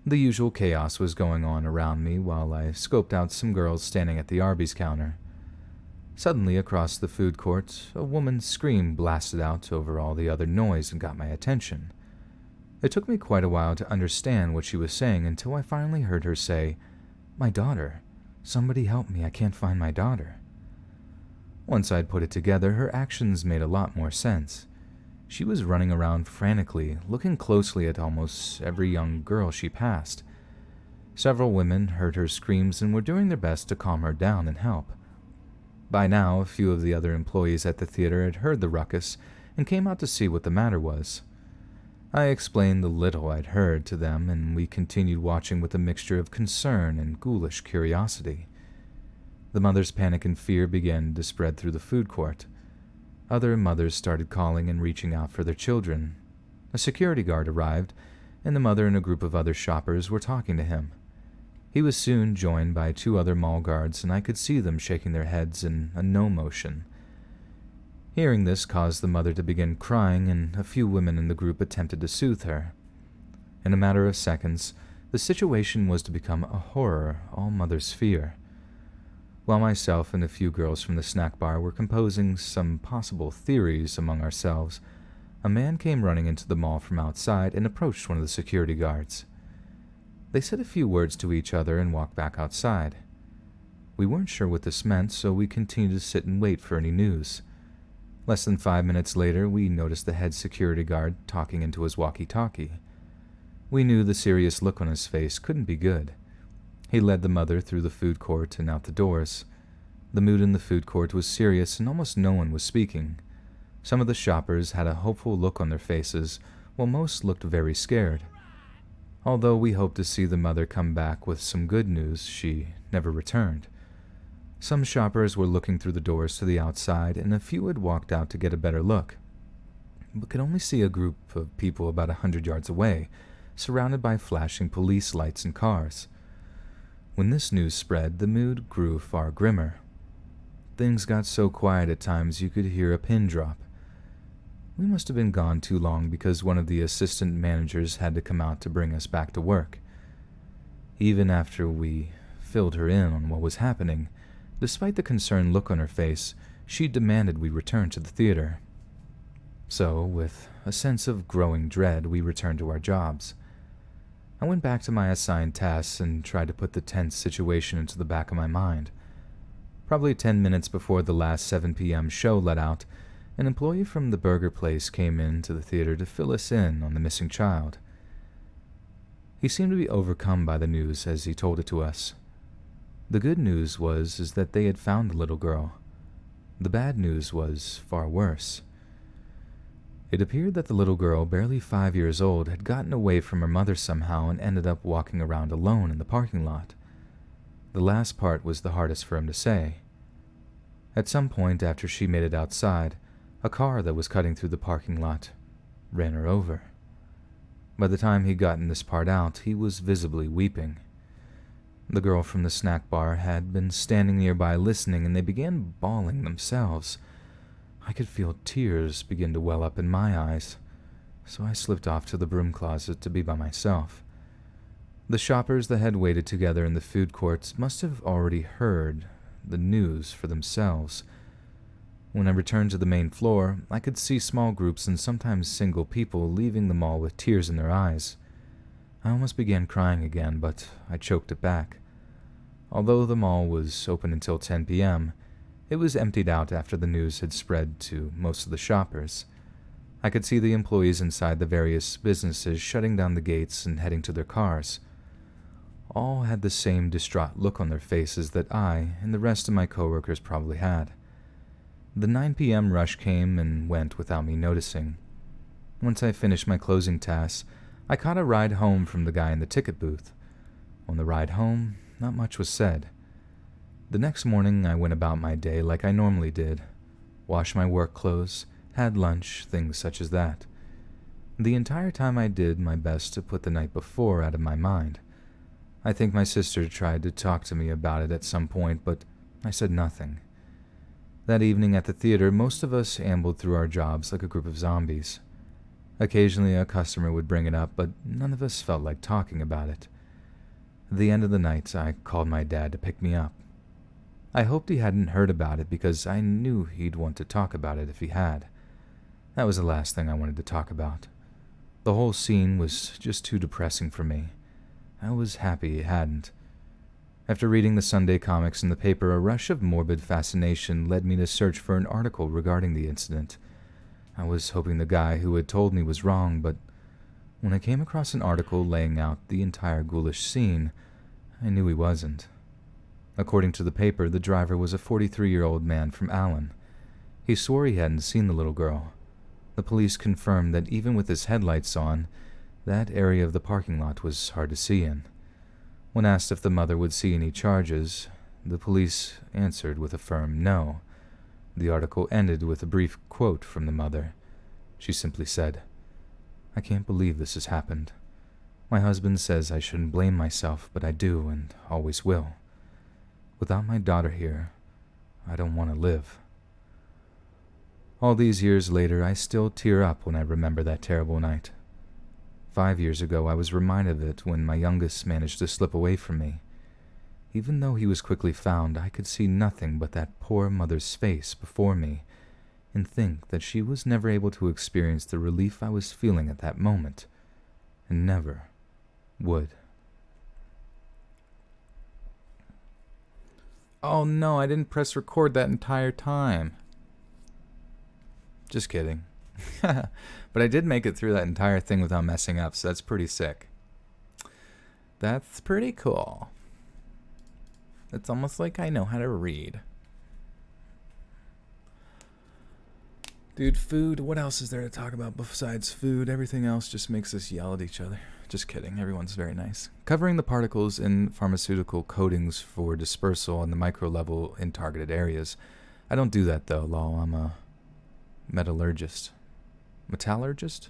The usual chaos was going on around me while I scoped out some girls standing at the Arby's counter. Suddenly, across the food court, a woman's scream blasted out over all the other noise and got my attention. It took me quite a while to understand what she was saying until I finally heard her say, "My daughter. Somebody help me, I can't find my daughter." Once I'd put it together, her actions made a lot more sense. She was running around frantically, looking closely at almost every young girl she passed. Several women heard her screams and were doing their best to calm her down and help. By now, a few of the other employees at the theater had heard the ruckus and came out to see what the matter was. I explained the little I'd heard to them, and we continued watching with a mixture of concern and ghoulish curiosity. The mother's panic and fear began to spread through the food court. Other mothers started calling and reaching out for their children. A security guard arrived, and the mother and a group of other shoppers were talking to him. He was soon joined by 2 other mall guards, and I could see them shaking their heads in a no motion. Hearing this caused the mother to begin crying, and a few women in the group attempted to soothe her. In a matter of seconds, the situation was to become a horror all mothers fear. While myself and a few girls from the snack bar were composing some possible theories among ourselves, a man came running into the mall from outside and approached one of the security guards. They said a few words to each other and walked back outside. We weren't sure what this meant, so we continued to sit and wait for any news. Less than 5 minutes later, we noticed the head security guard talking into his walkie-talkie. We knew the serious look on his face couldn't be good. He led the mother through the food court and out the doors. The mood in the food court was serious and almost no one was speaking. Some of the shoppers had a hopeful look on their faces, while most looked very scared. Although we hoped to see the mother come back with some good news, she never returned. Some shoppers were looking through the doors to the outside, and a few had walked out to get a better look, but could only see a group of people about 100 yards away, surrounded by flashing police lights and cars. When this news spread, the mood grew far grimmer. Things got so quiet at times you could hear a pin drop. We must have been gone too long because one of the assistant managers had to come out to bring us back to work. Even after we filled her in on what was happening, despite the concerned look on her face, she demanded we return to the theater. So, with a sense of growing dread, we returned to our jobs. I went back to my assigned tasks and tried to put the tense situation into the back of my mind. Probably 10 minutes before the last 7 p.m. show let out, an employee from the burger place came into the theater to fill us in on the missing child. He seemed to be overcome by the news as he told it to us. The good news was that they had found the little girl. The bad news was far worse. It appeared that the little girl, barely 5 years old, had gotten away from her mother somehow and ended up walking around alone in the parking lot. The last part was the hardest for him to say. At some point after she made it outside, a car that was cutting through the parking lot ran her over. By the time he'd gotten this part out, he was visibly weeping. The girl from the snack bar had been standing nearby listening, and they began bawling themselves. I could feel tears begin to well up in my eyes, so I slipped off to the broom closet to be by myself. The shoppers that had waited together in the food courts must have already heard the news for themselves. When I returned to the main floor, I could see small groups and sometimes single people leaving the mall with tears in their eyes. I almost began crying again, but I choked it back. Although the mall was open until 10 p.m., it was emptied out after the news had spread to most of the shoppers. I could see the employees inside the various businesses shutting down the gates and heading to their cars. All had the same distraught look on their faces that I and the rest of my coworkers probably had. The 9 p.m. rush came and went without me noticing. Once I finished my closing tasks, I caught a ride home from the guy in the ticket booth. On the ride home, not much was said. The next morning, I went about my day like I normally did. Washed my work clothes, had lunch, things such as that. The entire time I did my best to put the night before out of my mind. I think my sister tried to talk to me about it at some point, but I said nothing. That evening at the theater, most of us ambled through our jobs like a group of zombies. Occasionally a customer would bring it up, but none of us felt like talking about it. At the end of the night, I called my dad to pick me up. I hoped he hadn't heard about it because I knew he'd want to talk about it if he had. That was the last thing I wanted to talk about. The whole scene was just too depressing for me. I was happy he hadn't. After reading the Sunday comics in the paper, a rush of morbid fascination led me to search for an article regarding the incident. I was hoping the guy who had told me was wrong, but when I came across an article laying out the entire ghoulish scene, I knew he wasn't. According to the paper, the driver was a 43-year-old man from Allen. He swore he hadn't seen the little girl. The police confirmed that even with his headlights on, that area of the parking lot was hard to see in. When asked if the mother would see any charges, the police answered with a firm no. The article ended with a brief quote from the mother. She simply said, "I can't believe this has happened. My husband says I shouldn't blame myself, but I do and always will. Without my daughter here, I don't want to live." All these years later, I still tear up when I remember that terrible night. 5 years ago, I was reminded of it when my youngest managed to slip away from me. Even though he was quickly found, I could see nothing but that poor mother's face before me and think that she was never able to experience the relief I was feeling at that moment, and never would. Oh no, I didn't press record that entire time. Just kidding. But I did make it through that entire thing without messing up, so that's pretty sick. That's pretty cool. It's almost like I know how to read. Dude, food, what else is there to talk about besides food? Everything else just makes us yell at each other. Just kidding, everyone's very nice. Covering the particles in pharmaceutical coatings for dispersal on the micro level in targeted areas. I don't do that though, lol. I'm a metallurgist. Metallurgist?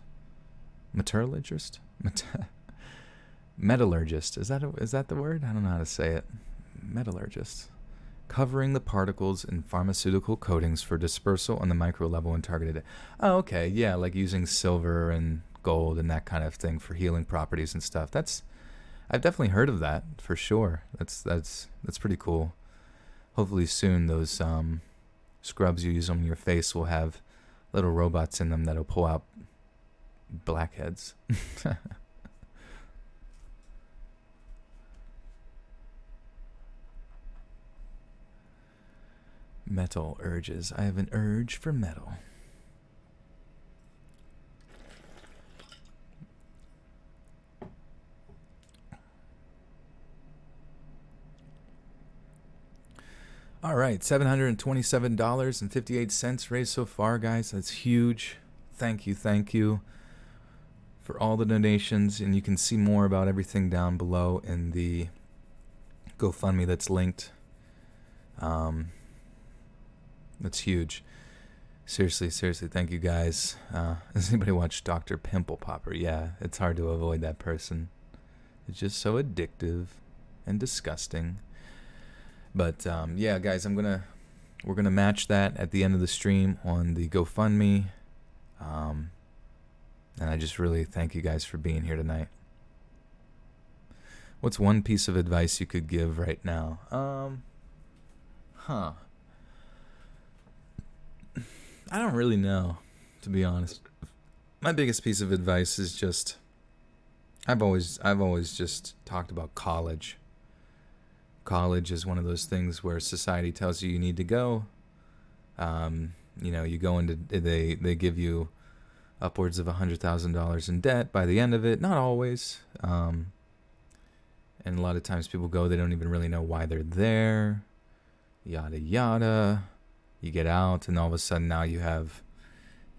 Metallurgist? Metallurgist. Is that the word? I don't know how to say it. Metallurgist. Covering the particles in pharmaceutical coatings for dispersal on the micro level and targeted. Oh, okay. Yeah, like using silver and gold and that kind of thing for healing properties and stuff. I've definitely heard of that for sure. That's pretty cool. Hopefully soon those scrubs you use on your face will have little robots in them that'll pull out blackheads. Metal urges. I have an urge for metal. All right, $727.58 raised so far, guys. That's huge. Thank you for all the donations, and you can see more about everything down below in the GoFundMe that's linked. That's huge. Seriously, thank you guys. Has anybody watched Dr. Pimple Popper? Yeah, it's hard to avoid that person. It's just so addictive and disgusting. But yeah, guys, we're gonna match that at the end of the stream on the GoFundMe. And I just really thank you guys for being here tonight. What's one piece of advice you could give right now? I don't really know, to be honest. My biggest piece of advice is just I've always just talked about college. College is one of those things where society tells you need to go. You go into they give you upwards of $100,000 in debt by the end of it. Not always. And a lot of times people go, they don't even really know why they're there. Yada yada. You get out, and all of a sudden now you have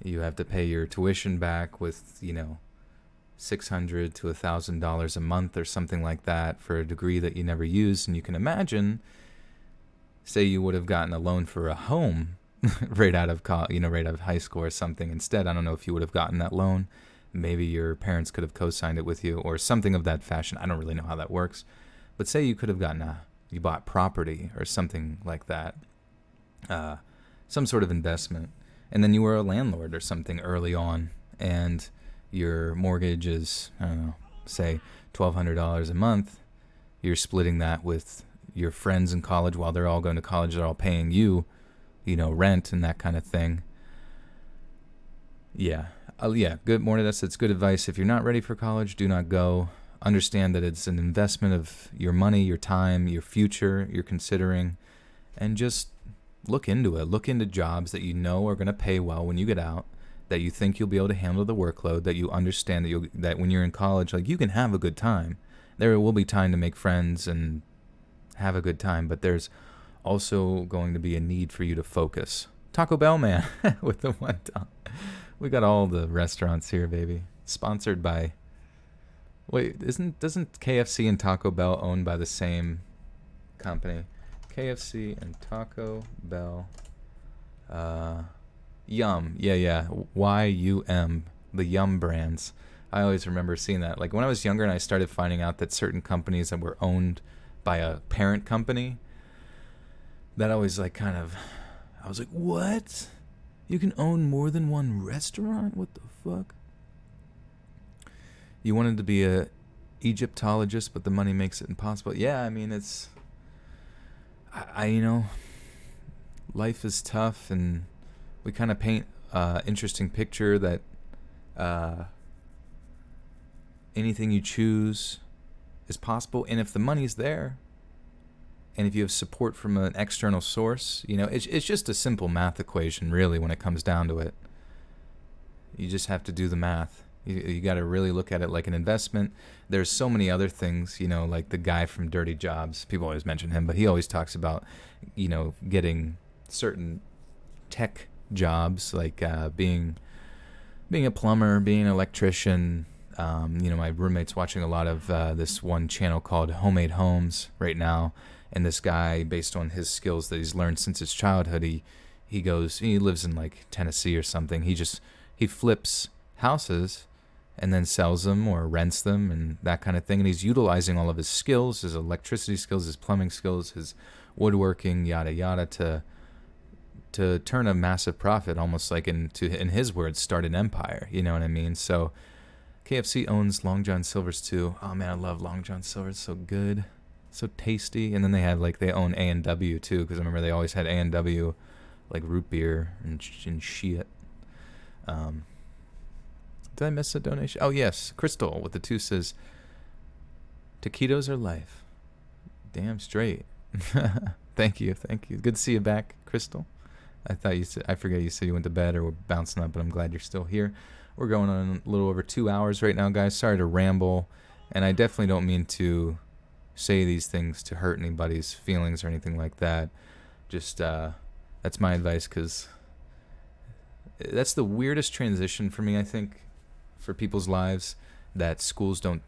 to pay your tuition back with $600 to $1,000 a month or something like that for a degree that you never used. And you can imagine, say you would have gotten a loan for a home right out of right out of high school or something. Instead, I don't know if you would have gotten that loan. Maybe your parents could have co-signed it with you or something of that fashion. I don't really know how that works, but say you could have you bought property or something like that. Some sort of investment, and then you were a landlord or something early on, and your mortgage is, I don't know, say $1,200 a month. You're splitting that with your friends in college while they're all going to college. They're all paying you, rent and that kind of thing. Yeah. Good morning. That's good advice. If you're not ready for college, do not go. Understand that it's an investment of your money, your time, your future you're considering, and just look into it. Look into jobs that you know are going to pay well when you get out, that you think you'll be able to handle the workload, that you understand that when you're in college, like, you can have a good time. There will be time to make friends and have a good time, but there's also going to be a need for you to focus. Taco Bell man with the one time. We got all the restaurants here, baby. Sponsored by... Wait, doesn't KFC and Taco Bell owned by the same company? KFC and Taco Bell. Yum. Yeah. YUM. The Yum brands. I always remember seeing that. Like, when I was younger and I started finding out that certain companies that were owned by a parent company, that always I was like, what? You can own more than one restaurant? What the fuck? You wanted to be a Egyptologist, but the money makes it impossible. Yeah, I mean, it's... life is tough, and we kind of paint an interesting picture that anything you choose is possible. And if the money's there, and if you have support from an external source, it's just a simple math equation, really, when it comes down to it. You just have to do the math. You got to really look at it like an investment. There's so many other things, like the guy from Dirty Jobs. People always mention him, but he always talks about, getting certain tech jobs, like being a plumber, being an electrician. My roommate's watching a lot of this one channel called Homemade Homes right now, and this guy, based on his skills that he's learned since his childhood, he lives in like Tennessee or something. He flips houses and then sells them or rents them and that kind of thing. And he's utilizing all of his skills, his electricity skills, his plumbing skills, his woodworking, yada yada, to turn a massive profit, almost like in his words, start an empire. You know what I mean? So KFC owns Long John Silver's too. Oh man, I love Long John Silver. It's so good, so tasty. And then they own A&W too, because I remember they always had A&W, like root beer and shit. Did I miss a donation? Oh yes, Crystal with the 2 says, taquitos are life. Damn straight. Thank you. Good to see you back, Crystal. I forget you said you went to bed or were bouncing up, but I'm glad you're still here. We're going on a little over 2 hours right now, guys. Sorry to ramble, and I definitely don't mean to say these things to hurt anybody's feelings or anything like that. Just that's my advice, because that's the weirdest transition for me, I think, for people's lives, that schools don't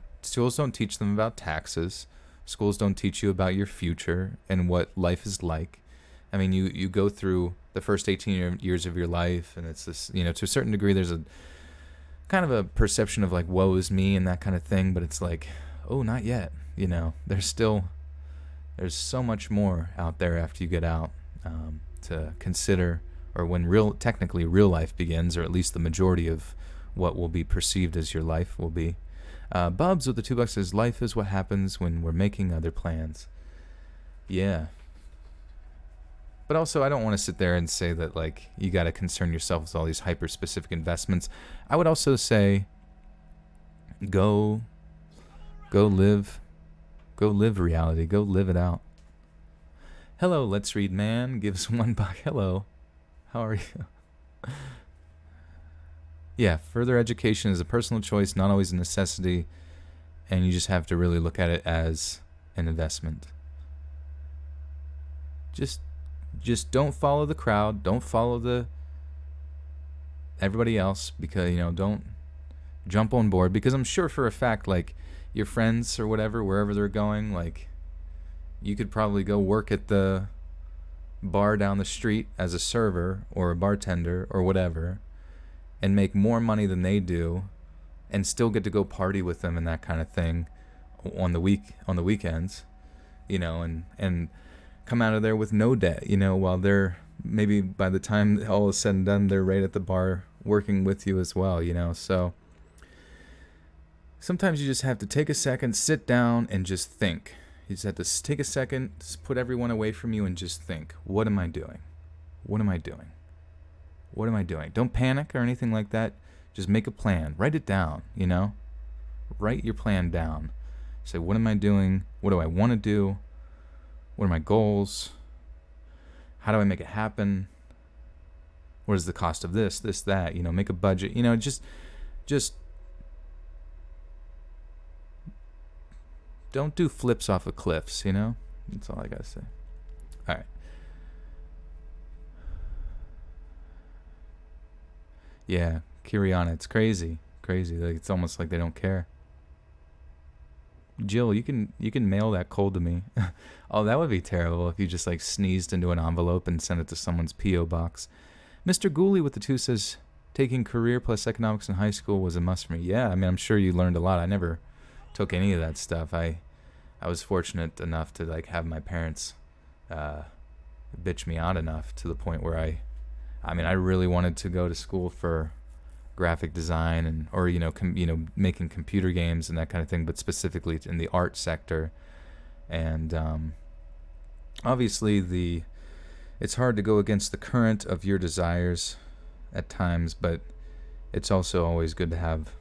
teach them about taxes. Schools don't teach you about your future and what life is like. I mean, you go through the first 18 years of your life, and it's this, to a certain degree, there's a kind of a perception of like, woe is me and that kind of thing, but it's like, oh, not yet. There's so much more out there after you get out to consider, or when technically real life begins, or at least the majority of what will be perceived as your life will be. Bubs with the $2 says, life is what happens when we're making other plans. Yeah. But also, I don't want to sit there and say that, like, you got to concern yourself with all these hyper-specific investments. I would also say, go live reality. Go live it out. Hello, Let's Read Man gives $1. Hello. How are you? Yeah, further education is a personal choice, not always a necessity, and you just have to really look at it as an investment. Just don't follow the crowd, don't follow everybody else, because don't jump on board, because I'm sure for a fact, like, your friends or whatever, wherever they're going, like, you could probably go work at the bar down the street as a server or a bartender or whatever, and make more money than they do, and still get to go party with them and that kind of thing on the weekends, and come out of there with no debt, while they're, maybe by the time all is said and done, they're right at the bar working with you as well, So sometimes you just have to take a second, sit down, and just think. You just have to take a second, just put everyone away from you, and just think, what am I doing? What am I doing? What am I doing? Don't panic or anything like that. Just make a plan. Write it down, Write your plan down. Say, what am I doing? What do I want to do? What are my goals? How do I make it happen? What is the cost of this, that? Make a budget. Just don't do flips off of cliffs, That's all I got to say. All right. Yeah, Kiriana, it's crazy. Like, it's almost like they don't care. Jill, you can mail that cold to me. Oh, that would be terrible if you just like sneezed into an envelope and sent it to someone's P.O. box. Mr. Gooley with the 2 says, taking career plus economics in high school was a must for me. Yeah, I mean, I'm sure you learned a lot. I never took any of that stuff. I was fortunate enough to like have my parents bitch me out enough to the point where I really wanted to go to school for graphic design or making computer games and that kind of thing, but specifically in the art sector. And obviously it's hard to go against the current of your desires at times, but it's also always good to have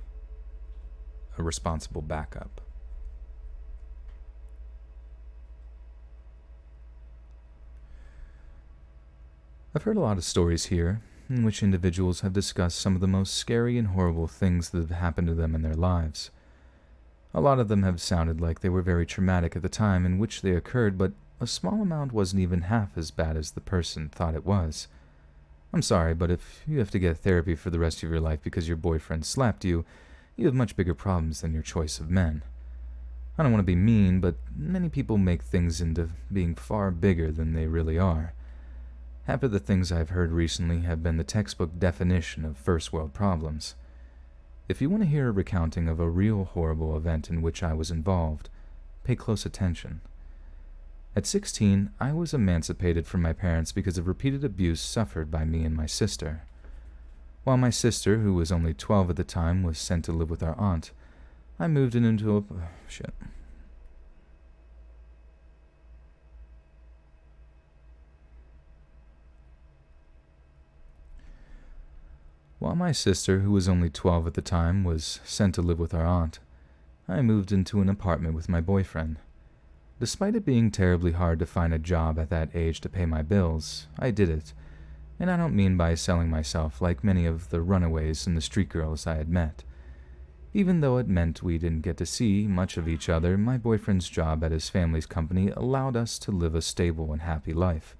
a responsible backup. I've heard a lot of stories here in which individuals have discussed some of the most scary and horrible things that have happened to them in their lives. A lot of them have sounded like they were very traumatic at the time in which they occurred, but a small amount wasn't even half as bad as the person thought it was. I'm sorry, but if you have to get therapy for the rest of your life because your boyfriend slapped you, you have much bigger problems than your choice of men. I don't want to be mean, but many people make things into being far bigger than they really are. Half of the things I've heard recently have been the textbook definition of first world problems. If you want to hear a recounting of a real horrible event in which I was involved, pay close attention. At 16, I was emancipated from my parents because of repeated abuse suffered by me and my sister. While my sister, who was only 12 at the time, was sent to live with our aunt, I moved into a... While my sister, who was only 12 at the time, was sent to live with our aunt, I moved into an apartment with my boyfriend. Despite it being terribly hard to find a job at that age to pay my bills, I did it, and I don't mean by selling myself like many of the runaways and the street girls I had met. Even though it meant we didn't get to see much of each other, my boyfriend's job at his family's company allowed us to live a stable and happy life.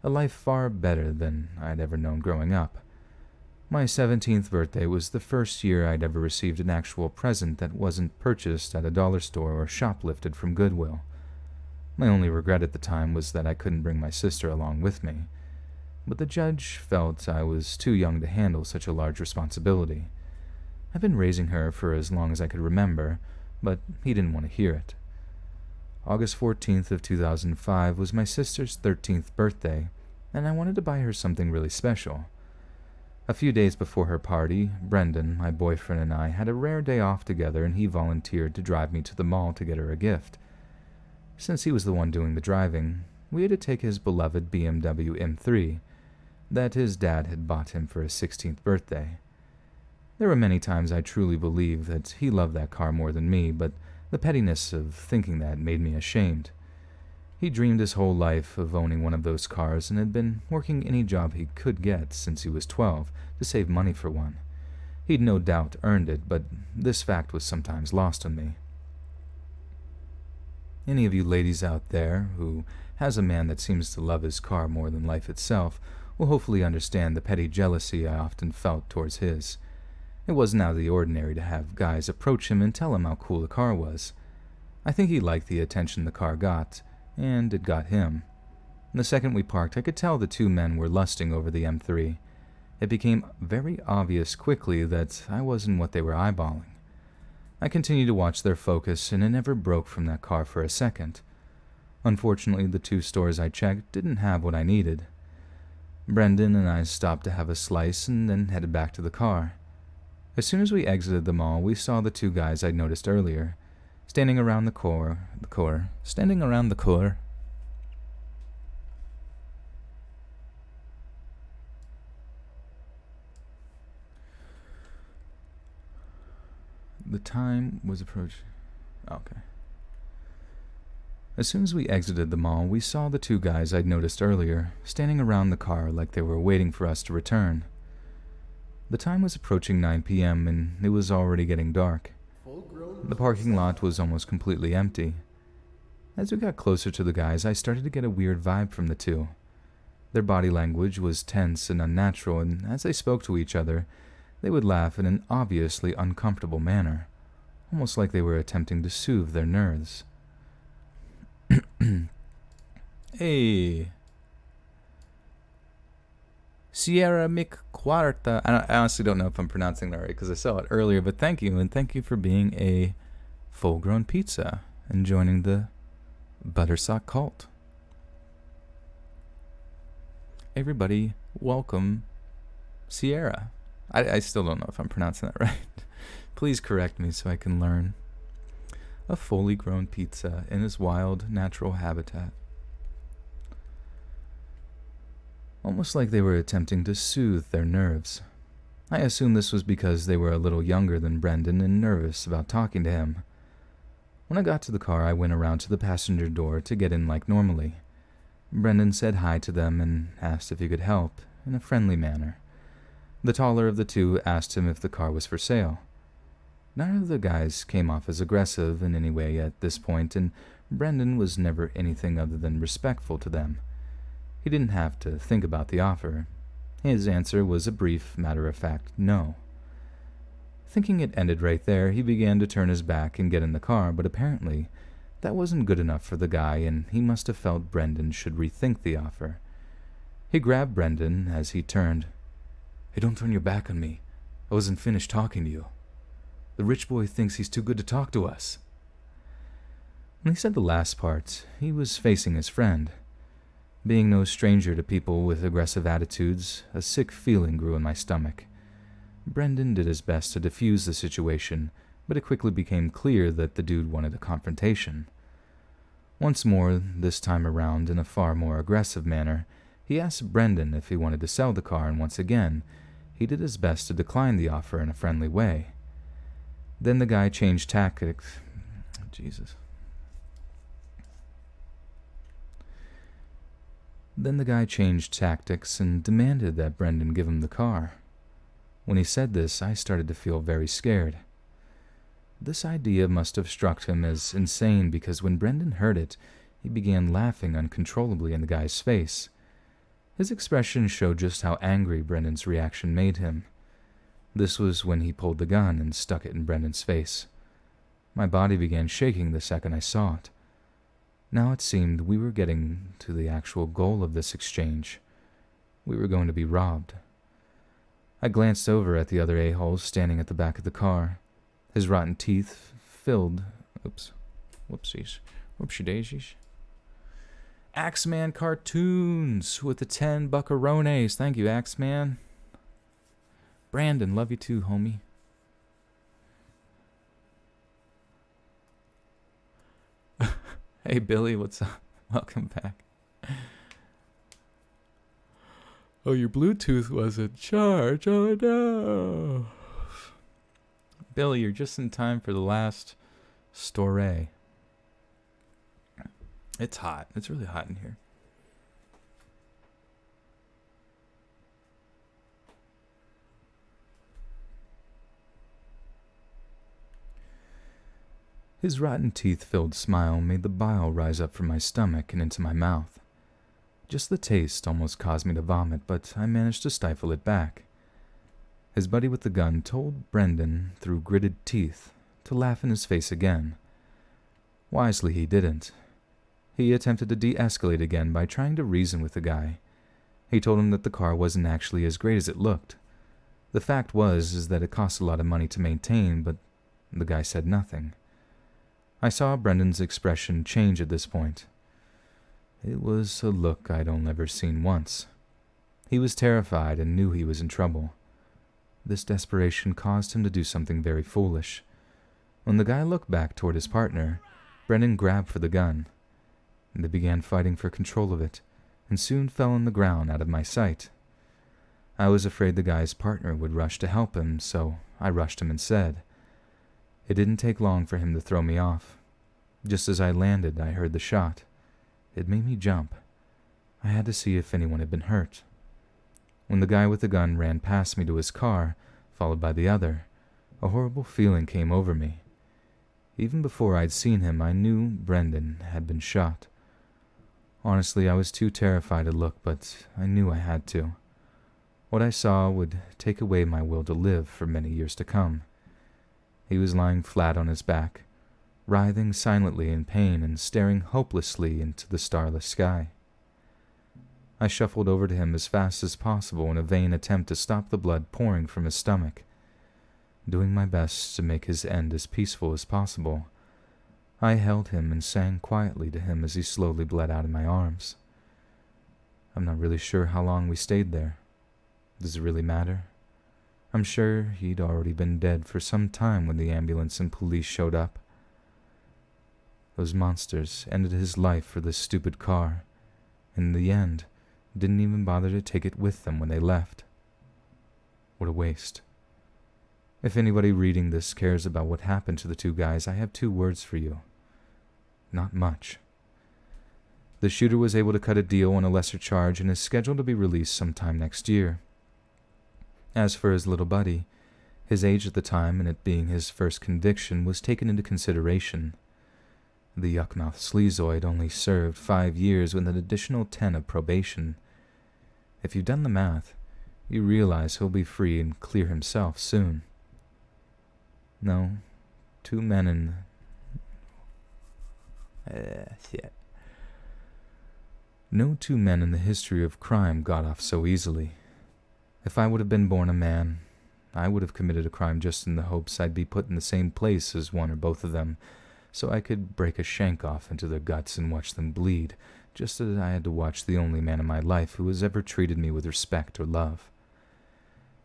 A life far better than I'd ever known growing up. My 17th birthday was the first year I'd ever received an actual present that wasn't purchased at a dollar store or shoplifted from Goodwill. My only regret at the time was that I couldn't bring my sister along with me, but the judge felt I was too young to handle such a large responsibility. I've been raising her for as long as I could remember, but he didn't want to hear it. August 14th of 2005 was my sister's 13th birthday, and I wanted to buy her something really special. A few days before her party, Brendan, my boyfriend, and I had a rare day off together, and he volunteered to drive me to the mall to get her a gift. Since he was the one doing the driving, we had to take his beloved BMW M3 that his dad had bought him for his 16th birthday. There were many times I truly believed that he loved that car more than me, but the pettiness of thinking that made me ashamed. He dreamed his whole life of owning one of those cars and had been working any job he could get since he was 12 to save money for one. He'd no doubt earned it, but this fact was sometimes lost on me. Any of you ladies out there who has a man that seems to love his car more than life itself will hopefully understand the petty jealousy I often felt towards his. It wasn't out of the ordinary to have guys approach him and tell him how cool the car was. I think he liked the attention the car got, and it got him. The second we parked, I could tell the two men were lusting over the M3. It became very obvious quickly that I wasn't what they were eyeballing. I continued to watch their focus, and it never broke from that car for a second. Unfortunately, the two stores I checked didn't have what I needed. Brendan and I stopped to have a slice and then headed back to the car. As soon as we exited the mall, we saw the two guys I'd noticed earlier, standing around the core. The time was approaching. Okay. As soon as we exited the mall, we saw the two guys I'd noticed earlier, standing around the car like they were waiting for us to return. The time was approaching 9 p.m. and it was already getting dark. The parking lot was almost completely empty. As we got closer to the guys, I started to get a weird vibe from the two. Their body language was tense and unnatural, and as they spoke to each other, they would laugh in an obviously uncomfortable manner, almost like they were attempting to soothe their nerves. Hey. Sierra McQuarta. I honestly don't know if I'm pronouncing that right because I saw it earlier, but thank you, and thank you for being a full-grown pizza and joining the Buttersock cult. Everybody, welcome Sierra. I still don't know if I'm pronouncing that right. Please correct me so I can learn. A fully grown pizza in his wild, natural habitat. Almost like they were attempting to soothe their nerves. I assume this was because they were a little younger than Brendan and nervous about talking to him. When I got to the car, I went around to the passenger door to get in like normally. Brendan said hi to them and asked if he could help, in a friendly manner. The taller of the two asked him if the car was for sale. None of the guys came off as aggressive in any way at this point, and Brendan was never anything other than respectful to them. He didn't have to think about the offer. His answer was a brief, matter-of-fact no. Thinking it ended right there, he began to turn his back and get in the car, but apparently that wasn't good enough for the guy, and he must have felt Brendan should rethink the offer. He grabbed Brendan as he turned. "Hey, don't turn your back on me. I wasn't finished talking to you. The rich boy thinks he's too good to talk to us." When he said the last part, he was facing his friend. Being no stranger to people with aggressive attitudes, a sick feeling grew in my stomach. Brendan did his best to defuse the situation, but it quickly became clear that the dude wanted a confrontation. Once more, this time around in a far more aggressive manner, he asked Brendan if he wanted to sell the car, and once again, he did his best to decline the offer in a friendly way. Then the guy changed tactics. Then the guy changed tactics and demanded that Brendan give him the car. When he said this, I started to feel very scared. This idea must have struck him as insane because when Brendan heard it, he began laughing uncontrollably in the guy's face. His expression showed just how angry Brendan's reaction made him. This was when he pulled the gun and stuck it in Brendan's face. My body began shaking the second I saw it. Now it seemed we were getting to the actual goal of this exchange. We were going to be robbed. I glanced over at the other a-hole standing at the back of the car. His rotten teeth filled... Whoopsie-daisies. Axeman Cartoons with the 10 buckarones. Thank you, Axeman. Brandon, love you too, homie. Hey, Billy, what's up? Welcome back. Oh, your Bluetooth wasn't charged. Oh, no. Billy, you're just in time for the last story. It's hot. It's really hot in here. His rotten teeth-filled smile made the bile rise up from my stomach and into my mouth. Just the taste almost caused me to vomit, but I managed to stifle it back. His buddy with the gun told Brendan, through gritted teeth, to laugh in his face again. Wisely he didn't. He attempted to de-escalate again by trying to reason with the guy. He told him that the car wasn't actually as great as it looked. The fact was that it cost a lot of money to maintain, but the guy said nothing. I saw Brendan's expression change at this point. It was a look I'd only ever seen once. He was terrified and knew he was in trouble. This desperation caused him to do something very foolish. When the guy looked back toward his partner, Brendan grabbed for the gun. They began fighting for control of it, and soon fell on the ground out of my sight. I was afraid the guy's partner would rush to help him, so I rushed him instead. It didn't take long for him to throw me off. Just as I landed, I heard the shot. It made me jump. I had to see if anyone had been hurt. When the guy with the gun ran past me to his car, followed by the other, a horrible feeling came over me. Even before I'd seen him, I knew Brendan had been shot. Honestly, I was too terrified to look, but I knew I had to. What I saw would take away my will to live for many years to come. He was lying flat on his back, writhing silently in pain and staring hopelessly into the starless sky. I shuffled over to him as fast as possible in a vain attempt to stop the blood pouring from his stomach, doing my best to make his end as peaceful as possible. I held him and sang quietly to him as he slowly bled out in my arms. I'm not really sure how long we stayed there. Does it really matter? I'm sure he'd already been dead for some time when the ambulance and police showed up. Those monsters ended his life for this stupid car. In the end, didn't even bother to take it with them when they left. What a waste. If anybody reading this cares about what happened to the two guys, I have 2 words for you. Not much. The shooter was able to cut a deal on a lesser charge and is scheduled to be released sometime next year. As for his little buddy, his age at the time and it being his first conviction was taken into consideration. The yuckmouth sleazoid only served 5 years with an additional 10 of probation. If you've done the math, you realize he'll be free and clear himself soon. No, 2 men in... shit. No 2 men in the history of crime got off so easily. If I would have been born a man, I would have committed a crime just in the hopes I'd be put in the same place as one or both of them, so I could break a shank off into their guts and watch them bleed, just as I had to watch the only man in my life who has ever treated me with respect or love.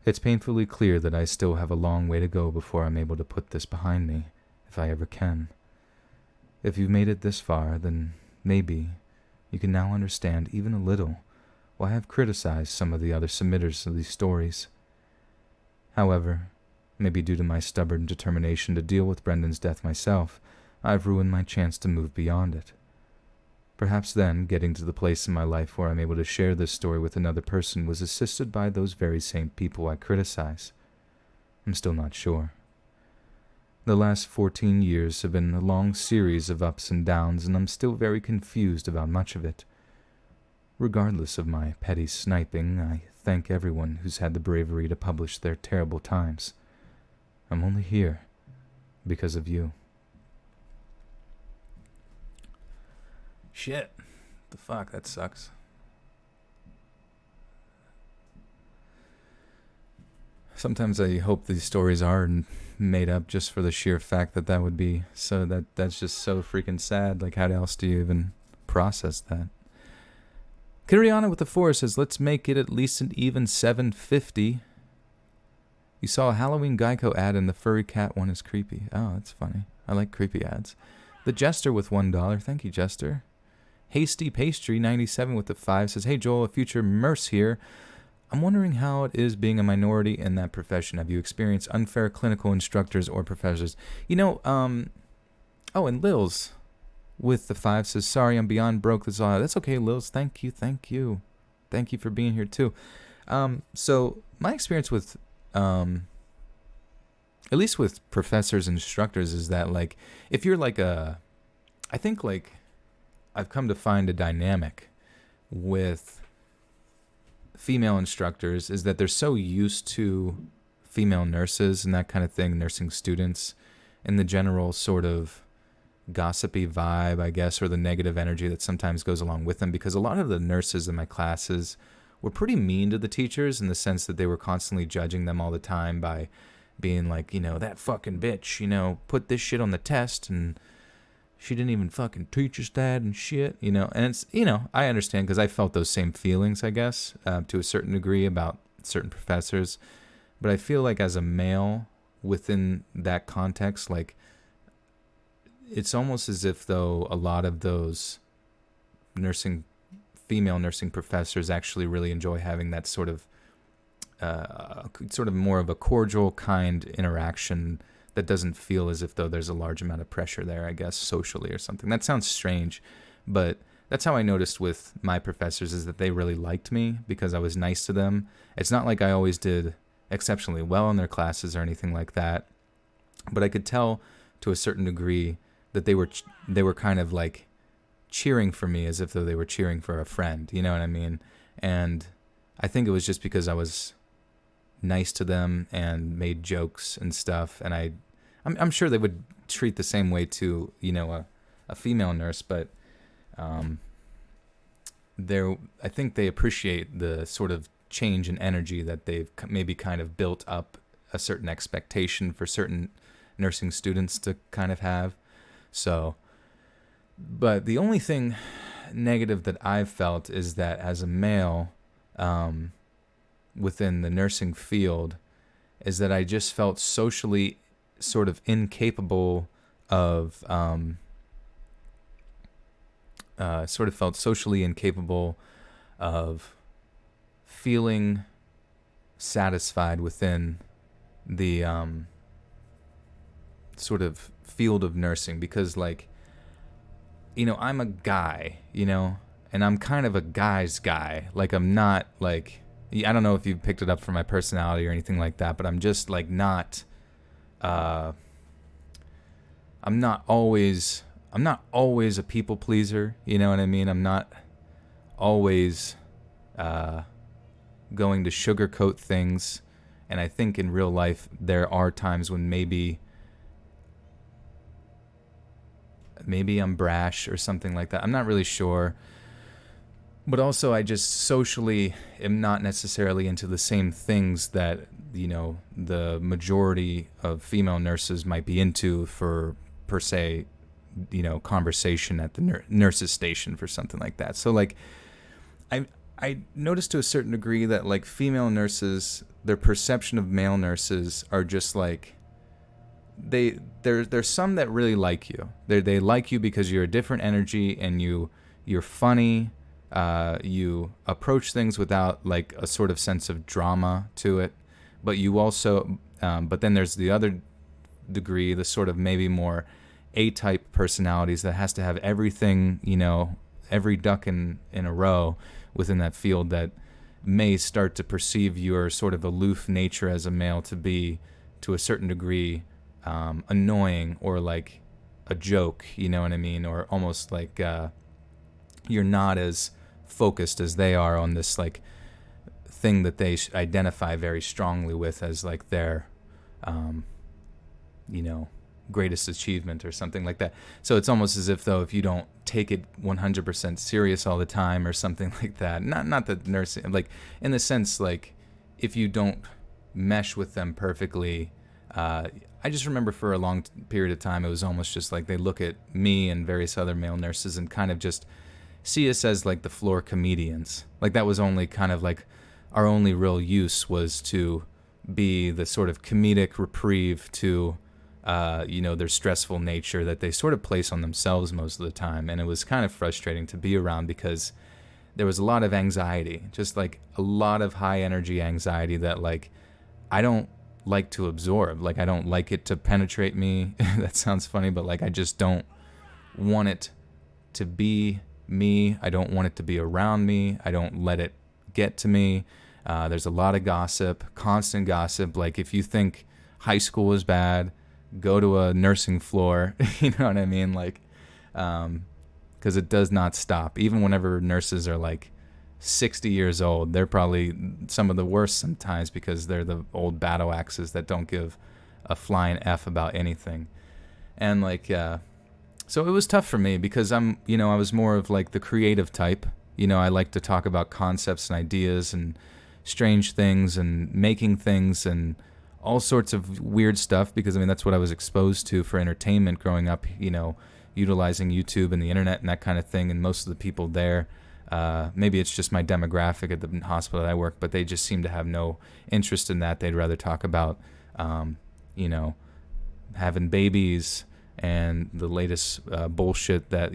It's painfully clear that I still have a long way to go before I'm able to put this behind me, if I ever can. If you've made it this far, then maybe you can now understand even a little why I've criticized some of the other submitters of these stories. However, maybe due to my stubborn determination to deal with Brendan's death myself, I've ruined my chance to move beyond it. Perhaps then, getting to the place in my life where I'm able to share this story with another person was assisted by those very same people I criticize. I'm still not sure. The last 14 years have been a long series of ups and downs, and I'm still very confused about much of it. Regardless of my petty sniping, I thank everyone who's had the bravery to publish their terrible times. I'm only here because of you. Shit. The fuck, that sucks. Sometimes I hope these stories are made up just for the sheer fact that that would be so that's just so freaking sad. Like, how else do you even process that? Kiriana with the 4 says, let's make it at least an even $7.50. You saw a Halloween Geico ad and the furry cat one is creepy. Oh, that's funny. I like creepy ads. The Jester with $1. Thank you, Jester. Hasty Pastry 97 with the 5 says, hey Joel, a future Merce here. I'm wondering how it is being a minority in that profession. Have you experienced unfair clinical instructors or professors? You know, oh, and Lils with the 5 says, sorry, I'm beyond broke. That's okay, Lils. Thank you. Thank you for being here too. So my experience with, at least with professors and instructors is that, like, if you're like I think, like, I've come to find a dynamic with female instructors is that they're so used to female nurses and that kind of thing, nursing students, and the general sort of gossipy vibe, I guess, or the negative energy that sometimes goes along with them, because a lot of the nurses in my classes were pretty mean to the teachers in the sense that they were constantly judging them all the time by being like, you know, that fucking bitch, you know, put this shit on the test and she didn't even fucking teach us that and shit, you know. And it's, you know, I understand because I felt those same feelings, I guess, to a certain degree about certain professors. But I feel like as a male within that context, like, it's almost as if though a lot of those female nursing professors actually really enjoy having that sort of more of a cordial, kind interaction that doesn't feel as if though there's a large amount of pressure there, I guess, socially or something. That sounds strange, but that's how I noticed with my professors, is that they really liked me because I was nice to them. It's not like I always did exceptionally well in their classes or anything like that, but I could tell to a certain degree that they were kind of like cheering for me as if though they were cheering for a friend, you know what I mean? And I think it was just because I was nice to them and made jokes and stuff, and I'm sure they would treat the same way to, you know, a female nurse, but I think they appreciate the sort of change in energy that they've maybe kind of built up a certain expectation for certain nursing students to kind of have. So, but the only thing negative that I've felt is that as a male, within the nursing field, is that I just felt socially sort of incapable of, feeling satisfied within the sort of field of nursing, because, like, I'm a guy, and I'm kind of a guy's guy. Like, I'm not like, I don't know if you picked it up from my personality or anything like that, but I'm just like not, uh, I'm not always a people pleaser. You know what I mean? I'm not always, uh, going to sugarcoat things. And I think in real life, there are times when maybe I'm brash or something like that. I'm not really sure. But also, I just socially am not necessarily into the same things that, the majority of female nurses might be into for, per se, conversation at the nurses station for something like that. So, like, I, I noticed to a certain degree that, like, female nurses, their perception of male nurses are just like, there's some that really like you. They like you because you're a different energy and you're funny. You approach things without like a sort of sense of drama to it, but you also but then there's the other degree, the sort of maybe more A-type personalities that has to have everything, every duck in a row within that field, that may start to perceive your sort of aloof nature as a male to be, to a certain degree, annoying or like a joke, you know what I mean? Or almost like you're not as focused as they are on this like thing that they identify very strongly with as like their, greatest achievement or something like that. So it's almost as if, though, if you don't take it 100% serious all the time or something like that, not that nursing, like in the sense, like if you don't mesh with them perfectly, I just remember for a long period of time, it was almost just like they look at me and various other male nurses and kind of just see us as like the floor comedians. Like that was only kind of like our only real use was to be the sort of comedic reprieve to, their stressful nature that they sort of place on themselves most of the time. And it was kind of frustrating to be around because there was a lot of anxiety, just like a lot of high energy anxiety that like I don't like to absorb. Like I don't like it to penetrate me. That sounds funny, but like I just don't want it to be me. I don't want it to be around me. I don't let it get to me. There's a lot of gossip, constant gossip. Like if you think high school was bad, go to a nursing floor. You know what I mean? Like, because it does not stop. Even whenever nurses are like 60 years old, they're probably some of the worst sometimes because they're the old battle axes that don't give a flying F about anything. And like, so it was tough for me because I was more of like the creative type. I like to talk about concepts and ideas and strange things and making things and all sorts of weird stuff because, that's what I was exposed to for entertainment growing up, utilizing YouTube and the internet and that kind of thing. And most of the people there, maybe it's just my demographic at the hospital that I work, but they just seem to have no interest in that. They'd rather talk about, having babies and the latest bullshit that,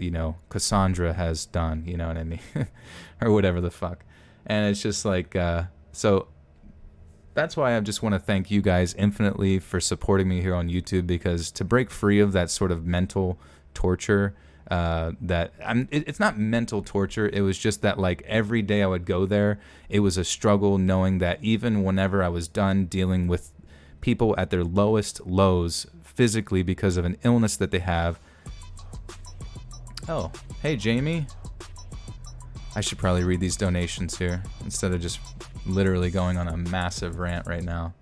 Cassandra has done, you know what I mean? Or whatever the fuck. And it's just like, so that's why I just want to thank you guys infinitely for supporting me here on YouTube, because to break free of that sort of mental torture, it's not mental torture. It was just that like every day I would go there, it was a struggle knowing that even whenever I was done dealing with people at their lowest lows physically because of an illness that they have. Oh, hey Jamie. I should probably read these donations here instead of just literally going on a massive rant right now.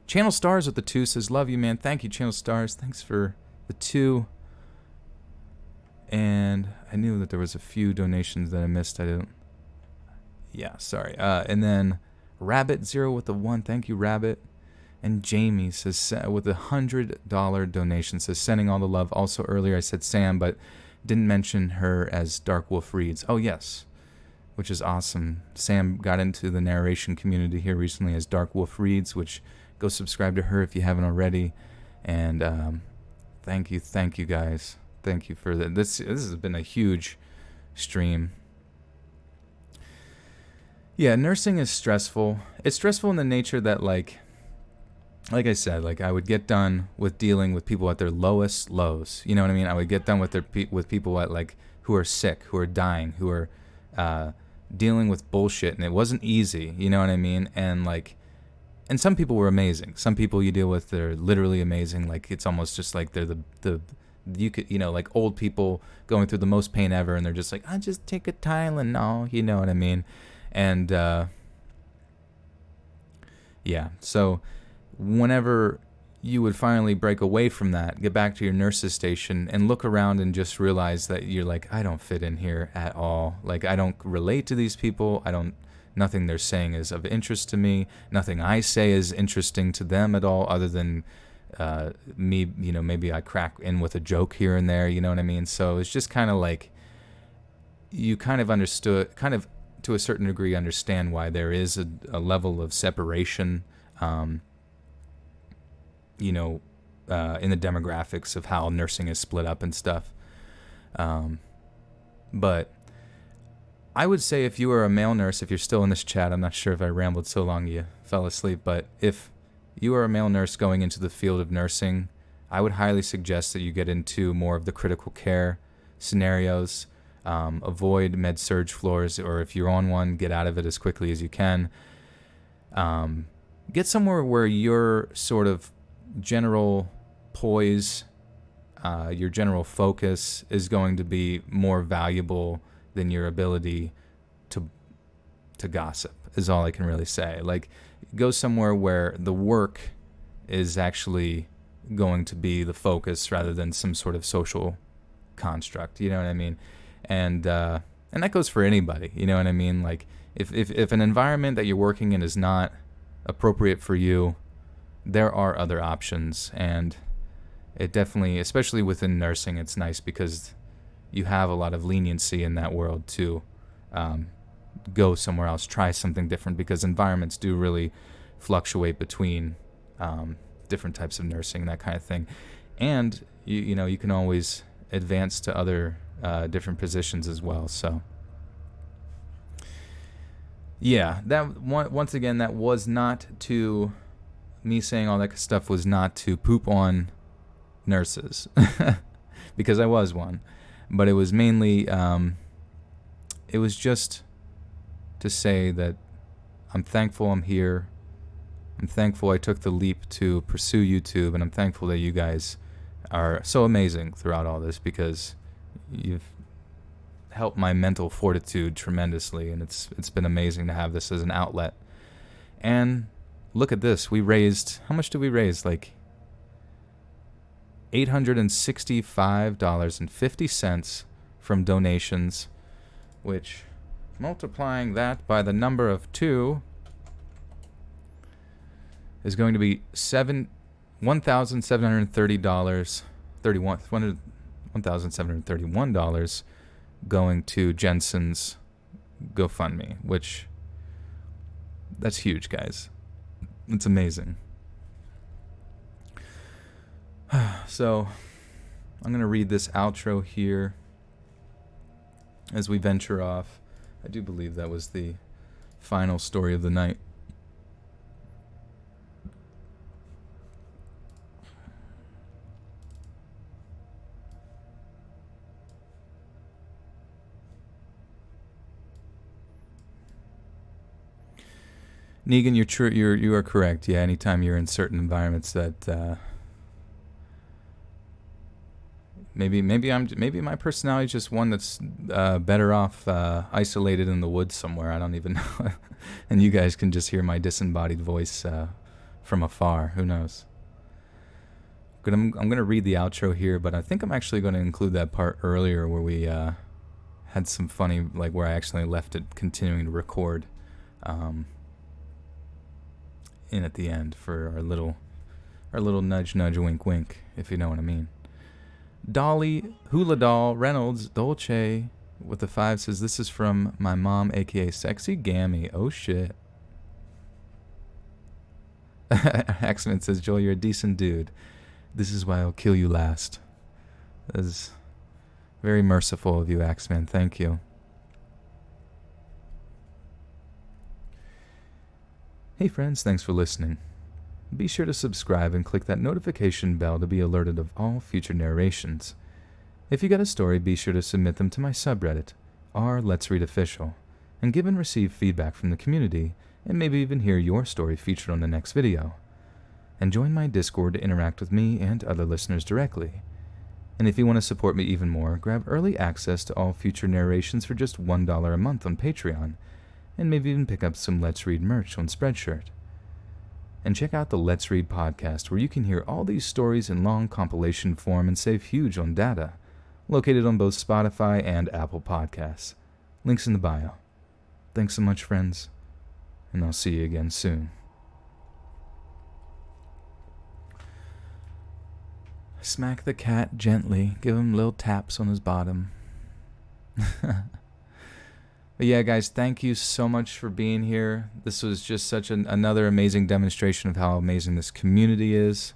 Channel Stars with the 2 says, love you, man. Thank you, Channel Stars. Thanks for the 2. And I knew that there was a few donations that I missed. I didn't. Yeah, sorry. And then Rabbit0 with the 1. Thank you, Rabbit. And Jamie says, with a $100 donation, says, sending all the love. Also, earlier I said Sam, but didn't mention her as Dark Wolf Reads. Oh, yes. Which is awesome. Sam got into the narration community here recently as Dark Wolf Reads, which go subscribe to her if you haven't already. And thank you guys. Thank you for that. This has been a huge stream. Yeah, nursing is stressful. It's stressful in the nature that like like I said, like I would get done with dealing with people at their lowest lows. You know what I mean? I would get done with with people at like who are sick, who are dying, who are dealing with bullshit, and it wasn't easy. You know what I mean? And some people were amazing. Some people you deal with, they're literally amazing. Like it's almost just like they're the you could, like old people going through the most pain ever, and they're just like, I just take a Tylenol. You know what I mean? And yeah, so whenever you would finally break away from that, get back to your nurse's station and look around and just realize that you're like, I don't fit in here at all. Like, I don't relate to these people. Nothing they're saying is of interest to me. Nothing I say is interesting to them at all, other than me, maybe I crack in with a joke here and there, you know what I mean? So it's just kind of like, you kind of to a certain degree understand why there is a level of separation, in the demographics of how nursing is split up and stuff. But I would say if you are a male nurse, if you're still in this chat, I'm not sure if I rambled so long you fell asleep, but if you are a male nurse going into the field of nursing, I would highly suggest that you get into more of the critical care scenarios. Avoid med-surg floors, or if you're on one, get out of it as quickly as you can. Get somewhere where your sort of general poise, your general focus is going to be more valuable than your ability to gossip, is all I can really say. Like, go somewhere where the work is actually going to be the focus rather than some sort of social construct, you know what I mean? And that goes for anybody, you know what I mean? Like, if an environment that you're working in is not appropriate for you, there are other options. And it definitely, especially within nursing, it's nice because you have a lot of leniency in that world to go somewhere else, try something different, because environments do really fluctuate between different types of nursing and that kind of thing. And you can always advance to other different positions as well. So yeah, that once again, that was not to me saying all that stuff was not to poop on nurses because I was one, but it was mainly it was just to say that I'm thankful I'm here. I'm thankful I took the leap to pursue YouTube, and I'm thankful that you guys are so amazing throughout all this, because you've helped my mental fortitude tremendously, and it's been amazing to have this as an outlet. And look at this, we raised, how much did we raise? Like $865.50 from donations, which, multiplying that by the number of 2, is going to be $1,730, $1,731 going to Jensen's GoFundMe, which, that's huge, guys. It's amazing. So I'm going to read this outro here as we venture off. I do believe that was the final story of the night. Negan, you're true. You are correct. Yeah, anytime you're in certain environments that maybe my personality is just one that's better off isolated in the woods somewhere. I don't even know, and you guys can just hear my disembodied voice from afar. Who knows? But I'm gonna read the outro here, but I think I'm actually going to include that part earlier where we had some funny, like where I actually left it continuing to record. In at the end for our little nudge wink wink, if you know what I mean. Dolly Hula Doll Reynolds Dolce with the 5 says, this is from my mom, aka Sexy Gammy. Oh shit. Axman says, Joel, you're a decent dude. This is why I'll kill you last. That is very merciful of you, Axman. Thank you. Hey friends, thanks for listening. Be sure to subscribe and click that notification bell to be alerted of all future narrations. If you got a story, be sure to submit them to my subreddit, r Let's Read Official, and give and receive feedback from the community, and maybe even hear your story featured on the next video. And join my Discord to interact with me and other listeners directly. And if you want to support me even more, grab early access to all future narrations for just $1 a month on Patreon, and maybe even pick up some Let's Read merch on Spreadshirt. And check out the Let's Read podcast, where you can hear all these stories in long compilation form and save huge on data, located on both Spotify and Apple Podcasts. Links in the bio. Thanks so much, friends, and I'll see you again soon. Smack the cat gently, give him little taps on his bottom. But yeah, guys, thank you so much for being here. This was just such another amazing demonstration of how amazing this community is,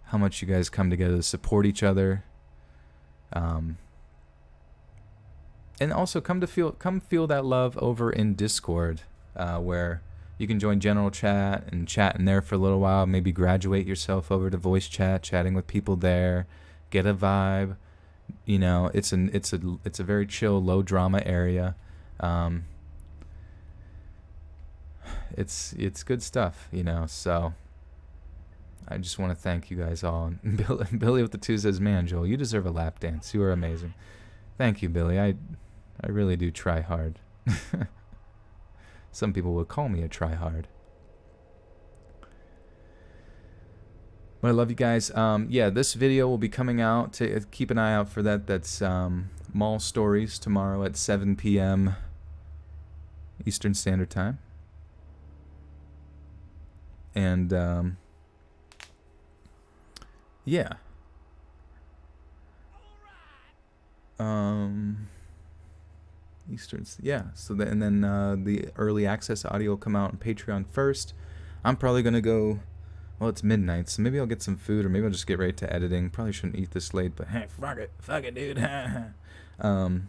how much you guys come together to support each other, and also come feel that love over in Discord, where you can join general chat and chat in there for a little while. Maybe graduate yourself over to voice chat, chatting with people there, get a vibe. You know, it's a very chill, low drama area. It's good stuff, you know. So I just want to thank you guys all. And Billy with the 2 says, "Man, Joel, you deserve a lap dance. You are amazing." Thank you, Billy. I really do try hard. Some people would call me a tryhard. But I love you guys. Yeah, this video will be coming out. Keep an eye out for that. That's Mall Stories tomorrow at 7 p.m. Eastern Standard Time. And yeah. Eastern, yeah. So and then the early access audio will come out on Patreon first. I'm probably gonna go. Well, it's midnight, so maybe I'll get some food, or maybe I'll just get right to editing. Probably shouldn't eat this late, but hey, fuck it, dude. And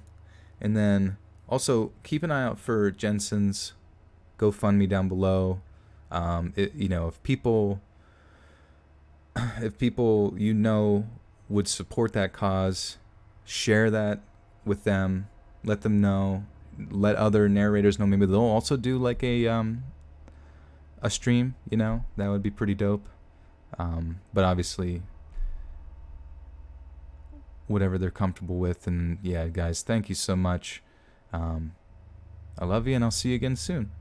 then also keep an eye out for Jensen's GoFundMe down below. If people you know would support that cause, share that with them. Let them know. Let other narrators know. Maybe they'll also do like a stream. You know, that would be pretty dope. But obviously, whatever they're comfortable with. And yeah, guys, thank you so much. I love you, and I'll see you again soon.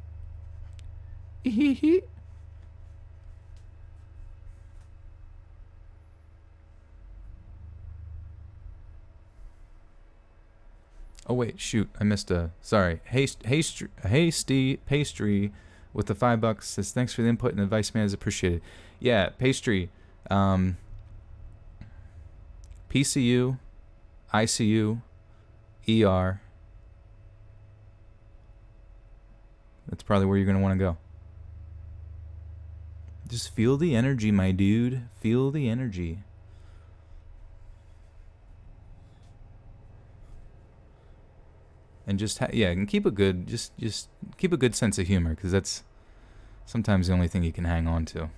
Oh wait, shoot! I missed a. Sorry, hasty pastry with the $5 says thanks for the input and advice, man. Is appreciated. Yeah, pastry. PCU, ICU, ER. That's probably where you're gonna want to go. Just feel the energy, my dude. Feel the energy. And just and keep a good just keep a good sense of humor, because that's sometimes the only thing you can hang on to.